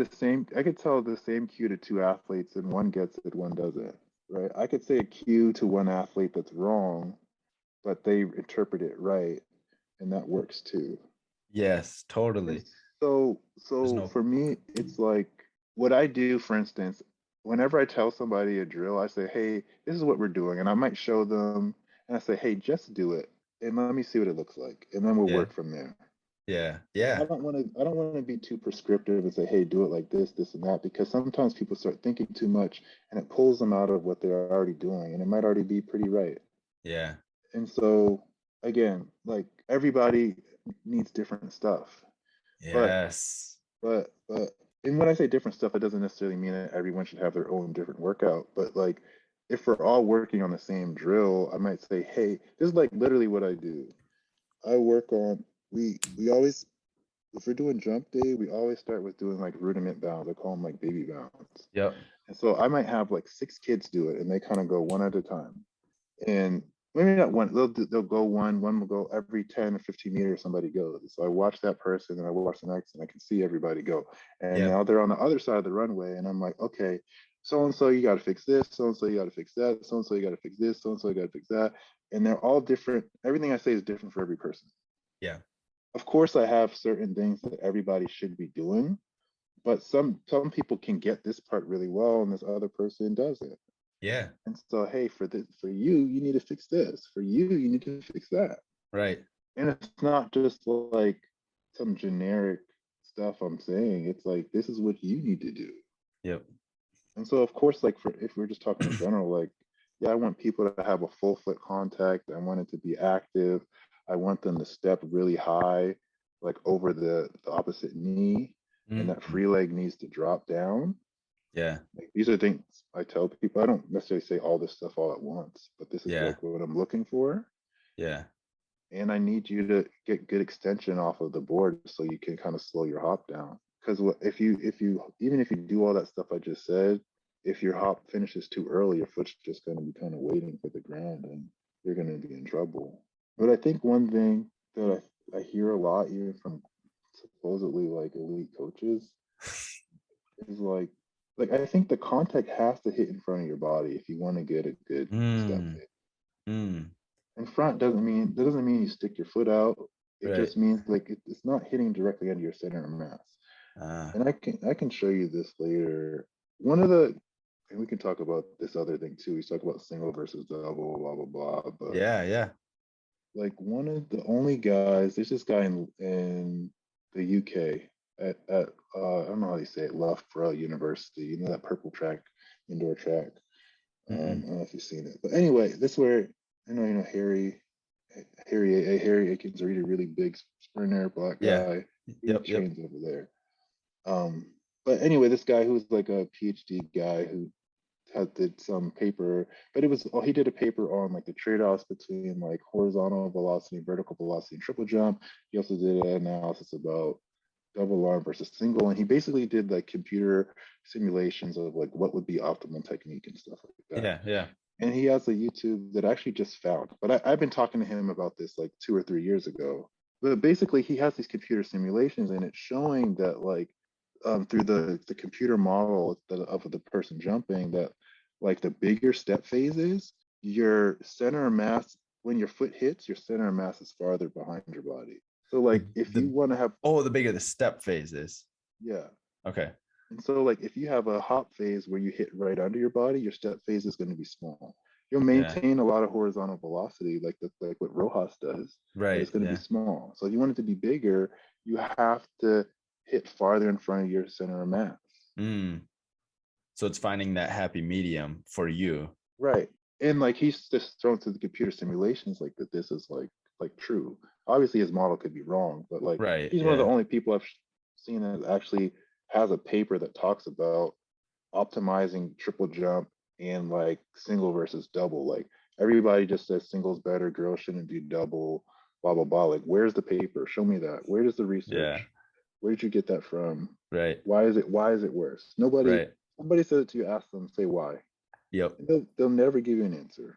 Speaker 1: the same cue to two athletes and one gets it, one doesn't. Right? I could say a cue to one athlete that's wrong, but they interpret it right, and that works too.
Speaker 2: Yes,
Speaker 1: And
Speaker 2: totally. There's
Speaker 1: So
Speaker 2: no.
Speaker 1: for me, it's like what I do, for instance, whenever I tell somebody a drill, I say, hey, this is what we're doing. And I might show them and I say, hey, just do it and let me see what it looks like. And then we'll
Speaker 2: Yeah.
Speaker 1: work from there.
Speaker 2: Yeah. Yeah.
Speaker 1: I don't want to be too prescriptive and say, hey, do it like this and that, because sometimes people start thinking too much and it pulls them out of what they're already doing. And it might already be pretty right.
Speaker 2: Yeah.
Speaker 1: And so again, like everybody needs different stuff. But
Speaker 2: Yes.
Speaker 1: but and when I say different stuff, it doesn't necessarily mean that everyone should have their own different workout. But like if we're all working on the same drill, I might say, hey, this is like literally what I do. I work on we always if we're doing jump day, we always start with doing like rudiment bounds. I call them like baby bounds.
Speaker 2: Yep.
Speaker 1: And so I might have like 6 kids do it, and they kind of go one at a time. And maybe not one, they'll go one will go every 10 or 15 meters, somebody goes. So I watch that person and I watch the next, and I can see everybody go. And
Speaker 2: Yep.
Speaker 1: now they're on the other side of the runway, and I'm like, okay, so and so you got to fix this, so and so you got to fix that, so and so you got to fix this, so and so you got to fix that. And they're all different. Everything I say is different for every person.
Speaker 2: Yeah.
Speaker 1: Of course, I have certain things that everybody should be doing, but some people can get this part really well, and this other person doesn't.
Speaker 2: Yeah.
Speaker 1: And so, hey, for you, you need to fix this. For you need to fix that.
Speaker 2: Right.
Speaker 1: And it's not just like some generic stuff I'm saying. It's like this is what you need to do.
Speaker 2: Yep.
Speaker 1: And so, of course, like for if we're just talking in general, like yeah, I want people to have a full foot contact. I want it to be active. I want them to step really high, like over the opposite knee, and that
Speaker 2: Mhm.
Speaker 1: free leg needs to drop down.
Speaker 2: Yeah.
Speaker 1: Like these are things I tell people. I don't necessarily say all this stuff all at once, but this is
Speaker 2: Yeah.
Speaker 1: like what I'm looking for.
Speaker 2: Yeah.
Speaker 1: And I need you to get good extension off of the board so you can kind of slow your hop down. Because if you even if you do all that stuff I just said, if your hop finishes too early, your foot's just going to be kind of waiting for the ground, and you're going to be in trouble. But I think one thing that I hear a lot, even from supposedly like elite coaches, is like I think the contact has to hit in front of your body if you want to get a good step
Speaker 2: Mm.
Speaker 1: hit.
Speaker 2: Mm.
Speaker 1: In front doesn't mean you stick your foot out. It
Speaker 2: Right.
Speaker 1: just means like it's not hitting directly under your center of mass.
Speaker 2: Ah.
Speaker 1: And I can show you this later. One of the and we can talk about this other thing too. We talk about single versus double, blah blah blah. But
Speaker 2: Yeah. Yeah.
Speaker 1: like one of the only guys, there's this guy in the UK at I don't know how you say it, Loughborough University. You know that purple track, indoor track. I
Speaker 2: Mm-mm.
Speaker 1: don't know if you've seen it, but anyway, this is where I know Harry Akins, a really big sprinter, black
Speaker 2: Yeah.
Speaker 1: guy. He
Speaker 2: Yep. Yep.
Speaker 1: trains over there. Um, but anyway, this guy who was like a PhD guy who did some paper, but he did a paper on like the trade-offs between like horizontal velocity, vertical velocity, and triple jump. He also did an analysis about double arm versus single, and he basically did like computer simulations of like what would be optimal technique and stuff like that.
Speaker 2: Yeah. Yeah.
Speaker 1: And he has a YouTube that I actually just found, but I've been talking to him about this like 2 or 3 years ago. But basically, he has these computer simulations, and it's showing that like through the computer model of the person jumping, that like the bigger step phases, your center of mass when your foot hits, your center of mass is farther behind your body. So like if you
Speaker 2: The
Speaker 1: want to have
Speaker 2: the bigger the step phase is.
Speaker 1: yeah.
Speaker 2: Okay.
Speaker 1: And so, like, if you have a hop phase where you hit right under your body, your step phase is going to be small. You'll
Speaker 2: Yeah.
Speaker 1: maintain a lot of horizontal velocity, like what Rojas does, but
Speaker 2: Right.
Speaker 1: it's going to be
Speaker 2: Yeah.
Speaker 1: small. So if you want it to be bigger, you have to hit farther in front of your center of mass.
Speaker 2: Mm. So it's finding that happy medium for you.
Speaker 1: Right. And like he's just thrown to the computer simulations like that this is like true. Obviously his model could be wrong, but like
Speaker 2: Right.
Speaker 1: he's one of the
Speaker 2: Yeah.
Speaker 1: only people I've seen that actually has a paper that talks about optimizing triple jump and like single versus double. Like everybody just says single's better, girls shouldn't do double, blah blah blah. Like where's the paper? Show me that. Where does the
Speaker 2: Yeah.
Speaker 1: research? Where did you get that from?
Speaker 2: Right.
Speaker 1: Why is it worse? Nobody
Speaker 2: Right.
Speaker 1: somebody said it to you, ask them, say why.
Speaker 2: Yep.
Speaker 1: And they'll never give you an answer.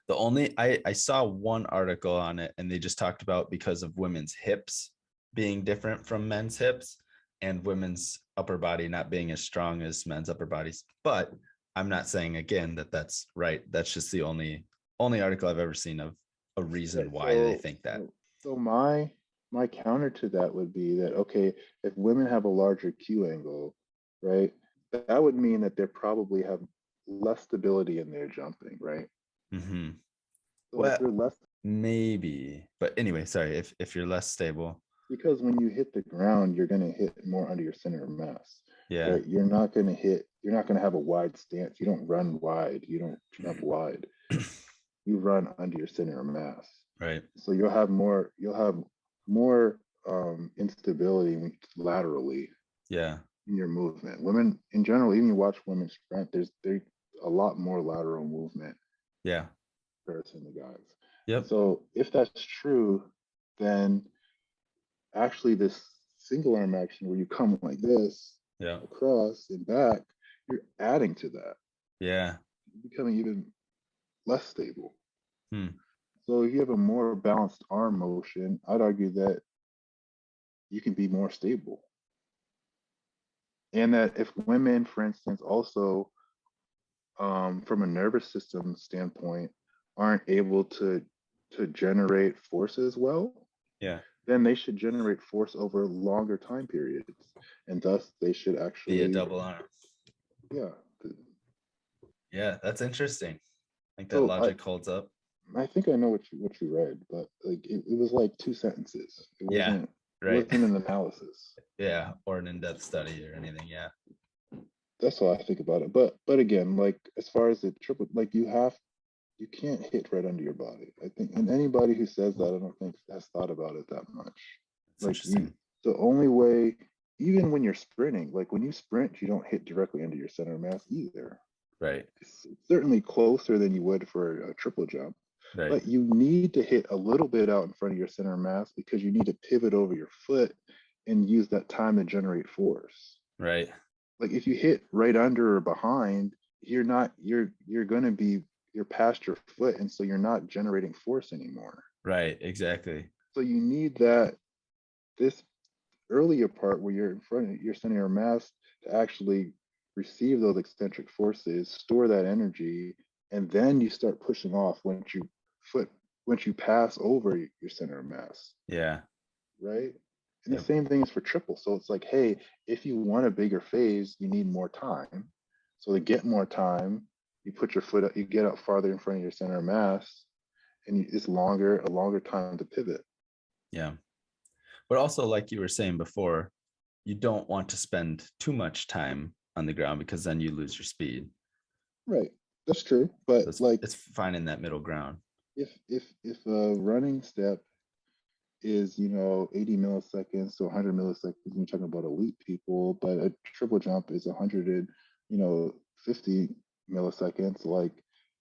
Speaker 2: The only I saw one article on it, and they just talked about because of women's hips being different from men's hips and women's upper body not being as strong as men's upper bodies. But I'm not saying again that that's right. That's just the only article I've ever seen of a reason
Speaker 1: Right.
Speaker 2: why they think that.
Speaker 1: So my my counter to that would be that, okay, if women have a larger Q angle, right, that would mean that they probably have less stability in their jumping, right?
Speaker 2: Mm-hmm.
Speaker 1: So if
Speaker 2: Well,
Speaker 1: they're less,
Speaker 2: maybe. But anyway, sorry, if you're less stable.
Speaker 1: because when you hit the ground, you're going to hit more under your center of mass,
Speaker 2: Yeah.
Speaker 1: right? You're not going to have a wide stance. You don't run wide. You don't jump wide. You run under your center of mass.
Speaker 2: Right.
Speaker 1: So you'll have more instability laterally
Speaker 2: Yeah.
Speaker 1: in your movement. Women in general, even you watch women sprint, there's a lot more lateral movement
Speaker 2: Yeah.
Speaker 1: compared to the guys.
Speaker 2: Yep.
Speaker 1: So if that's true, then actually this single arm action where you come like this,
Speaker 2: Yeah.
Speaker 1: across and back, you're adding to that.
Speaker 2: Yeah.
Speaker 1: You're becoming even less stable.
Speaker 2: Hmm.
Speaker 1: So if you have a more balanced arm motion, I'd argue that you can be more stable. And that if women, for instance, also from a nervous system standpoint, aren't able to generate force as well,
Speaker 2: Yeah.
Speaker 1: then they should generate force over longer time periods, and thus they should
Speaker 2: Be a
Speaker 1: actually,
Speaker 2: double arm.
Speaker 1: yeah.
Speaker 2: Yeah, that's interesting. I think that
Speaker 1: So
Speaker 2: logic holds up.
Speaker 1: I think I know what you read, but like it was like 2 sentences. It
Speaker 2: Yeah,
Speaker 1: wasn't
Speaker 2: right.
Speaker 1: It wasn't an analysis.
Speaker 2: Yeah, or an in-depth study or anything. Yeah.
Speaker 1: That's all I think about it. But again, like as far as the triple, like you can't hit right under your body. I think, and anybody who says that, I don't think has thought about it that much.
Speaker 2: It's
Speaker 1: Like
Speaker 2: interesting.
Speaker 1: the only way, even when you're sprinting, like when you sprint, you don't hit directly into your center of mass either.
Speaker 2: Right.
Speaker 1: It's certainly closer than you would for a triple jump.
Speaker 2: Right.
Speaker 1: But you need to hit a little bit out in front of your center of mass because you need to pivot over your foot and use that time to generate force.
Speaker 2: Right.
Speaker 1: Like if you hit right under or behind, you're past your foot, and so you're not generating force anymore.
Speaker 2: Right. Exactly.
Speaker 1: So you need this earlier part where you're in front of your center of mass to actually receive those eccentric forces, store that energy, and then you start pushing off once you pass over your center of mass.
Speaker 2: Yeah.
Speaker 1: Right. And
Speaker 2: Yep.
Speaker 1: the same thing is for triple. So it's like, hey, if you want a bigger phase, you need more time. So to get more time, you put your foot up, you get out farther in front of your center of mass, and it's a longer time to pivot.
Speaker 2: Yeah. But also, like you were saying before, you don't want to spend too much time on the ground because then you lose your speed.
Speaker 1: Right. That's true. But
Speaker 2: So it's finding that middle ground.
Speaker 1: If a running step is 80 milliseconds to 100 milliseconds, you're talking about elite people, but a triple jump is 150 milliseconds. Like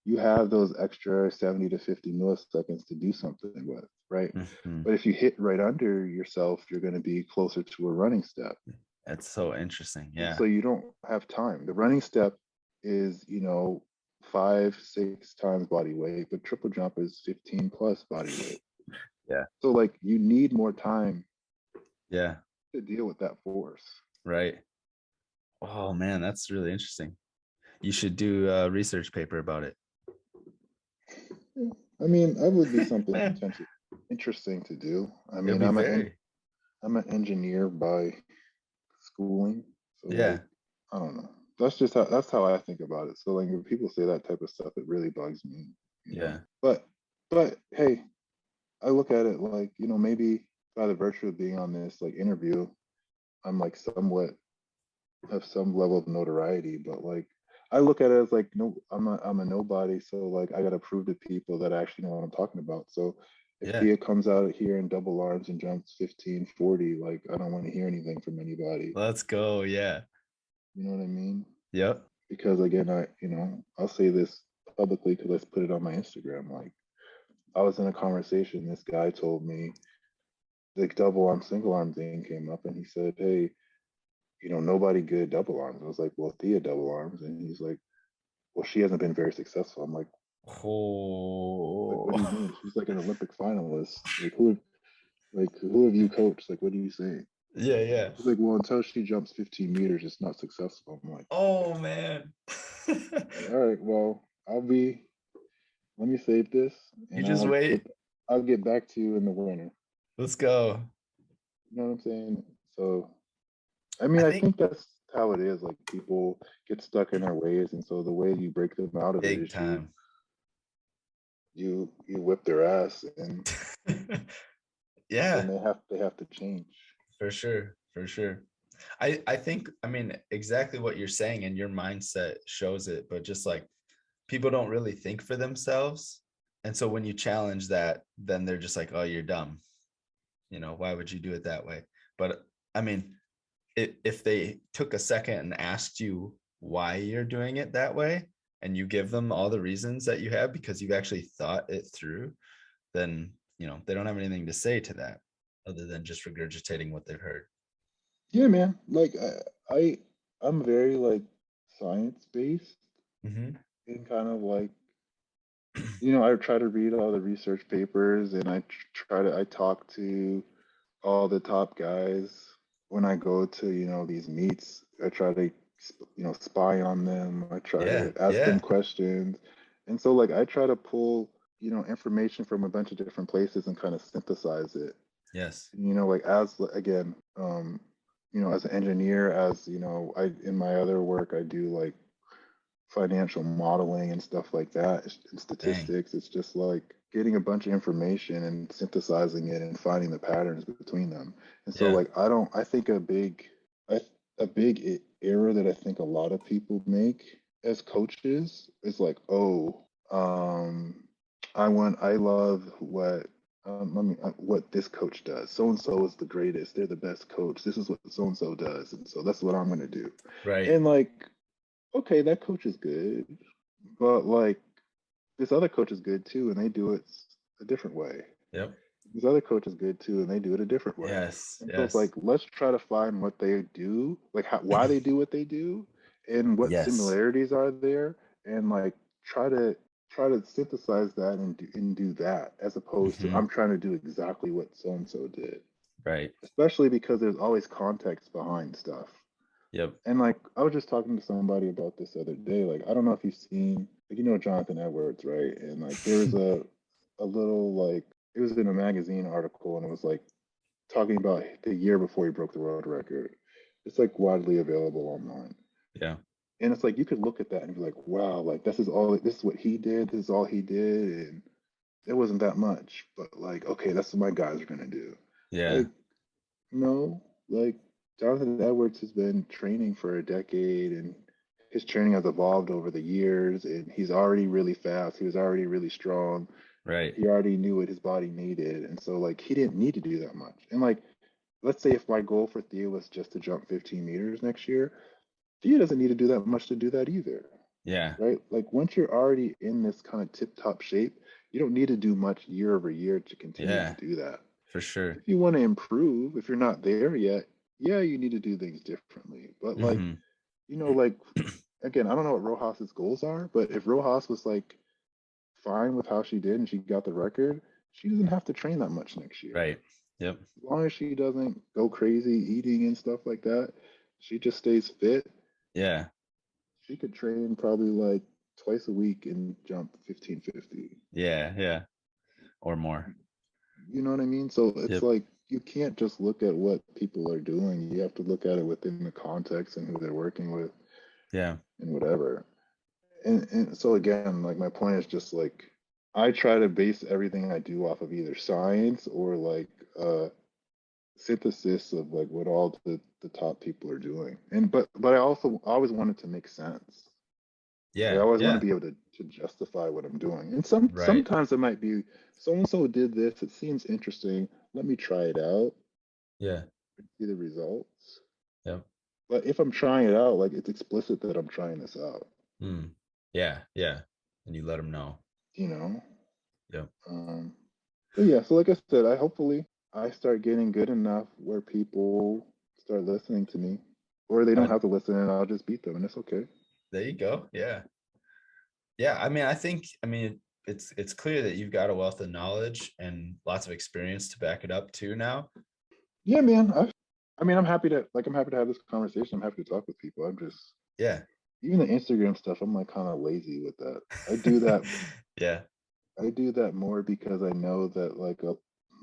Speaker 1: you have those extra 70 to 50 milliseconds to do something with, right?
Speaker 2: Mm-hmm.
Speaker 1: But if you hit right under yourself, you're going to be closer to a running step.
Speaker 2: That's so interesting. Yeah.
Speaker 1: And so you don't have time. The running step is 5-6 times body weight, but triple jump is 15 plus body weight.
Speaker 2: Yeah.
Speaker 1: So like you need more time.
Speaker 2: Yeah.
Speaker 1: To deal with that force.
Speaker 2: Right. Oh man, that's really interesting. You should do a research paper about it.
Speaker 1: Yeah. I mean, that would be something potentially interesting to do. I mean, I'm an engineer by schooling, so
Speaker 2: yeah.
Speaker 1: like, I don't know. That's how I think about it. So like, when people say that type of stuff, it really bugs me.
Speaker 2: Yeah.
Speaker 1: But hey, I look at it like maybe by the virtue of being on this like interview, I'm like somewhat have some level of notoriety, but like I look at it as like no, I'm a nobody, so like I gotta prove to people that I actually know what I'm talking about. So if Thea comes out here in double arms and jumps 15-40, like I don't want to hear anything from anybody.
Speaker 2: Let's go. Yeah.
Speaker 1: You know what I mean?
Speaker 2: Yep.
Speaker 1: Because again, I'll say this publicly because let's put it on my Instagram. Like I was in a conversation, this guy told me the double arm, single arm thing came up, and he said, hey, nobody good double arms. I was like, well, Thea double arms. And he's like, well, she hasn't been very successful. I'm like,
Speaker 2: oh,
Speaker 1: what do you mean? She's like an Olympic finalist. Like who have you coached? Like, what do you say?
Speaker 2: Yeah.
Speaker 1: He's like, well, until she jumps 15 meters, it's not successful. I'm like,
Speaker 2: oh man.
Speaker 1: all right, well, let me save this.
Speaker 2: And you just wait.
Speaker 1: I'll get back to you in the winter.
Speaker 2: Let's go.
Speaker 1: You know what I'm saying? So, I mean,
Speaker 2: I
Speaker 1: I
Speaker 2: think
Speaker 1: think that's how it is. Like people get stuck in their ways, and so the way you break them out of it
Speaker 2: big
Speaker 1: is
Speaker 2: time.
Speaker 1: you whip their ass, and then
Speaker 2: Yeah,
Speaker 1: they have to change.
Speaker 2: for sure. For sure. I think, I mean, exactly what you're saying and your mindset shows it, but just like people don't really think for themselves. And so when you challenge that, then they're just like, oh, you're dumb. You know, why would you do it that way? But I mean, if they took a second and asked you why you're doing it that way, and you give them all the reasons that you have because you've actually thought it through, then, you know, they don't have anything to say to that other than just regurgitating what they've heard.
Speaker 1: Yeah, man. Like I I'm very like science based
Speaker 2: Hmm.
Speaker 1: and kind of like I try to read all the research papers and I talk to all the top guys when I go to these meets. I try to spy on them. I try
Speaker 2: Yeah,
Speaker 1: to ask them
Speaker 2: yeah,
Speaker 1: questions, and so like I try to pull information from a bunch of different places and kind of synthesize it.
Speaker 2: yes,
Speaker 1: Like as again, as an engineer, as I in my other work I do like financial modeling and stuff like that and
Speaker 2: dang,
Speaker 1: statistics. It's just like getting a bunch of information and synthesizing it and finding the patterns between them. And so
Speaker 2: yeah,
Speaker 1: like I think a big error that I think a lot of people make as coaches is like, oh, um, I love what this coach does. So and so is the greatest. They're the best coach. This is what so and so does, and so that's what I'm going to do.
Speaker 2: right,
Speaker 1: And like, okay, that coach is good, but like this other coach is good too, and they do it a different way.
Speaker 2: yep,
Speaker 1: This other coach is good too, and they do it a different way.
Speaker 2: yes,
Speaker 1: And so it's
Speaker 2: yes,
Speaker 1: like, let's try to find what they do, like why they do what they do, and what
Speaker 2: yes,
Speaker 1: similarities are there, and like try to try to synthesize that and do that, as opposed to
Speaker 2: hmm,
Speaker 1: I'm trying to do exactly what so and so did.
Speaker 2: right,
Speaker 1: Especially because there's always context behind stuff.
Speaker 2: yep,
Speaker 1: And like I was just talking to somebody about this the other day. Like I don't know if you've seen, like Jonathan Edwards, right? And like there was a little like it was in a magazine article, and it was like talking about the year before he broke the world record. It's like widely available online,
Speaker 2: yeah,
Speaker 1: and it's like you could look at that and be like, wow, like this is what he did. This is all he did, and it wasn't that much. But like, okay, that's what my guys are gonna do.
Speaker 2: yeah,
Speaker 1: Like no, like Jonathan Edwards has been training for a decade, and his training has evolved over the years, and he's already really fast. He was already really strong.
Speaker 2: right,
Speaker 1: He already knew what his body needed, and so like he didn't need to do that much. And like, let's say if my goal for Theo was just to jump 15 meters next year, Theo doesn't need to do that much to do that either,
Speaker 2: yeah,
Speaker 1: right? Like once you're already in this kind of tip-top shape, you don't need to do much year over year to continue to
Speaker 2: yeah,
Speaker 1: do that.
Speaker 2: for sure.
Speaker 1: If you want to improve, if you're not there yet, yeah, you need to do things differently. But like,
Speaker 2: Hmm.
Speaker 1: like again, I don't know what Rojas's goals are, but if Rojas was like fine with how she did and she got the record, she doesn't have to train that much next year.
Speaker 2: Right, yep,
Speaker 1: As long as she doesn't go crazy eating and stuff like that, she just stays fit.
Speaker 2: yeah,
Speaker 1: She could train probably like twice a week and jump 1550.
Speaker 2: yeah, yeah, or more.
Speaker 1: You know what I mean? So it's
Speaker 2: Yep,
Speaker 1: like you can't just look at what people are doing. You have to look at it within the context and who they're working with
Speaker 2: yeah,
Speaker 1: and whatever. And so again, like my point is just like I try to base everything I do off of either science or like synthesis of like what all the top people are doing. And but I also always want it to make sense. Like I
Speaker 2: yeah,
Speaker 1: always want to
Speaker 2: yeah,
Speaker 1: be able to justify what I'm doing. And
Speaker 2: right,
Speaker 1: sometimes it might be so and so did this. It seems interesting. Let me try it out.
Speaker 2: yeah,
Speaker 1: See the results.
Speaker 2: yep,
Speaker 1: But if I'm trying it out, like it's explicit that I'm trying this out.
Speaker 2: mm, yeah, yeah, and you let them know.
Speaker 1: You know.
Speaker 2: Yep.
Speaker 1: Um, but yeah. So like I said, I start getting good enough where people start listening to me, or they don't
Speaker 2: Uh,
Speaker 1: have to listen, and I'll just beat them, and it's okay.
Speaker 2: there you go. Yeah, yeah. I mean, I think, I mean, it's clear that you've got a wealth of knowledge and lots of experience to back it up too now.
Speaker 1: Yeah, man. I mean, I'm happy to have this conversation. I'm happy to talk with people. I'm just
Speaker 2: Yeah.
Speaker 1: even the Instagram stuff. I'm like kind of lazy with that. I do that.
Speaker 2: Yeah.
Speaker 1: I do that more because I know that like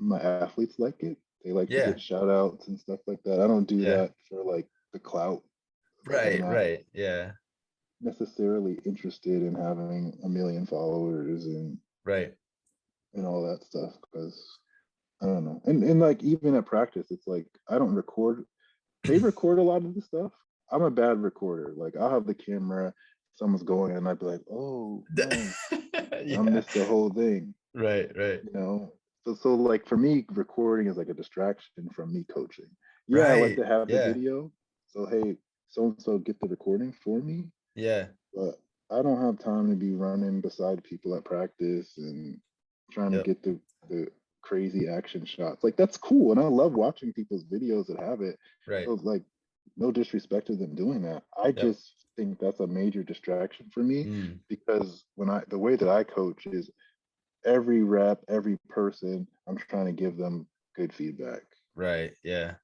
Speaker 1: my athletes like it. They like to
Speaker 2: Yeah.
Speaker 1: get shout outs and stuff like that. I don't do
Speaker 2: Yeah.
Speaker 1: that for like the clout. Like I'm
Speaker 2: Right.
Speaker 1: not
Speaker 2: Right. Yeah.
Speaker 1: necessarily interested in having a million followers
Speaker 2: Right.
Speaker 1: and all that stuff because I don't know. And like even at practice, it's like I don't record. They record a lot of the stuff. I'm a bad recorder. Like I'll have the camera, someone's going, and I'd be like, "Oh no, I
Speaker 2: Yeah.
Speaker 1: missed the whole thing."
Speaker 2: Right. Right.
Speaker 1: You know. So like for me, recording is like a distraction from me coaching. Yeah, I like
Speaker 2: Right.
Speaker 1: to have the
Speaker 2: Yeah.
Speaker 1: video. So hey, so and so get the recording for me,
Speaker 2: Yeah.
Speaker 1: but I don't have time to be running beside people at practice and trying to
Speaker 2: Yep.
Speaker 1: get the crazy action shots. Like that's cool, and I love watching people's videos that have it.
Speaker 2: Right.
Speaker 1: So like, no disrespect to them doing that. I
Speaker 2: Yep.
Speaker 1: just think that's a major distraction for me
Speaker 2: Mm.
Speaker 1: because the way that I coach is every rep, every person, I'm trying to give them good feedback.
Speaker 2: Right. Yeah.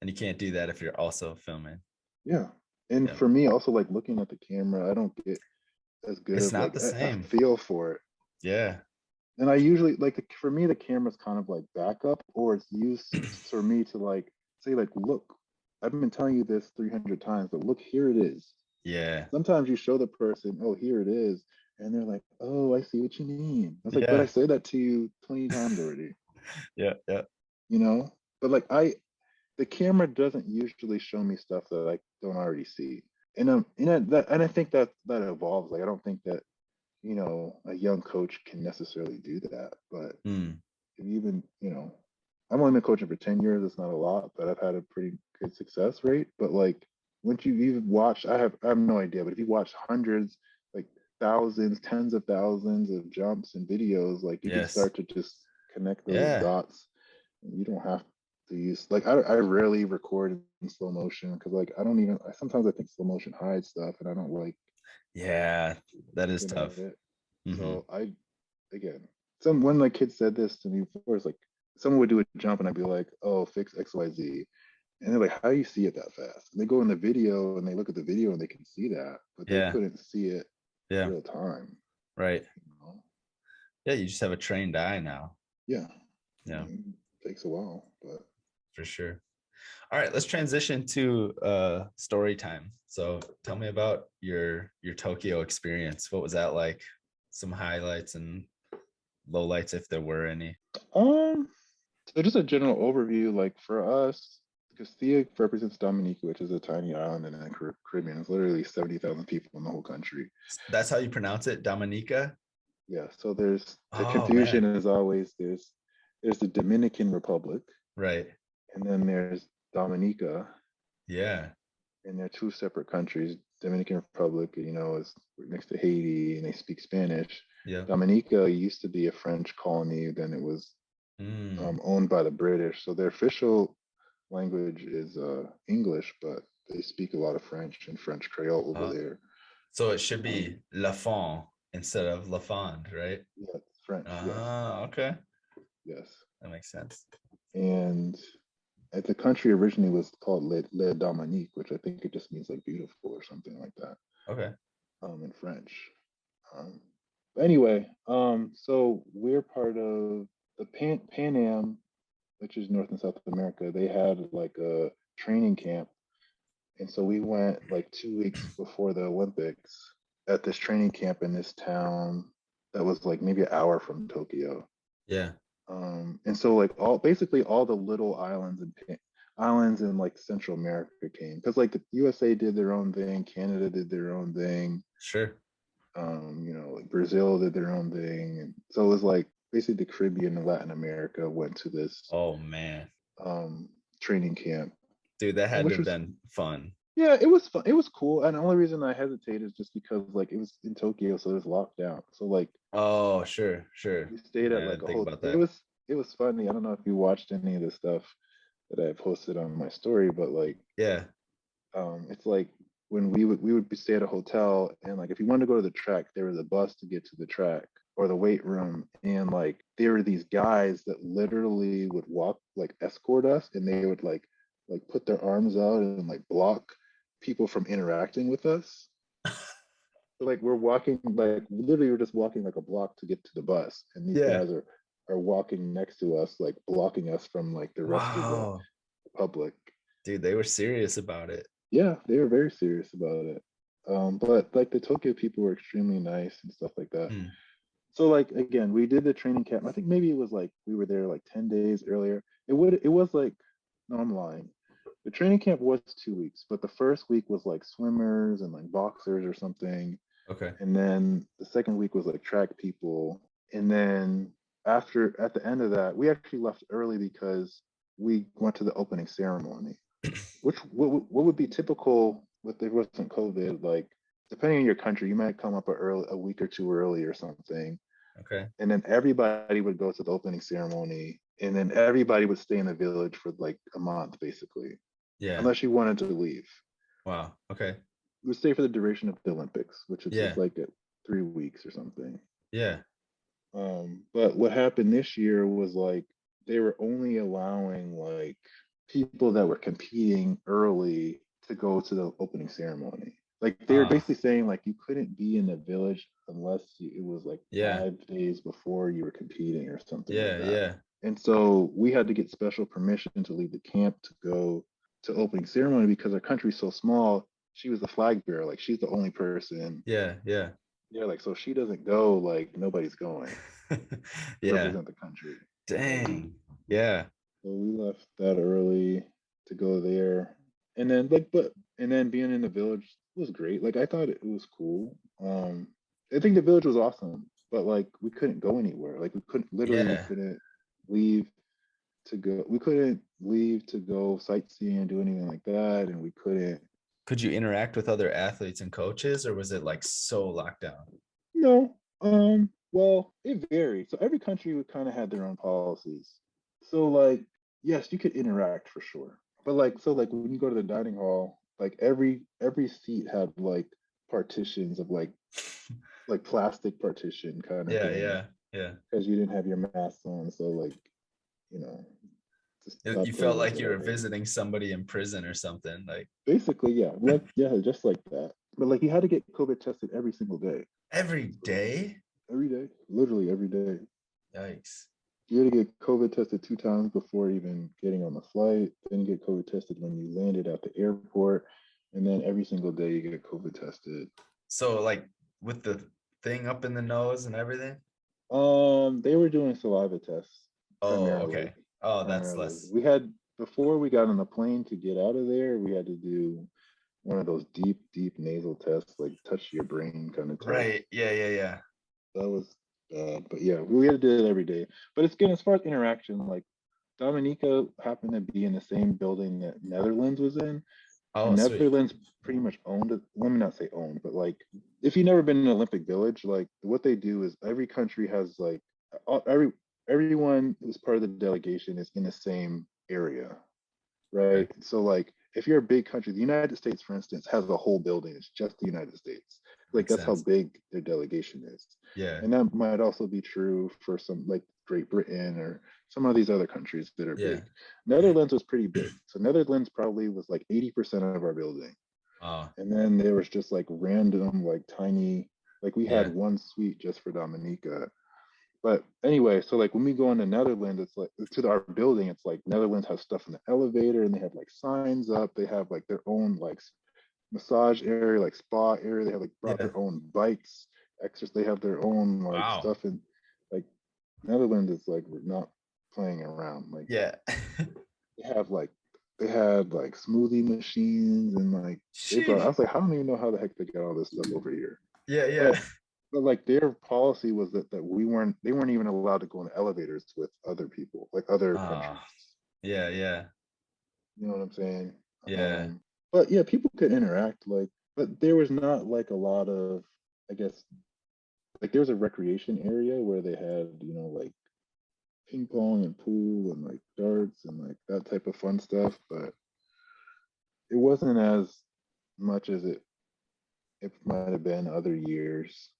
Speaker 2: And you can't do that if you're also filming.
Speaker 1: Yeah. And
Speaker 2: Yep.
Speaker 1: for me, also like looking at the camera, I don't get as good
Speaker 2: It's
Speaker 1: of
Speaker 2: not
Speaker 1: like
Speaker 2: the
Speaker 1: a
Speaker 2: same.
Speaker 1: feel for it.
Speaker 2: Yeah.
Speaker 1: And I usually like for me, the camera's kind of like backup, or it's used for me to like say, like, look, I've been telling you this 300 times, but look, here it is.
Speaker 2: Yeah.
Speaker 1: Sometimes you show the person, oh, here it is, and they're like, oh, I see what you mean. I was like, but I
Speaker 2: Yeah.
Speaker 1: said that to you 20 times already,
Speaker 2: Yeah. Yeah.
Speaker 1: you know? But like the camera doesn't usually show me stuff that I don't already see. And I think that evolves. Like I don't think that a young coach can necessarily do that. But
Speaker 2: Mm.
Speaker 1: if you've been, I've only been coaching for 10 years. It's not a lot, but I've had a pretty good success rate. But like once you've watched, I have no idea, but if you watch hundreds, like thousands, tens of thousands of jumps and videos, like you can
Speaker 2: Yes.
Speaker 1: start to just connect those
Speaker 2: Yeah.
Speaker 1: dots. And you don't have to use like I rarely record in slow motion because like I don't even sometimes I think slow motion hides stuff and I don't like
Speaker 2: Yeah. That is
Speaker 1: looking
Speaker 2: tough.
Speaker 1: at it.
Speaker 2: Hmm.
Speaker 1: So again, when my kid said this to me before, it's like someone would do a jump and I'd be like, oh, fix XYZ. And they're like, how do you see it that fast? And they go in the video and they look at the video and they can see that, but they
Speaker 2: Yeah.
Speaker 1: couldn't see it
Speaker 2: Yeah.
Speaker 1: real time.
Speaker 2: Right.
Speaker 1: You know?
Speaker 2: Yeah. You just have a trained eye now.
Speaker 1: Yeah.
Speaker 2: Yeah.
Speaker 1: It takes a while, but
Speaker 2: For sure. All right, let's transition to story time. So tell me about your Tokyo experience. What was that like? Some highlights and lowlights, if there were any.
Speaker 1: So just a general overview, like for us, because Thea represents Dominica, which is a tiny island in the Caribbean. It's literally 70,000 people in the whole country.
Speaker 2: That's how you pronounce it, Dominica?
Speaker 1: Yeah. So there's the
Speaker 2: Oh
Speaker 1: confusion
Speaker 2: man.
Speaker 1: is always there's the Dominican Republic,
Speaker 2: Right.
Speaker 1: and then there's Dominica,
Speaker 2: Yeah.
Speaker 1: and they're two separate countries. Dominican Republic, is next to Haiti, and they speak Spanish.
Speaker 2: Yeah.
Speaker 1: Dominica used to be a French colony, then it was
Speaker 2: Mm.
Speaker 1: owned by the British. So their official language is English, but they speak a lot of French and French Creole over there.
Speaker 2: So it should be La Fond instead of La Fond, right?
Speaker 1: Yeah, French. Yes.
Speaker 2: Okay.
Speaker 1: Yes.
Speaker 2: That makes sense.
Speaker 1: And the country originally was called Le Dominique, which I think it just means like beautiful or something like that.
Speaker 2: Okay.
Speaker 1: In French. But anyway, so we're part of the Pan Am, which is North and South America. They had like a training camp. And so we went like 2 weeks before the Olympics at this training camp in this town that was like maybe an hour from Tokyo.
Speaker 2: Yeah.
Speaker 1: And so like basically all the little islands in like Central America came because like the USA did their own thing, Canada did their own thing,
Speaker 2: Sure.
Speaker 1: like Brazil did their own thing, and so it was like basically the Caribbean and Latin America went to this
Speaker 2: Oh man.
Speaker 1: training camp.
Speaker 2: Dude, that had to
Speaker 1: Which
Speaker 2: have
Speaker 1: was
Speaker 2: been fun.
Speaker 1: Yeah, it was fun. It was cool, and the only reason I hesitate is just because like it was in Tokyo, so it was locked down. So like
Speaker 2: Oh, sure.
Speaker 1: we stayed
Speaker 2: Yeah,
Speaker 1: at
Speaker 2: I
Speaker 1: like
Speaker 2: didn't
Speaker 1: a
Speaker 2: think
Speaker 1: whole.
Speaker 2: about
Speaker 1: It
Speaker 2: that.
Speaker 1: was funny. I don't know if you watched any of the stuff that I posted on my story, but like
Speaker 2: Yeah.
Speaker 1: it's like when we would stay at a hotel, and like if you wanted to go to the track, there was a bus to get to the track or the weight room, and like there were these guys that literally would walk like escort us, and they would like put their arms out and like block people from interacting with us. So like we're walking like literally we're just walking like a block to get to the bus, and these
Speaker 2: Yeah.
Speaker 1: guys are are walking next to us, like blocking us from like the rest of the
Speaker 2: Wow.
Speaker 1: public.
Speaker 2: Dude, they were serious about it.
Speaker 1: Yeah, they were very serious about it. But like the Tokyo people were extremely nice and stuff like that.
Speaker 2: Hmm.
Speaker 1: So like again, we did the training camp. I think maybe it was like we were there like 10 days earlier. It was like, no, I'm lying. The training camp was 2 weeks, but the first week was like swimmers and like boxers or something.
Speaker 2: Okay.
Speaker 1: And then the second week was like track people. And then at the end of that, we actually left early because we went to the opening ceremony, which what would be typical if there wasn't COVID, like depending on your country, you might come up a week or two early or something.
Speaker 2: Okay.
Speaker 1: And then everybody would go to the opening ceremony, and then everybody would stay in the village for like a month, basically,
Speaker 2: Yeah.
Speaker 1: unless you wanted to leave.
Speaker 2: Wow. Okay.
Speaker 1: You would stay for the duration of the Olympics, which is
Speaker 2: Yeah.
Speaker 1: like 3 weeks or something.
Speaker 2: Yeah.
Speaker 1: But what happened this year was like they were only allowing like people that were competing early to go to the opening ceremony. Like they were
Speaker 2: Ah.
Speaker 1: basically saying like you couldn't be in the village unless it was like
Speaker 2: Yeah.
Speaker 1: 5 days before you were competing or something like
Speaker 2: Yeah.
Speaker 1: that.
Speaker 2: Yeah.
Speaker 1: And so we had to get special permission to leave the camp to go to opening ceremony because our country's so small. She was the flag bearer, like she's the only person.
Speaker 2: Yeah. Yeah.
Speaker 1: Yeah, like so she doesn't go, like nobody's going to
Speaker 2: Yeah.
Speaker 1: represent the country.
Speaker 2: Dang. Yeah.
Speaker 1: So we left that early to go there. And then being in the village was great. Like I thought it was cool. I think the village was awesome, but like we couldn't go anywhere. Like we
Speaker 2: Yeah.
Speaker 1: couldn't leave we couldn't leave to go sightseeing and do anything like that. And we couldn't,
Speaker 2: Could you interact with other athletes and coaches, or was it like so locked down?
Speaker 1: no, well, it varied. So every country would kind of had their own policies. So like, yes, you could interact for sure. But like, so like when you go to the dining hall, like every seat had like partitions of like plastic partition kind of
Speaker 2: Yeah.
Speaker 1: thing
Speaker 2: Yeah. Yeah.
Speaker 1: because you didn't have your mask on. So like, you know, just
Speaker 2: You
Speaker 1: that part
Speaker 2: felt
Speaker 1: was
Speaker 2: like you were
Speaker 1: whatever.
Speaker 2: visiting somebody in prison or something. Like
Speaker 1: Basically, yeah, like yeah, just like that. But like you had to get COVID tested every single day.
Speaker 2: every
Speaker 1: So
Speaker 2: day.
Speaker 1: every day, literally every day.
Speaker 2: Yikes.
Speaker 1: You had to get COVID tested 2 times before even getting on the flight. Then you get COVID tested when you landed at the airport, and then every single day you get COVID tested.
Speaker 2: So like with the thing up in the nose and everything.
Speaker 1: They were doing saliva tests
Speaker 2: Oh,
Speaker 1: primarily.
Speaker 2: okay. Oh, that's
Speaker 1: Primarily,
Speaker 2: less.
Speaker 1: we had before we got on the plane to get out of there, we had to do one of those deep nasal tests, like touch your brain kind of tests.
Speaker 2: Right. Yeah. Yeah. Yeah.
Speaker 1: That was bad, but yeah, we had to do it every day. But it's good as far as interaction. Like Dominica happened to be in the same building that Netherlands was in, and
Speaker 2: Oh, sweet.
Speaker 1: Netherlands pretty much owned it. Let me not say owned, but like if you've never been in an Olympic Village, like what they do is every country has like everyone who's part of the delegation is in the same area,
Speaker 2: Okay.
Speaker 1: right? So like if you're a big country, the United States, for instance, has a whole building. It's just the United States. Like
Speaker 2: Makes
Speaker 1: that's how
Speaker 2: sense.
Speaker 1: big their delegation is.
Speaker 2: Yeah.
Speaker 1: And that might also be true for some like Great Britain or some of these other countries that are
Speaker 2: Yeah.
Speaker 1: big. Netherlands was pretty big. So Netherlands probably was like 80% of our building.
Speaker 2: Oh,
Speaker 1: And then there was just like random, like tiny, like we had
Speaker 2: yeah.
Speaker 1: one suite just for Dominica. But anyway, so like when we go into Netherlands, it's like to our building, it's like Netherlands has stuff in the elevator and they have like signs up. They have like their own like massage area, like spa area. They have like brought
Speaker 2: Yeah.
Speaker 1: their own bikes, extras. They have their own like
Speaker 2: Wow.
Speaker 1: stuff. And like Netherlands is like we're not playing around. Like
Speaker 2: Yeah.
Speaker 1: they have like they had like smoothie machines and like they brought. I
Speaker 2: Sheesh.
Speaker 1: was like, I don't even know how the heck they got all this stuff over here.
Speaker 2: Yeah.
Speaker 1: But
Speaker 2: Yeah.
Speaker 1: but like their policy was that they weren't even allowed to go in elevators with other people, like other countries.
Speaker 2: Ah. Yeah. Yeah.
Speaker 1: You know what I'm saying?
Speaker 2: Yeah.
Speaker 1: Um, but yeah, people could interact, like, but there was not like a lot of, I guess, like there was a recreation area where they had, like ping pong and pool and like darts and like that type of fun stuff, but it wasn't as much as it might have been other years.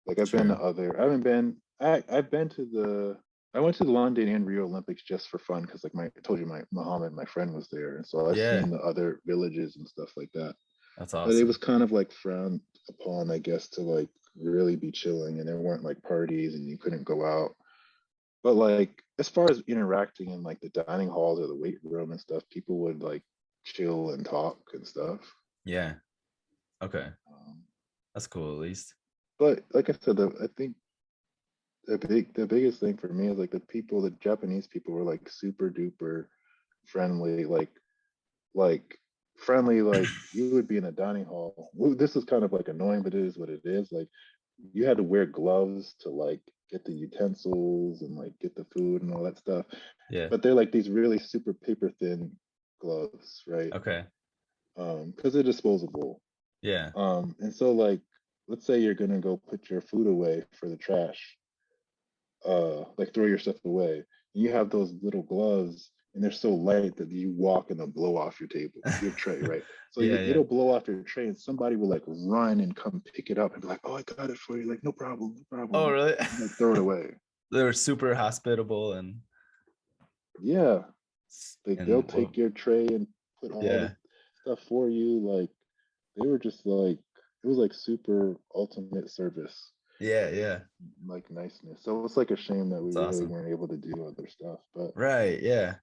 Speaker 1: Like I've been to
Speaker 2: True.
Speaker 1: other, I haven't been, I've been to I went to the London and Rio Olympics just for fun because like I told you my Muhammad, my friend was there. And so I've
Speaker 2: Yeah.
Speaker 1: seen the other villages and stuff like that.
Speaker 2: That's
Speaker 1: But it was
Speaker 2: awesome.
Speaker 1: kind of like frowned upon, I guess, to like really be chilling and there weren't like parties and you couldn't go out. But like as far as interacting in like the dining halls or the weight room and stuff, people would like chill and talk and stuff.
Speaker 2: Yeah. Okay.
Speaker 1: Um,
Speaker 2: That's cool at least.
Speaker 1: but like I said, I think the biggest thing for me is like the Japanese people were like super duper friendly, like friendly, like you would be in a dining hall. This is kind of like annoying, but it is what it is. Like you had to wear gloves to like get the utensils and like get the food and all that stuff.
Speaker 2: Yeah.
Speaker 1: But they're like these really super paper thin gloves, right?
Speaker 2: Okay.
Speaker 1: Because they're disposable.
Speaker 2: Yeah.
Speaker 1: And so like let's say you're gonna go put your food away for the trash, like throw your stuff away. You have those little gloves and they're so light that you walk and they'll blow off your table, your tray, right? So
Speaker 2: Yeah. Yeah.
Speaker 1: it'll blow off your tray and somebody will like run and come pick it up and be like, oh, I got it for you. Like, no problem, no
Speaker 2: Oh,
Speaker 1: problem.
Speaker 2: really?
Speaker 1: And like throw it away.
Speaker 2: They were super hospitable and
Speaker 1: Yeah. They'll
Speaker 2: well,
Speaker 1: take your tray and put all
Speaker 2: yeah.
Speaker 1: the stuff for you. Like they were just like, it was like super ultimate service,
Speaker 2: Yeah. Yeah.
Speaker 1: like niceness. So it's like a shame that we
Speaker 2: It's
Speaker 1: really
Speaker 2: awesome.
Speaker 1: weren't able to do other stuff.
Speaker 2: Right. Yeah.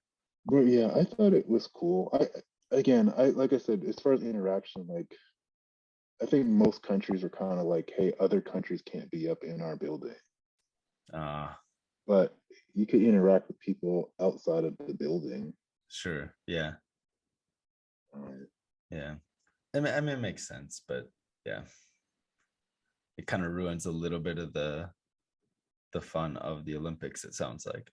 Speaker 1: But yeah, I thought it was cool. I like I said, as far as interaction, like I think most countries are kind of like, hey, other countries can't be up in our building,
Speaker 2: Uh,
Speaker 1: but you could interact with people outside of the building.
Speaker 2: sure. Yeah.
Speaker 1: Um,
Speaker 2: Yeah. I mean, it makes sense, but yeah, it kind of ruins a little bit of the fun of the Olympics, it sounds like.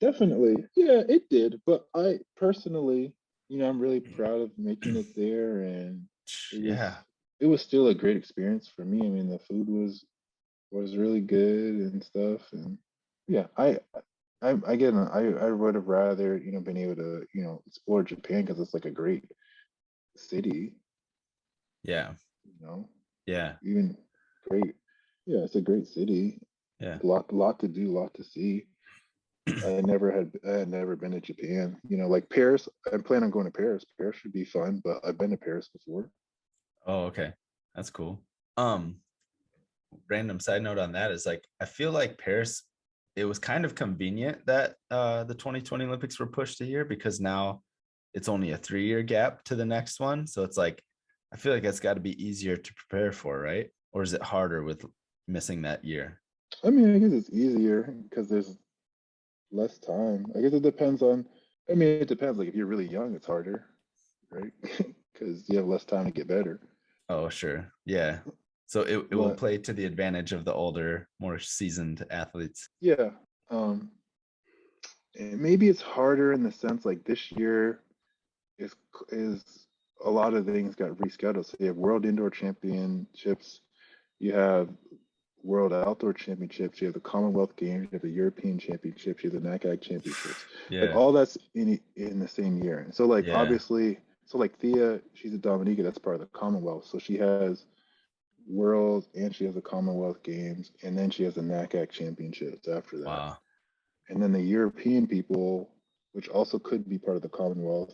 Speaker 1: Definitely, yeah, it did. But I personally, I'm really proud of making it there, and it was
Speaker 2: Yeah.
Speaker 1: it was still a great experience for me. I mean, the food was really good and stuff, and yeah, I would have rather been able to explore Japan because it's like a great city,
Speaker 2: Yeah.
Speaker 1: you know,
Speaker 2: Yeah.
Speaker 1: even great, yeah, it's a great city,
Speaker 2: Yeah.
Speaker 1: lot to do, lot to see. I had never been to Japan, like Paris. I plan on going to Paris. Paris should be fun, but I've been to Paris before.
Speaker 2: Oh, okay. That's cool. Um, Random side note on that is like I feel like Paris, it was kind of convenient that the 2020 Olympics were pushed a year because now it's only a 3-year gap to the next one. So it's like I feel like that's got to be easier to prepare for, right? Or is it harder with missing that year?
Speaker 1: I mean, I guess it's easier because there's less time. I guess it depends on. I mean, it depends. Like if you're really young, it's harder, right? Because you have less time to get better.
Speaker 2: Oh, sure. Yeah. So it will
Speaker 1: But
Speaker 2: play to the advantage of the older, more seasoned athletes.
Speaker 1: yeah, um, and maybe it's harder in the sense like this year is is a lot of things got rescheduled. So you have World Indoor Championships, you have World Outdoor Championships, you have the Commonwealth Games, you have the European Championships, you have the NACAG Championships. Like
Speaker 2: Yeah.
Speaker 1: all that's in the same year. And so like
Speaker 2: Yeah.
Speaker 1: obviously, so like Thea, she's a Dominica, that's part of the Commonwealth. So she has Worlds and she has the Commonwealth Games, and then she has the NACAG Championships after that.
Speaker 2: Wow.
Speaker 1: And then the European people, which also could be part of the Commonwealth,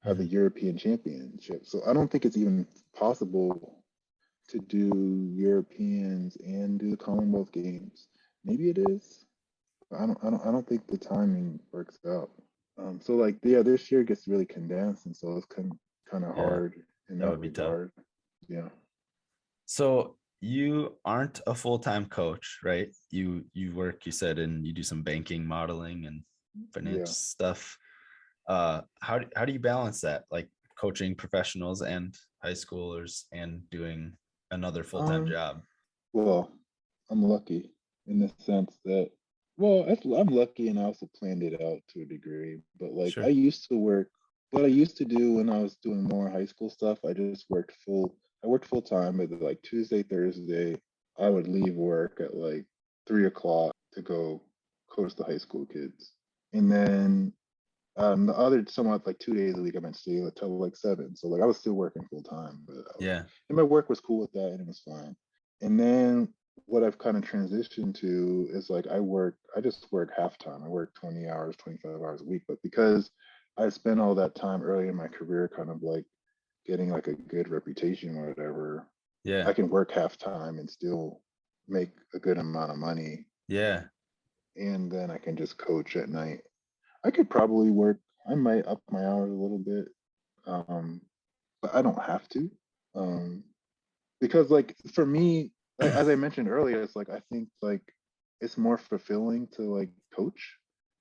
Speaker 1: have the
Speaker 2: Mhm.
Speaker 1: European Championship. So I don't think it's even possible to do Europeans and do the Commonwealth Games. Maybe it is. I don't think the timing works out. So like yeah, this year gets really condensed, and so it's kind of
Speaker 2: Yeah.
Speaker 1: hard in
Speaker 2: That
Speaker 1: that
Speaker 2: would be tough.
Speaker 1: regard. Yeah.
Speaker 2: So you aren't a full-time coach, right? You work, you said, and you do some banking modeling and finance
Speaker 1: Yeah.
Speaker 2: stuff. How do you balance that? Like coaching professionals and high schoolers and doing another full-time
Speaker 1: Um.
Speaker 2: job?
Speaker 1: Well, I'm lucky in the sense that, well, I'm lucky and I also planned it out to a degree. But like I
Speaker 2: Sure.
Speaker 1: used to work, what I used to do when I was doing more high school stuff, I worked full time, but like Tuesday, Thursday, I would leave work at like 3 o'clock to go coach the high school kids. And then the other somewhat like 2 days a week, I meant to stay until like 7. So like I was still working full time, but
Speaker 2: Yeah.
Speaker 1: and my work was cool with that and it was fine. And then what I've kind of transitioned to is like I just work half time. I work 20 hours, 25 hours a week. But because I spent all that time early in my career kind of like getting like a good reputation or whatever,
Speaker 2: Yeah.
Speaker 1: I can work half time and still make a good amount of money.
Speaker 2: Yeah.
Speaker 1: and then I can just coach at night. I could probably work. I might up my hours a little bit, um, but I don't have to, um, because like for me, like, as I mentioned earlier, it's like I think like it's more fulfilling to like coach.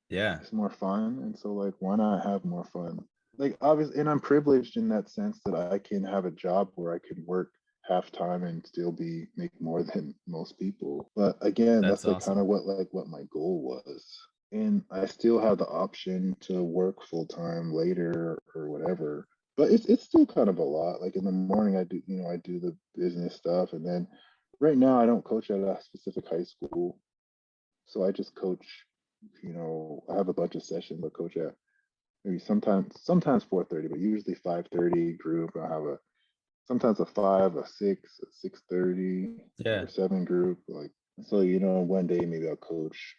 Speaker 2: Yeah,
Speaker 1: It's more fun, and so like why not have more fun? Like obviously, and I'm privileged in that sense that I can have a job where I can work half time and still be make more than most people. But again,
Speaker 2: that's
Speaker 1: that's like kind
Speaker 2: awesome.
Speaker 1: of what my goal was. And I still have the option to work full time later or whatever. But it's still kind of a lot. Like in the morning I do, I do the business stuff, and then right now I don't coach at a specific high school. So I just coach, I have a bunch of sessions I coach at maybe sometimes 4:30, but usually 5:30 group. I have a sometimes a 5, a 6, a 6:30 or
Speaker 2: Yeah,
Speaker 1: 7 group. Like so, one day maybe I'll coach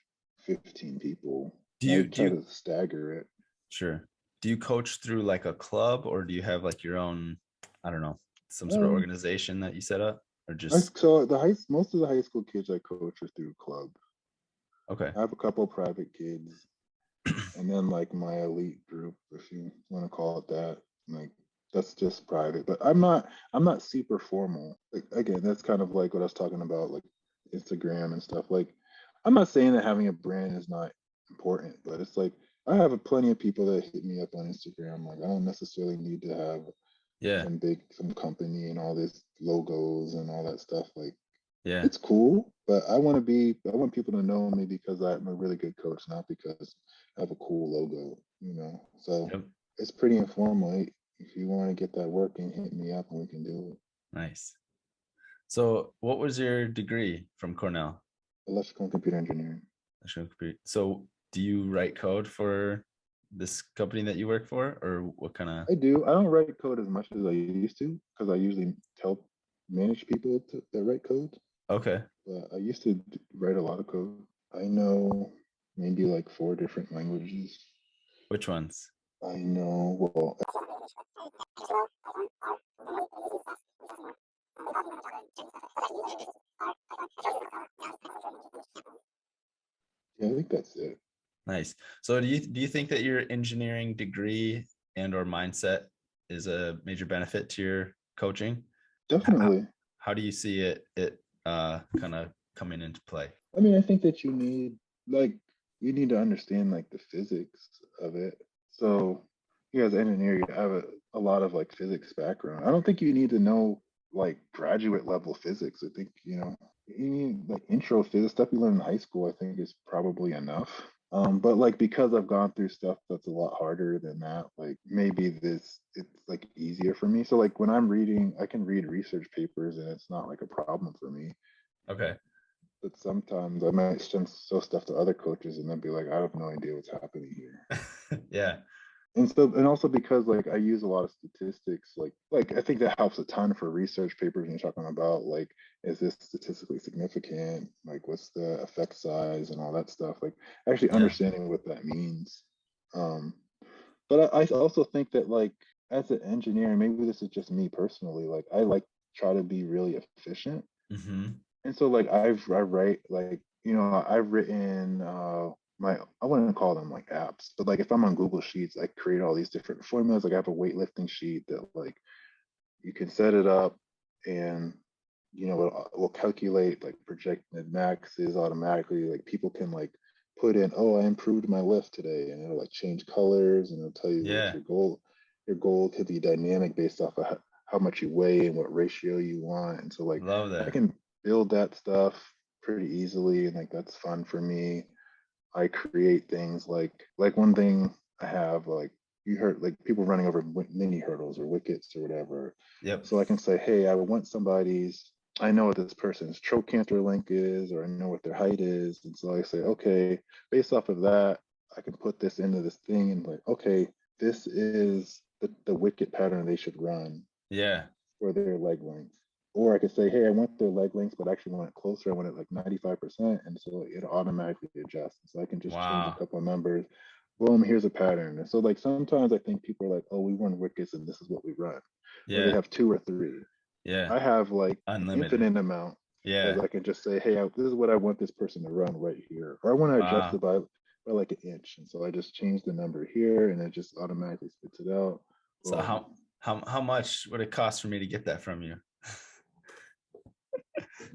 Speaker 1: 15 people.
Speaker 2: do
Speaker 1: And I
Speaker 2: you do
Speaker 1: try
Speaker 2: you
Speaker 1: to stagger it.
Speaker 2: sure, do you coach through like a club, or do you have like your own, I don't know, some sort of
Speaker 1: Um,
Speaker 2: organization that you set up, or
Speaker 1: I
Speaker 2: just
Speaker 1: so the high most of the high school kids I coach are through club.
Speaker 2: okay?
Speaker 1: I have a couple private kids, and then like my elite group, if you want to call it that, like that's just private. But I'm not super formal. Like again, that's kind of like what I was talking about, like Instagram and stuff. Like I'm not saying that having a brand is not important, but it's like I have plenty of people that hit me up on Instagram. Like I don't necessarily need to have
Speaker 2: Yeah,
Speaker 1: some company and all this logos and all that stuff. Like
Speaker 2: yeah,
Speaker 1: it's cool, but I want people to know me because I'm a really good coach, not because I have a cool logo. So
Speaker 2: yep,
Speaker 1: it's pretty informal. Hey, if you want to get that working, hit me up and we can do it.
Speaker 2: nice. So, what was your degree from Cornell?
Speaker 1: Electrical and computer engineering.
Speaker 2: So, do you write code for this company that you work for, or what kind of?
Speaker 1: I do. I don't write code as much as I used to because I usually help manage people that write code.
Speaker 2: Okay,
Speaker 1: But I used to write a lot of code. I know maybe like 4 different languages.
Speaker 2: which ones?
Speaker 1: I know, well, yeah, I think that's it.
Speaker 2: Nice. So, do you think that your engineering degree and or mindset is a major benefit to your coaching? How,
Speaker 1: Definitely.
Speaker 2: how do you see it kind of coming into play?
Speaker 1: I mean, I think that like you need to understand like the physics of it. So you as an engineer, you have a lot of like physics background. I don't think you need to know like graduate level physics. I think, you need like intro physics stuff you learn in high school, I think is probably enough. But like because I've gone through stuff that's a lot harder than that, like maybe it's like easier for me. So like when I'm reading, I can read research papers and it's not like a problem for me.
Speaker 2: Okay.
Speaker 1: But sometimes I might show stuff to other coaches and then be like, I have no idea what's happening here.
Speaker 2: Yeah.
Speaker 1: And also because like I use a lot of statistics, like I think that helps a ton for research papers when you're talking about like, is this statistically significant? Like what's the effect size and all that stuff? Like actually
Speaker 2: Yeah.
Speaker 1: understanding what that means. Um, but I also think that like as an engineer, and maybe this is just me personally, like I like try to be really efficient.
Speaker 2: Hmm.
Speaker 1: And so like I write like I've written my I wouldn't call them like apps, but like if I'm on Google Sheets, I create all these different formulas. Like I have a weightlifting sheet that like you can set it up and it will calculate like projected maxes automatically. Like people can like put in, oh, I improved my lift today, and it'll like change colors and it'll tell you what
Speaker 2: Yeah.
Speaker 1: your goal. Your goal could be dynamic based off of how much you weigh and what ratio you want. And so like
Speaker 2: Love
Speaker 1: I
Speaker 2: that.
Speaker 1: can build that stuff pretty easily, and like that's fun for me. I create things like one thing I have like you heard like people running over mini hurdles or wickets or whatever.
Speaker 2: Yep.
Speaker 1: So I can say, hey, I know what this person's trochanter length is, or I know what their height is. And so I say, okay, based off of that, I can put this into this thing and like, okay, this is the wicket pattern they should run
Speaker 2: Yeah.
Speaker 1: for their leg length. Or I could say, hey, I want their leg lengths, but I actually want it closer. I want it like 95%. And so it automatically adjusts. So I can just change a
Speaker 2: Wow.
Speaker 1: couple of numbers. Boom, here's a pattern. And so like sometimes I think people are like, oh, we run wickets and this is what we run. Or they
Speaker 2: Yeah.
Speaker 1: have 2 or 3.
Speaker 2: Yeah.
Speaker 1: I have like an
Speaker 2: Unlimited.
Speaker 1: infinite amount.
Speaker 2: Yeah.
Speaker 1: Because I can just say, hey, this is what I want this person to run right here, or I want to adjust it by like an inch, and so I just change the number here, and it just automatically spits it out.
Speaker 2: So how much would it cost for me to get that from you?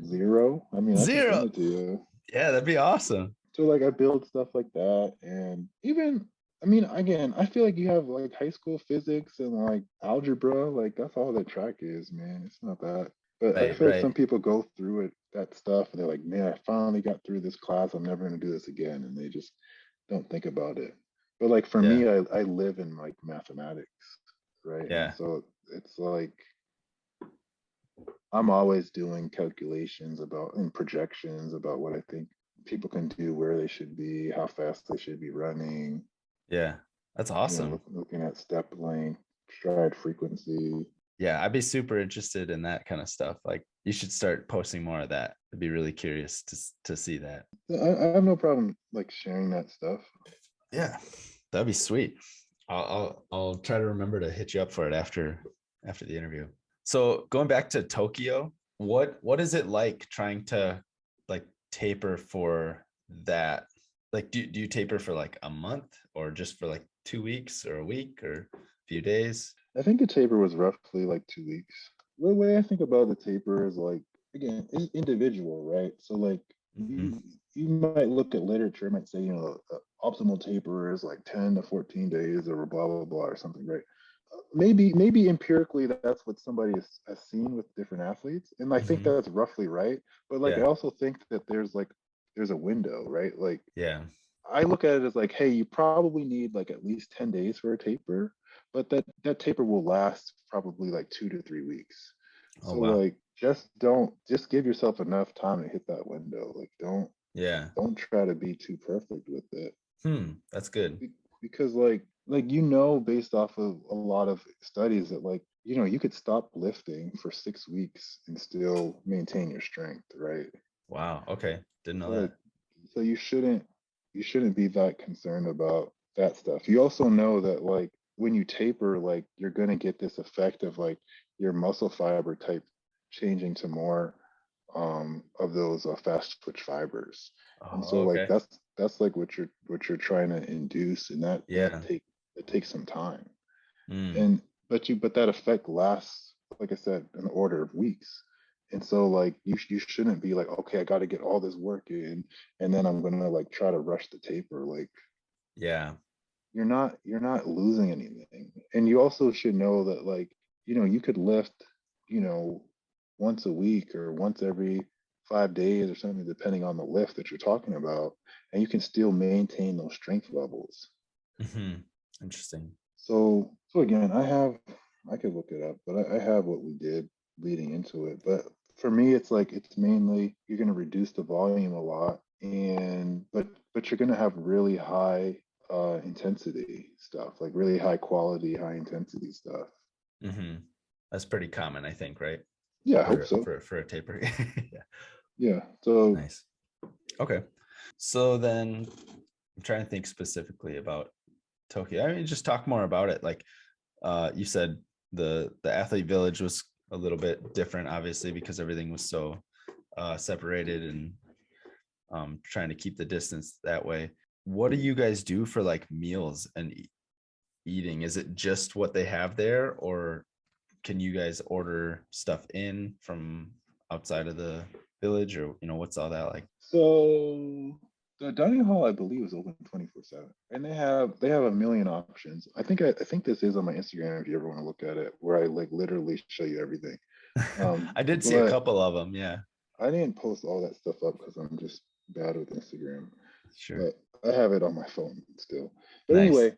Speaker 1: Zero. I mean, I can send
Speaker 2: Zero.
Speaker 1: it to you.
Speaker 2: Yeah, that'd be awesome.
Speaker 1: So like I build stuff like that, and even I mean, again, I feel like you have like high school physics and like algebra, like that's all that track is, man. It's not that. But I
Speaker 2: Right,
Speaker 1: feel like some
Speaker 2: right.
Speaker 1: people go through it, that stuff, and they're like, man, I finally got through this class. I'm never gonna do this again, and they just don't think about it. But like for
Speaker 2: Yeah,
Speaker 1: me, I live in like mathematics, right? And
Speaker 2: yeah,
Speaker 1: so it's like I'm always doing calculations about and projections about what I think people can do, where they should be, how fast they should be running,
Speaker 2: yeah. That's awesome.
Speaker 1: looking at step length, stride frequency.
Speaker 2: Yeah, I'd be super interested in that kind of stuff. Like you should start posting more of that. I'd be really curious to see that.
Speaker 1: I have no problem like sharing that stuff.
Speaker 2: Yeah, that'd be sweet. I'll try to remember to hit you up for it after the interview. So going back to Tokyo, what is it like trying to like taper for that? Like do you taper for like a month or just for like 2 weeks or a week or a few days?
Speaker 1: I think the taper was roughly like 2 weeks. The way I think about the taper is like, again, it's individual, right? So like
Speaker 2: Mhm.
Speaker 1: you might look at literature, it might say, optimal taper is like 10 to 14 days or blah blah blah or something, right? Maybe empirically that's what somebody has seen with different athletes, and I think
Speaker 2: Mhm.
Speaker 1: that's roughly right. But like I
Speaker 2: Yeah.
Speaker 1: also think that there's a window, right? Like
Speaker 2: Yeah.
Speaker 1: I look at it as like, hey, you probably need like at least 10 days for a taper, but that taper will last probably like 2 to 3 weeks.
Speaker 2: Oh
Speaker 1: So
Speaker 2: wow.
Speaker 1: like just give yourself enough time to hit that window. Like
Speaker 2: Yeah.
Speaker 1: don't try to be too perfect with it.
Speaker 2: That's good.
Speaker 1: Because like based off of a lot of studies that like you could stop lifting for 6 weeks and still maintain your strength, right?
Speaker 2: Wow. Okay. Didn't know
Speaker 1: So like
Speaker 2: that.
Speaker 1: so you shouldn't be that concerned about that stuff. You also know that like when you taper, like you're gonna get this effect of like your muscle fiber type changing to more of those fast twitch fibers. And
Speaker 2: Oh,
Speaker 1: so like
Speaker 2: okay.
Speaker 1: that's like what you're trying to induce, and
Speaker 2: Yeah.
Speaker 1: it takes some time.
Speaker 2: Mm.
Speaker 1: And but that effect lasts, like I said, an order of weeks. And so like you shouldn't be like, okay, I got to get all this work in, and then I'm gonna like try to rush the taper. Like
Speaker 2: Yeah.
Speaker 1: you're not losing anything. And you also should know that like you could lift you know once a week or once every 5 days or something, depending on the lift that you're talking about, and you can still maintain those strength levels.
Speaker 2: Interesting.
Speaker 1: So again, I could look it up, but I have what we did leading into it. But for me, it's like it's mainly you're going to reduce the volume a lot, and but you're going to have really high intensity stuff, like really high quality, high intensity stuff.
Speaker 2: hmm That's pretty common, I think, right?
Speaker 1: Yeah, I hope
Speaker 2: For
Speaker 1: so.
Speaker 2: for a taper. Yeah.
Speaker 1: Yeah. So
Speaker 2: Nice. Okay. So then I'm trying to think specifically about Tokyo. I mean, just talk more about it. Like you said the athlete village was a little bit different, obviously, because everything was so separated and trying to keep the distance that way. What do you guys do for like meals and eating? Is it just what they have there, or can you guys order stuff in from outside of the village, or what's all that like?
Speaker 1: so the dining hall, I believe, is open 24/7, and they have a million options. I think this is on my Instagram if you ever want to look at it, where I like literally show you everything.
Speaker 2: I did see a
Speaker 1: But
Speaker 2: couple of them. Yeah,
Speaker 1: I didn't post all that stuff up because I'm just bad with Instagram.
Speaker 2: sure.
Speaker 1: But I have it on my phone still. But
Speaker 2: Nice.
Speaker 1: anyway,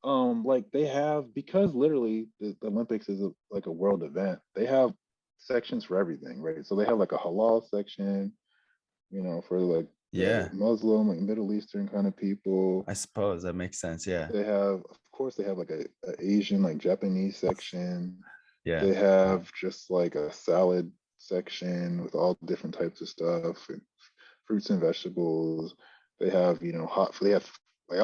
Speaker 1: like they have, because literally the Olympics is like a world event. They have sections for everything, right? So they have like a halal section, for like the
Speaker 2: Yeah,
Speaker 1: Muslim, like Middle Eastern kind of people.
Speaker 2: I suppose that makes sense. Yeah.
Speaker 1: Of course, they have like a Asian, like Japanese section.
Speaker 2: Yeah.
Speaker 1: They have just like a salad section with all different types of stuff and fruits and vegetables. They have, hot. They have like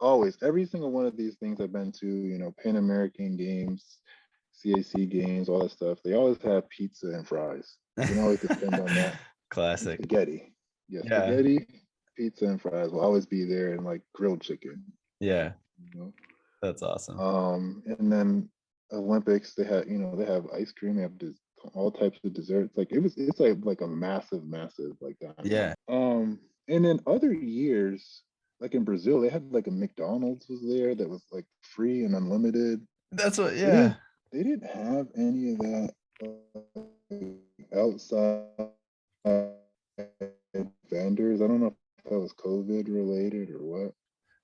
Speaker 1: always every single one of these things I've been to. Pan American Games, CAC games, all that stuff. They always have pizza and fries. You can always depend on that.
Speaker 2: Classic.
Speaker 1: spaghetti. Yeah,
Speaker 2: Yeah.
Speaker 1: spaghetti, pizza, and fries will always be there, and like grilled chicken.
Speaker 2: Yeah.
Speaker 1: You know?
Speaker 2: That's awesome.
Speaker 1: And then Olympics, they have ice cream, they have all types of desserts. Like it's like a massive like dining
Speaker 2: Yeah.
Speaker 1: hall. And then other years, like in Brazil, they had like a McDonald's was there that was like free and unlimited.
Speaker 2: That's what,
Speaker 1: They
Speaker 2: yeah.
Speaker 1: didn't have any of that outside vendors. I don't know if that was COVID related or what.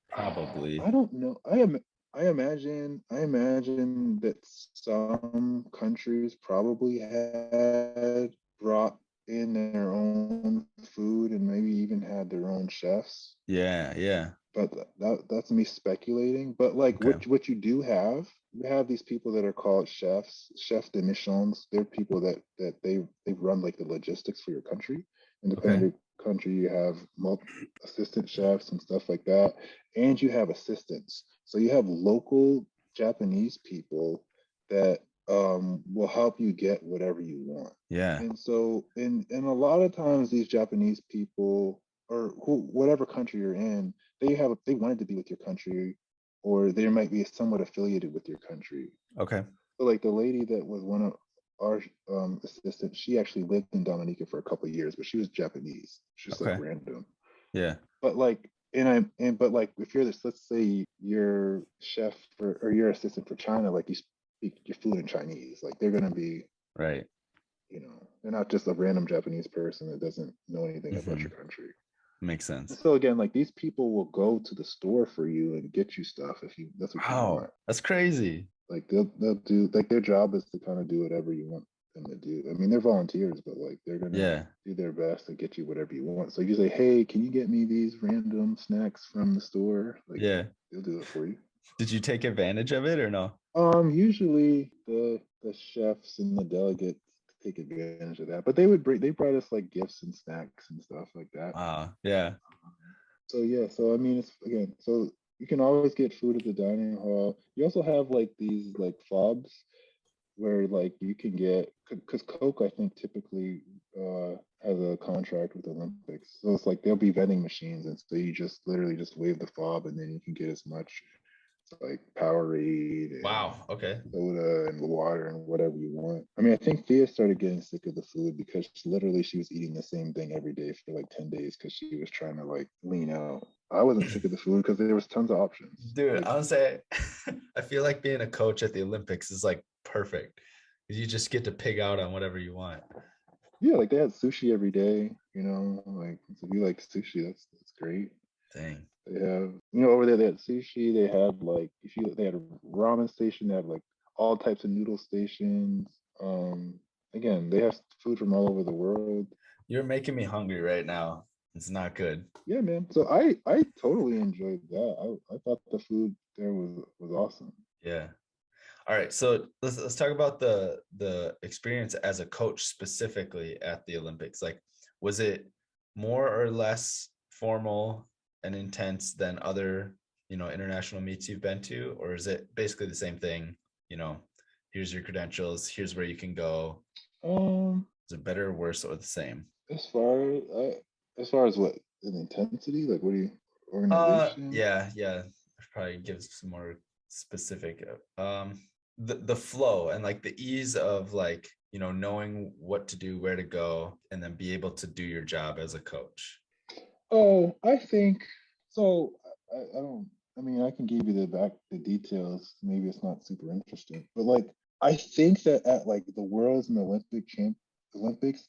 Speaker 2: Probably.
Speaker 1: I don't know. I imagine that some countries probably had brought in their own food and maybe even had their own chefs.
Speaker 2: Yeah. Yeah.
Speaker 1: But that's me speculating. But like
Speaker 2: Okay.
Speaker 1: what you have these people that are called chefs de missions. They're people that they run like the logistics for your country. And depending on
Speaker 2: Okay.
Speaker 1: your country, you have assistant chefs and stuff like that, and you have assistants. So you have local Japanese people that will help you get whatever you want.
Speaker 2: Yeah.
Speaker 1: And so, and a lot of times, these Japanese people or whatever country you're in, they wanted to be with your country, or they might be somewhat affiliated with your country.
Speaker 2: Okay.
Speaker 1: So like the lady that was one of our assistants, she actually lived in Dominica for a couple of years, but she was Japanese. She's like
Speaker 2: Okay.
Speaker 1: random.
Speaker 2: Yeah.
Speaker 1: But like, but like, if you're this, let's say you're chef or you're assistant for China, like you speak your food in Chinese, like they're gonna be,
Speaker 2: Right.
Speaker 1: they're not just a random Japanese person that doesn't know anything about
Speaker 2: Hmm.
Speaker 1: your country.
Speaker 2: Makes
Speaker 1: And
Speaker 2: sense.
Speaker 1: so again, like these people will go to the store for you and get you stuff if that's what you
Speaker 2: Wow.
Speaker 1: want.
Speaker 2: That's crazy.
Speaker 1: Like they'll do, like their job is to kind of do whatever you want them to do. I mean, they're volunteers, but like they're gonna
Speaker 2: Yeah.
Speaker 1: do their best to get you whatever you want. So you say, hey, can you get me these random snacks from the store? Like
Speaker 2: Yeah.
Speaker 1: they'll do it for you.
Speaker 2: Did you take advantage of it or no?
Speaker 1: Usually the chefs and the delegates take advantage of that, but they brought us like gifts and snacks and stuff like that.
Speaker 2: Wow. Yeah.
Speaker 1: So yeah, so I mean, it's again, so you can always get food at the dining hall. You also have like these like fobs where like you can get, because Coke I think typically has a contract with Olympics, so it's like there'll be vending machines, and so you just literally just wave the fob, and then you can get as much like Powerade and
Speaker 2: Wow. Okay.
Speaker 1: soda and water and whatever you want. I mean, I think Thea started getting sick of the food because literally she was eating the same thing every day for like 10 days because she was trying to like lean out. I wasn't sick of the food because there was tons of options.
Speaker 2: Dude,
Speaker 1: Like,
Speaker 2: I would say I feel like being a coach at the Olympics is like perfect. You just get to pig out on whatever you want.
Speaker 1: yeah, like they had sushi every day, like if you like sushi, that's great.
Speaker 2: Dang.
Speaker 1: They have, over there they had sushi, they had like they had a ramen station, they had like all types of noodle stations. Again, they have food from all over the world.
Speaker 2: You're making me hungry right now. It's not good.
Speaker 1: Yeah, man. So I totally enjoyed that. I thought the food there was awesome.
Speaker 2: Yeah. All right. So let's talk about the experience as a coach specifically at the Olympics. Like, was it more or less formal and intense than other, international meets you've been to, or is it basically the same thing? Here's your credentials, here's where you can go.
Speaker 1: Um,
Speaker 2: Is it better or worse or the same?
Speaker 1: as far as far as what the intensity, like what do you organization?
Speaker 2: Yeah. Probably gives some more specific. The flow and like the ease of like, knowing what to do, where to go, and then be able to do your job as a coach.
Speaker 1: Oh, I think so. I don't. I mean, I can give you the details. Maybe it's not super interesting, but like I think that at like the Worlds and the Olympics,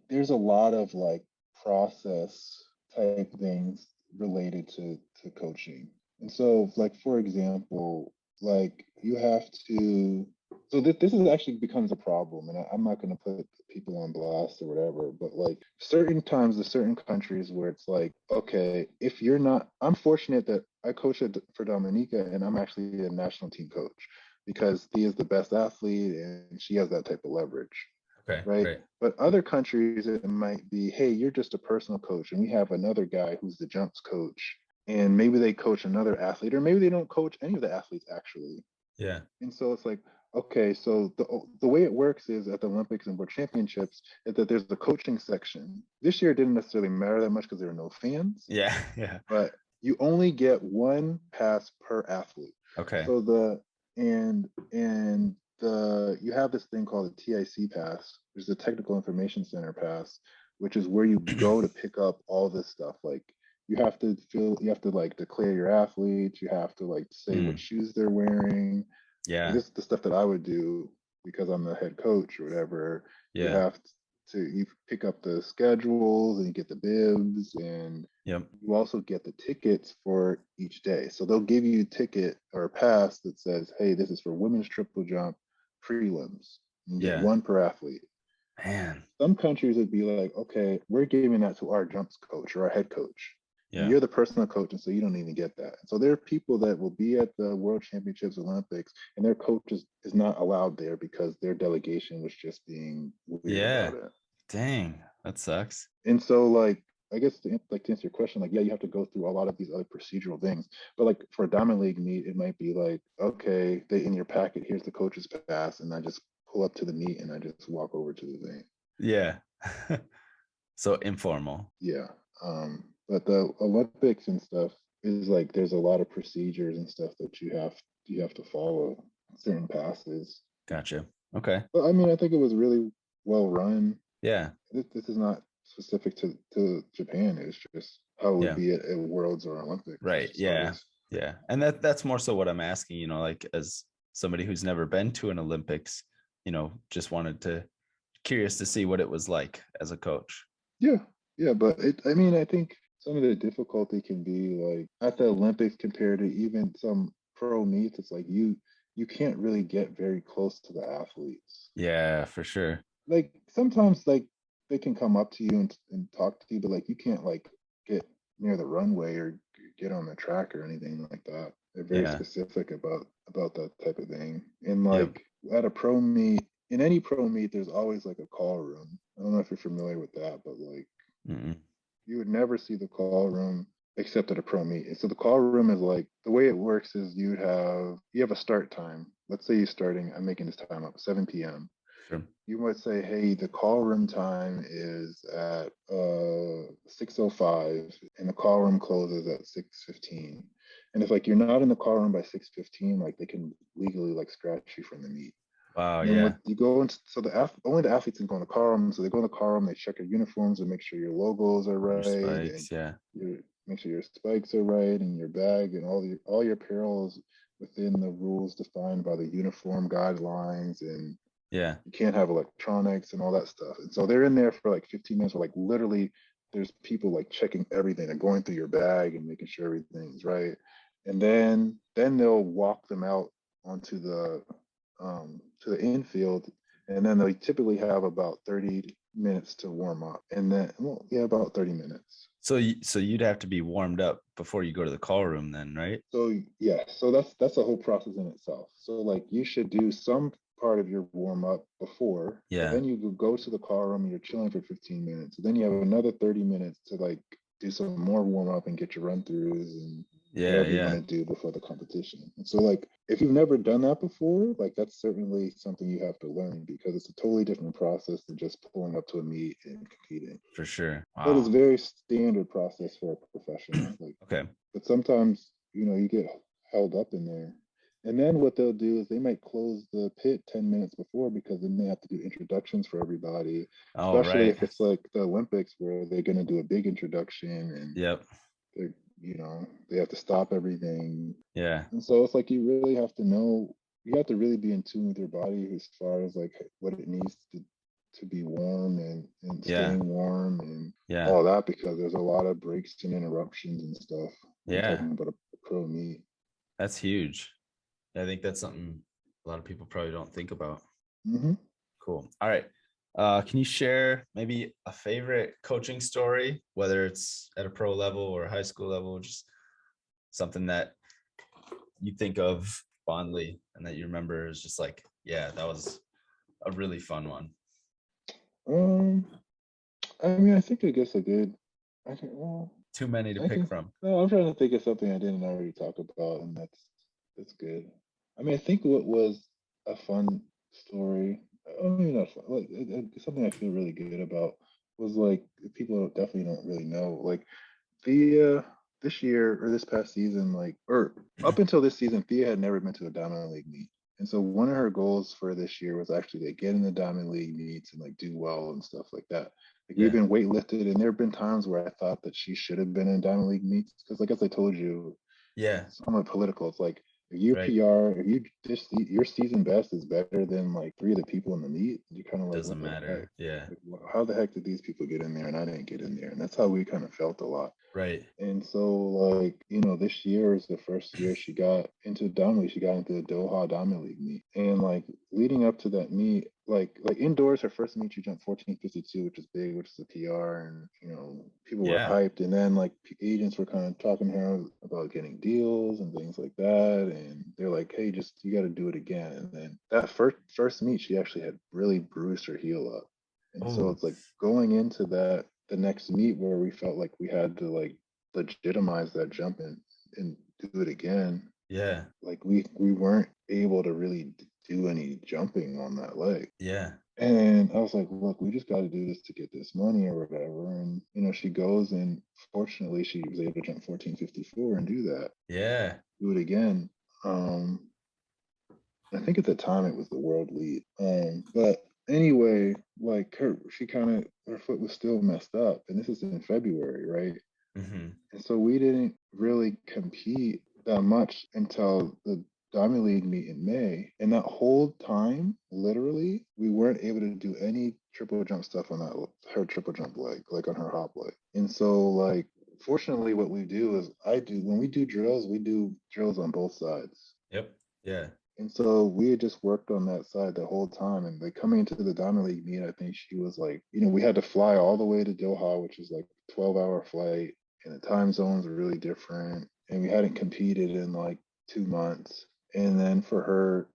Speaker 1: there's a lot of like process type things related to coaching. And so, like for example, like you have to. So this is actually becomes a problem, and I'm not going to put people on blast or whatever, but like certain times, there's certain countries where it's like, okay, if you're not, I'm fortunate that I coach for Dominica, and I'm actually a national team coach because he is the best athlete, and she has that type of leverage,
Speaker 2: Okay,
Speaker 1: right?
Speaker 2: right.
Speaker 1: But other countries, it might be, hey, you're just a personal coach, and we have another guy who's the jumps coach, and maybe they coach another athlete, or maybe they don't coach any of the athletes actually.
Speaker 2: Yeah.
Speaker 1: And so it's like, Okay, so the way it works is at the Olympics and World Championships is that there's the coaching section. This year it didn't necessarily matter that much because there were no fans,
Speaker 2: Yeah, yeah.
Speaker 1: but you only get one pass per athlete.
Speaker 2: Okay.
Speaker 1: So you have this thing called the TIC pass. There's the Technical Information Center pass, which is where you go to pick up all this stuff. Like you have to like declare your athletes, you have to like say what shoes they're wearing.
Speaker 2: Yeah.
Speaker 1: This is the stuff that I would do because I'm the head coach or whatever. You
Speaker 2: Yeah.
Speaker 1: have you pick up the schedules and you get the bibs, and
Speaker 2: Yep.
Speaker 1: you also get the tickets for each day. So they'll give you a ticket or a pass that says, hey, this is for women's triple jump prelims. You get
Speaker 2: Yeah.
Speaker 1: one per athlete.
Speaker 2: Man.
Speaker 1: Some countries would be like, okay, we're giving that to our jumps coach or our head coach.
Speaker 2: Yeah.
Speaker 1: And you're the personal coach, and so you don't even get that. So there are people that will be at the World Championships, Olympics, and their coach is not allowed there because their delegation was just being weird
Speaker 2: Yeah.
Speaker 1: about it.
Speaker 2: Dang, that sucks.
Speaker 1: And so, like, I guess to answer your question, like, yeah, you have to go through a lot of these other procedural things. But like for a Diamond League meet, it might be like, okay, in your packet, here's the coach's pass, and I just pull up to the meet and I just walk over to the thing.
Speaker 2: Yeah. So informal.
Speaker 1: Yeah. But the Olympics and stuff is like there's a lot of procedures and stuff that you have to follow, certain passes.
Speaker 2: Gotcha. Okay.
Speaker 1: But I mean, I think it was really well run.
Speaker 2: Yeah.
Speaker 1: This is not specific to Japan. It's just how it would
Speaker 2: Yeah.
Speaker 1: be at Worlds or Olympics.
Speaker 2: Right. Yeah. Yeah. And that's more so what I'm asking, you know, like as somebody who's never been to an Olympics, you know, just curious to see what it was like as a coach.
Speaker 1: Yeah. Yeah. But I think some of the difficulty can be like at the Olympics compared to even some pro meets, it's like you can't really get very close to the athletes.
Speaker 2: Yeah, for sure.
Speaker 1: Like sometimes like they can come up to you and talk to you, but like you can't like get near the runway or get on the track or anything like that. They're very specific about that type of thing. And like at a pro meet, in any pro meet, there's always like a call room. I don't know if you're familiar with that, but like you would never see the call room except at a pro meet. So the call room is like the way it works is you have a start time. Let's say you're starting, I'm making this time up, 7 p.m.
Speaker 2: Sure.
Speaker 1: You might say, hey, the call room time is at 6:05 and the call room closes at 6:15. And if like you're not in the call room by 6:15, like they can legally like scratch you from the meet.
Speaker 2: Wow.
Speaker 1: And then
Speaker 2: Yeah.
Speaker 1: you go into, so only the athletes can go in the car room. So they go in the car room, they check your uniforms and make sure your logos are right.
Speaker 2: Spikes,
Speaker 1: and make sure your spikes are right and your bag and all your apparel is within the rules defined by the uniform guidelines, and you can't have electronics and all that stuff. And so they're in there for like 15 minutes, where like literally there's people like checking everything and going through your bag and making sure everything's right. And then they'll walk them out onto the infield, and then they typically have about 30 minutes to warm up, and then about 30 minutes.
Speaker 2: So you'd have to be warmed up before you go to the call room then, right?
Speaker 1: So yeah, so that's a whole process in itself. So like you should do some part of your warm up before.
Speaker 2: Yeah.
Speaker 1: Then you go to the call room and you're chilling for 15 minutes. Then you have another 30 minutes to like do some more warm up and get your run throughs and whatever you want to do before the competition. And so like if you've never done that before, like that's certainly something you have to learn, because it's a totally different process than just pulling up to a meet and competing.
Speaker 2: For sure. Wow.
Speaker 1: But it's a very standard process for a professional. Like,
Speaker 2: okay.
Speaker 1: But sometimes, you get held up in there. And then what they'll do is they might close the pit 10 minutes before, because then they have to do introductions for everybody. Especially if it's like the Olympics where they're going to do a big introduction and they're, they have to stop everything.
Speaker 2: Yeah.
Speaker 1: And so it's like you really have to know, you have to really be in tune with your body as far as like what it needs to be warm and staying warm and all that, because there's a lot of breaks and interruptions and stuff. Talking about a pro meet.
Speaker 2: That's huge. I think that's something a lot of people probably don't think about. Cool. All right. Can you share maybe a favorite coaching story, whether it's at a pro level or a high school level, just something that you think of fondly and that you remember is just like, yeah, that was a really fun one?
Speaker 1: I mean, I think
Speaker 2: too many to pick from.
Speaker 1: No, I'm trying to think of something I didn't already talk about, and that's good. I mean, I think what was a fun story. I mean, not fun. Like, something I feel really good about was like people definitely don't really know. Like Thea this year or this past season, like or up until this season, Thea had never been to a Diamond League meet. And so one of her goals for this year was actually like get in the Diamond League meets and like do well and stuff like that. Like we've
Speaker 2: Yeah.
Speaker 1: been weightlifted, and there have been times where I thought that she should have been in Diamond League meets because, like as I told you,
Speaker 2: Yeah.
Speaker 1: somewhat political. It's like if you
Speaker 2: Right.
Speaker 1: PR, if you just your season best is better than like three of the people in the meet, you're kind of like,
Speaker 2: Doesn't
Speaker 1: what the heck?
Speaker 2: matter. Yeah.
Speaker 1: Like, how the heck did these people get in there and I didn't get in there? And that's how we kind of felt a lot.
Speaker 2: Right.
Speaker 1: And so, like, this year is the first year she got into Diamond League. She got into the Doha Diamond League meet. And like leading up to that meet, like indoors, her first meet, she jumped 14:52, which is big, which is a PR. And, people were
Speaker 2: Yeah.
Speaker 1: hyped. And then like agents were kind of talking to her about getting deals and things like that. And they're like, hey, just you got to do it again. And then that first meet, she actually had really bruised her heel up. And so
Speaker 2: Oh,
Speaker 1: it's like going into the next meet where we felt like we had to like legitimize that jump and do it again.
Speaker 2: yeah.
Speaker 1: Like we weren't able to really do any jumping on that leg.
Speaker 2: Yeah.
Speaker 1: And I was like, look, we just got to do this to get this money or whatever. And she goes, and fortunately she was able to jump 14:54 and do that.
Speaker 2: Yeah.
Speaker 1: Do it again. I think at the time it was the world lead. But anyway, like her foot was still messed up, and this is in February, right?
Speaker 2: Mm-hmm.
Speaker 1: And so we didn't really compete that much until the Diamond League meet in May. And that whole time, literally, we weren't able to do any triple jump stuff on her triple jump leg, like on her hop leg. And so, like, fortunately, what we do is when we do drills, we do drills on both sides.
Speaker 2: Yep. Yeah.
Speaker 1: And so we had just worked on that side the whole time. And like coming into the Diamond League meet, I think she was like, we had to fly all the way to Doha, which is like 12-hour flight, and the time zones are really different. And we hadn't competed in like 2 months. And then for her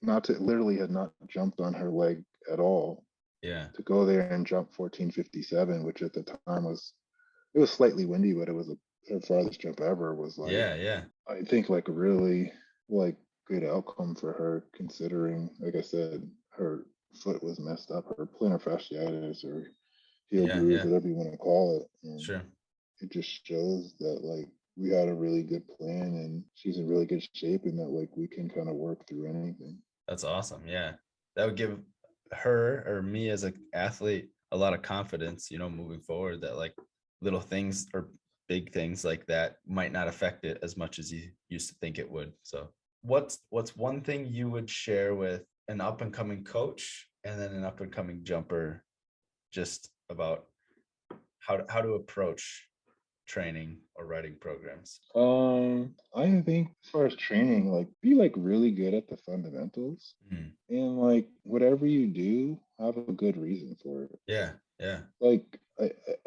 Speaker 1: not to literally had not jumped on her leg at all,
Speaker 2: Yeah.
Speaker 1: to go there and jump 14:57, which at the time it was slightly windy, but it was her farthest jump ever, was like,
Speaker 2: Yeah. Yeah.
Speaker 1: I think like really like good outcome for her, considering, like I said, her foot was messed up, her plantar fasciitis or heel
Speaker 2: Yeah.
Speaker 1: bruise,
Speaker 2: Yeah.
Speaker 1: whatever you want to call it. And
Speaker 2: Sure.
Speaker 1: it just shows that like we had a really good plan and she's in really good shape, and that like we can kind of work through anything.
Speaker 2: That's awesome. Yeah. That would give her or me as an athlete a lot of confidence, moving forward, that like little things or big things like that might not affect it as much as you used to think it would. So what's one thing you would share with an up and coming coach and then an up and coming jumper, just about how to approach training or writing programs?
Speaker 1: I think as far as training, like be like really good at the fundamentals,
Speaker 2: Mm.
Speaker 1: and like whatever you do, have a good reason for it.
Speaker 2: Yeah. Yeah.
Speaker 1: Like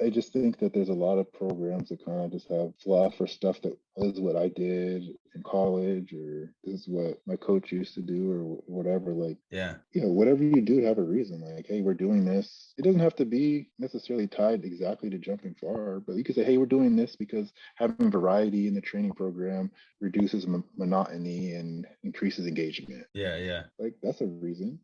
Speaker 1: I just think that there's a lot of programs that kind of just have fluff or stuff that is what I did in college, or this is what my coach used to do, or whatever. Like,
Speaker 2: Yeah.
Speaker 1: whatever you do, have a reason. Like, hey, we're doing this. It doesn't have to be necessarily tied exactly to jumping far, but you could say, hey, we're doing this because having variety in the training program reduces monotony and increases engagement.
Speaker 2: Yeah. Yeah.
Speaker 1: Like, that's a reason.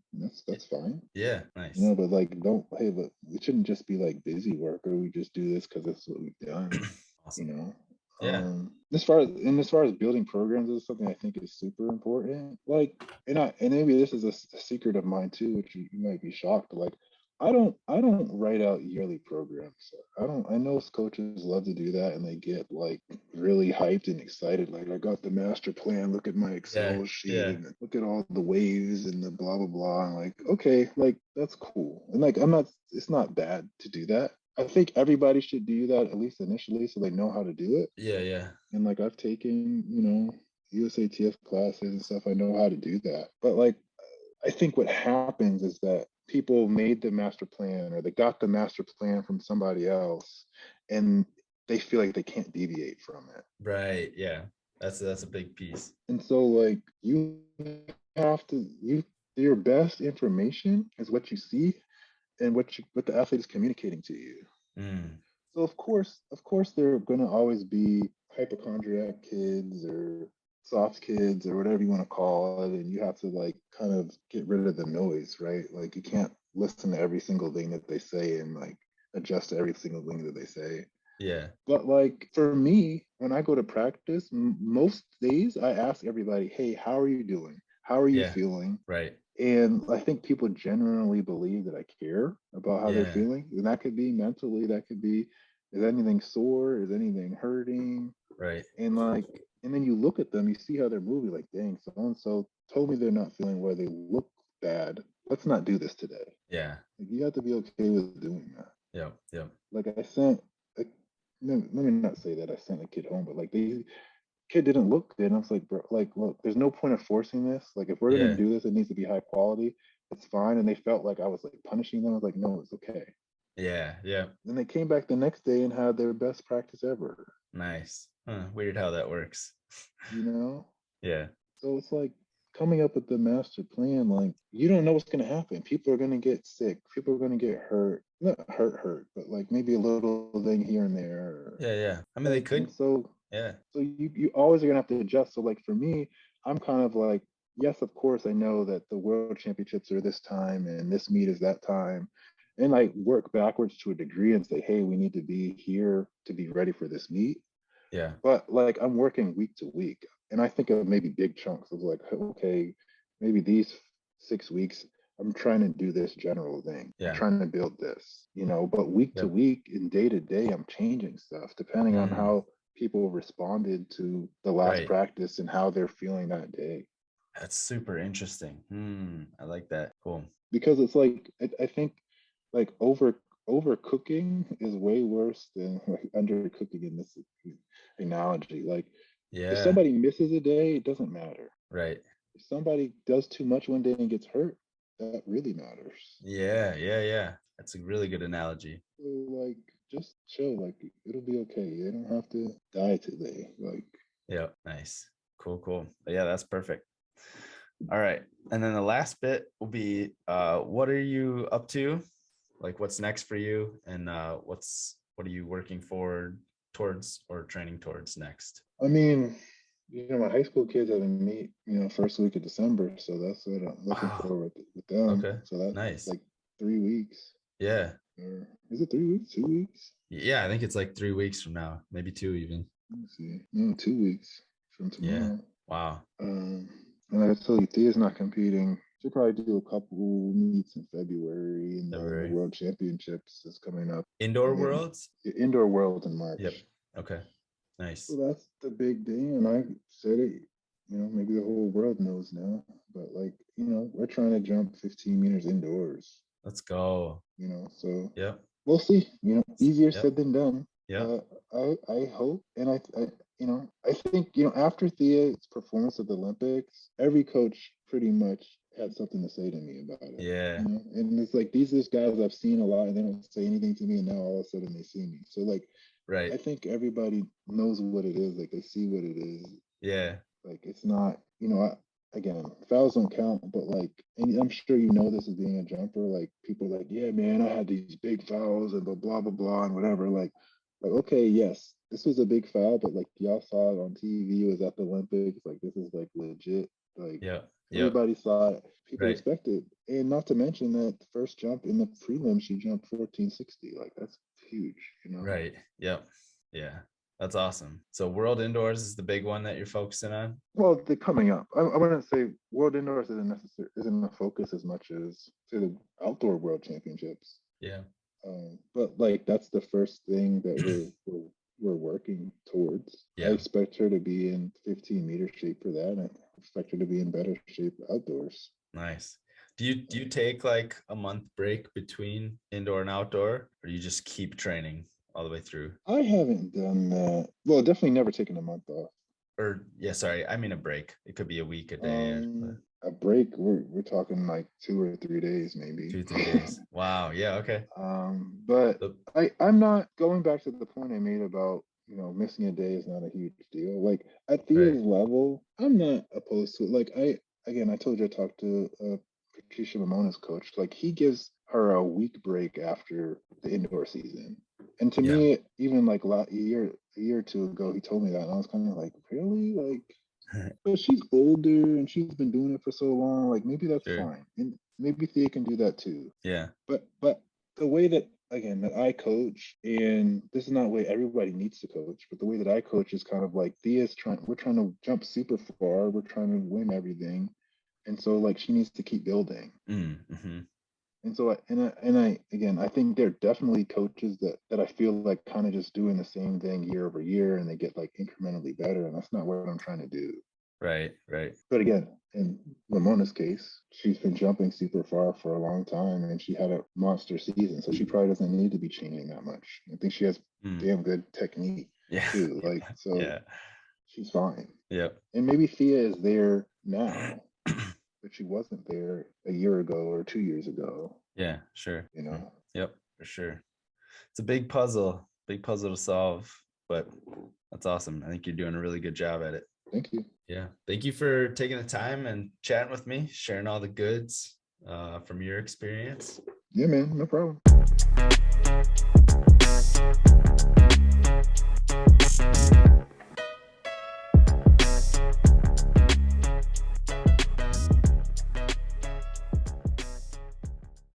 Speaker 1: That's fine.
Speaker 2: Yeah. Nice.
Speaker 1: But like, don't, hey, but it shouldn't just be like busy work, or we just do this because that's what we've done. You
Speaker 2: Awesome.
Speaker 1: know,
Speaker 2: Yeah.
Speaker 1: as far as building programs, is something I think is super important. Like, and maybe this is a secret of mine too, which you might be shocked. But like, I don't write out yearly programs. I know coaches love to do that, and they get like really hyped and excited. Like, I got the master plan. Look at my
Speaker 2: Yeah.
Speaker 1: Excel sheet
Speaker 2: Yeah.
Speaker 1: and look at all the waves and the blah blah blah. And like, okay, like that's cool. And like, I'm not. It's not bad to do that. I think everybody should do that at least initially, so they know how to do it.
Speaker 2: Yeah. Yeah.
Speaker 1: And like, I've taken, USATF classes and stuff. I know how to do that. But like, I think what happens is that people made the master plan, or they got the master plan from somebody else, and they feel like they can't deviate from it.
Speaker 2: Right. Yeah. That's a big piece.
Speaker 1: And so like, you have to your best information is what you see and what the athlete is communicating to you.
Speaker 2: Mm.
Speaker 1: So of course there are going to always be hypochondriac kids or soft kids or whatever you want to call it, and you have to like kind of get rid of the noise, right? Like you can't listen to every single thing that they say and like adjust to every single thing that they say.
Speaker 2: Yeah.
Speaker 1: But like for me, when I go to practice, most days I ask everybody, "Hey, how are you doing? How are you
Speaker 2: Yeah.
Speaker 1: feeling?"
Speaker 2: Right.
Speaker 1: And I think people genuinely believe that I care about how they're
Speaker 2: Yeah.
Speaker 1: feeling. And that could be mentally, that could be, is anything sore? Is anything hurting?
Speaker 2: Right.
Speaker 1: And like, and then you look at them, you see how they're moving, like, dang, so and so told me they're not feeling well, they look bad. Let's not do this today.
Speaker 2: Yeah.
Speaker 1: Like, you have to be okay with doing that.
Speaker 2: Yep. Yep.
Speaker 1: Like I sent, like, let me not say that I sent a kid home, but like the kid didn't look good. And I was like, bro, like, look, there's no point of forcing this. Like, if we're gonna
Speaker 2: Yeah.
Speaker 1: do this, it needs to be high quality. It's fine. And they felt like I was like punishing them. I was like, no, it's okay.
Speaker 2: Yeah. Yeah.
Speaker 1: Then they came back the next day and had their best practice ever.
Speaker 2: Nice. Huh, weird how that works.
Speaker 1: You know?
Speaker 2: Yeah.
Speaker 1: So it's like coming up with the master plan, like you don't know what's gonna happen. People are gonna get sick, people are gonna get hurt. Not hurt, but like maybe a little thing here and there.
Speaker 2: Yeah. Yeah. I mean, they
Speaker 1: Like, and
Speaker 2: could.
Speaker 1: so
Speaker 2: Yeah.
Speaker 1: you always are gonna have to adjust. So like for me, I'm kind of like, yes, of course I know that the world championships are this time and this meet is that time. And I work backwards to a degree and say, hey, we need to be here to be ready for this meet.
Speaker 2: Yeah.
Speaker 1: But like I'm working week to week, and I think of maybe big chunks of like, okay, maybe these 6 weeks, I'm trying to do this general thing. I'm
Speaker 2: Yeah.
Speaker 1: trying to build this, but week to
Speaker 2: Yep.
Speaker 1: week and day to day, I'm changing stuff depending on
Speaker 2: Mm,
Speaker 1: how people responded to the last
Speaker 2: right.
Speaker 1: practice and how they're feeling that day.
Speaker 2: That's super interesting. I like that. Cool.
Speaker 1: Because it's like I think like overcooking is way worse than like undercooking in this analogy. Like if
Speaker 2: Yeah.
Speaker 1: somebody misses a day, it doesn't matter.
Speaker 2: Right.
Speaker 1: If somebody does too much one day and gets hurt, that really matters.
Speaker 2: Yeah. Yeah. Yeah. That's a really good analogy.
Speaker 1: So like just chill, like it'll be okay. They don't have to die today. Like
Speaker 2: Yeah. Nice. Cool. Cool. Yeah, that's perfect. All right. And then the last bit will be what are you up to? Like what's next for you? And what are you working for towards or training towards next?
Speaker 1: I mean, my high school kids have a meet, first week of December. So that's what I'm looking
Speaker 2: Wow.
Speaker 1: forward with them.
Speaker 2: Okay.
Speaker 1: So that's
Speaker 2: Nice.
Speaker 1: like 3 weeks.
Speaker 2: Yeah.
Speaker 1: Or is it 3 weeks? 2 weeks?
Speaker 2: Yeah, I think it's like 3 weeks from now, maybe two even.
Speaker 1: Let me see. No, 2 weeks from
Speaker 2: Yeah.
Speaker 1: tomorrow.
Speaker 2: Wow.
Speaker 1: Um, and like I told you, Thea's not competing. She'll probably do a couple meets in February, and then the
Speaker 2: February.
Speaker 1: World Championships is coming up.
Speaker 2: Indoor
Speaker 1: In
Speaker 2: worlds?
Speaker 1: the Indoor World in
Speaker 2: Yep.
Speaker 1: March.
Speaker 2: Okay.
Speaker 1: So
Speaker 2: Nice.
Speaker 1: that's the big day, and I said it. Maybe the whole world knows now, but like, we're trying to jump 15 meters indoors.
Speaker 2: Let's go.
Speaker 1: So
Speaker 2: Yep.
Speaker 1: we'll see. Easier
Speaker 2: Yep.
Speaker 1: said than done.
Speaker 2: Yep.
Speaker 1: I hope, and I think after Thea's performance at the Olympics, every coach pretty much had something to say to me about it.
Speaker 2: Yeah.
Speaker 1: And it's like these guys I've seen a lot, and they don't say anything to me, and now all of a sudden they see me. So like,
Speaker 2: Right.
Speaker 1: I think everybody knows what it is. Like they see what it is.
Speaker 2: Yeah.
Speaker 1: Like it's not, again, fouls don't count, but like, and I'm sure this is being a jumper. Like people are like, yeah, man, I had these big fouls and blah blah blah and whatever. Like okay, yes, this was a big foul, but like y'all saw it on TV. It was at the Olympics. Like this is like legit. Like
Speaker 2: Yep. Yep.
Speaker 1: everybody saw it. People
Speaker 2: Right.
Speaker 1: respect it, and not to mention that first jump in the prelim, she jumped 1460. Like that's huge.
Speaker 2: Right. Yep. Yeah. That's awesome. So World Indoors is the big one that you're focusing on?
Speaker 1: Well, they're coming up. I wouldn't say World Indoors isn't a focus as much as say the Outdoor World Championships.
Speaker 2: Yeah.
Speaker 1: But like that's the first thing that we're working towards. I
Speaker 2: Yeah.
Speaker 1: expect her to be in 15-meter shape for that, and I expect her to be in better shape outdoors.
Speaker 2: Nice. Do you take like a month break between indoor and outdoor, or do you just keep training all the way through?
Speaker 1: I haven't done that. Well, definitely never taken a month off.
Speaker 2: Or yeah, sorry, I mean a break. It could be a week, a day, but
Speaker 1: A break, we're talking like 2 or 3 days maybe.
Speaker 2: 2, 3 days. Wow. Yeah. Okay.
Speaker 1: But
Speaker 2: So,
Speaker 1: I'm not going back to the point I made about missing a day is not a huge deal. Like at
Speaker 2: right.
Speaker 1: Thea's level, I'm not opposed to it. Like I told you I talked to Patricia Momona's coach. Like he gives her a week break after the indoor season. And to
Speaker 2: Yeah.
Speaker 1: me, even like a year or two ago, he told me that, and I was kind of like, really? Like, But she's older and she's been doing it for so long. Like maybe that's
Speaker 2: Sure.
Speaker 1: fine, and maybe Thea can do that too.
Speaker 2: Yeah.
Speaker 1: But the way that again that I coach, and this is not the way everybody needs to coach, but the way that I coach is kind of like Thea's trying. We're trying to jump super far. We're trying to win everything, and so like she needs to keep building.
Speaker 2: Mm-hmm.
Speaker 1: And so, I again, I think there are definitely coaches that I feel like kind of just doing the same thing year over year, and they get like incrementally better, and that's not what I'm trying to do.
Speaker 2: Right. Right.
Speaker 1: But again, in Ramona's case, she's been jumping super far for a long time, and she had a monster season, so she probably doesn't need to be changing that much. I think she has
Speaker 2: Mm.
Speaker 1: damn good technique
Speaker 2: Yeah.
Speaker 1: too, like so
Speaker 2: Yeah.
Speaker 1: she's fine.
Speaker 2: Yep.
Speaker 1: And maybe Thea is there now, but she wasn't there a year ago or 2 years ago.
Speaker 2: Yeah, sure.
Speaker 1: You know.
Speaker 2: Yep, for sure. It's a big puzzle to solve, but that's awesome. I think you're doing a really good job at it.
Speaker 1: Thank you.
Speaker 2: Yeah. Thank you for taking the time and chatting with me, sharing all the goods from your experience.
Speaker 1: Yeah, man, no problem.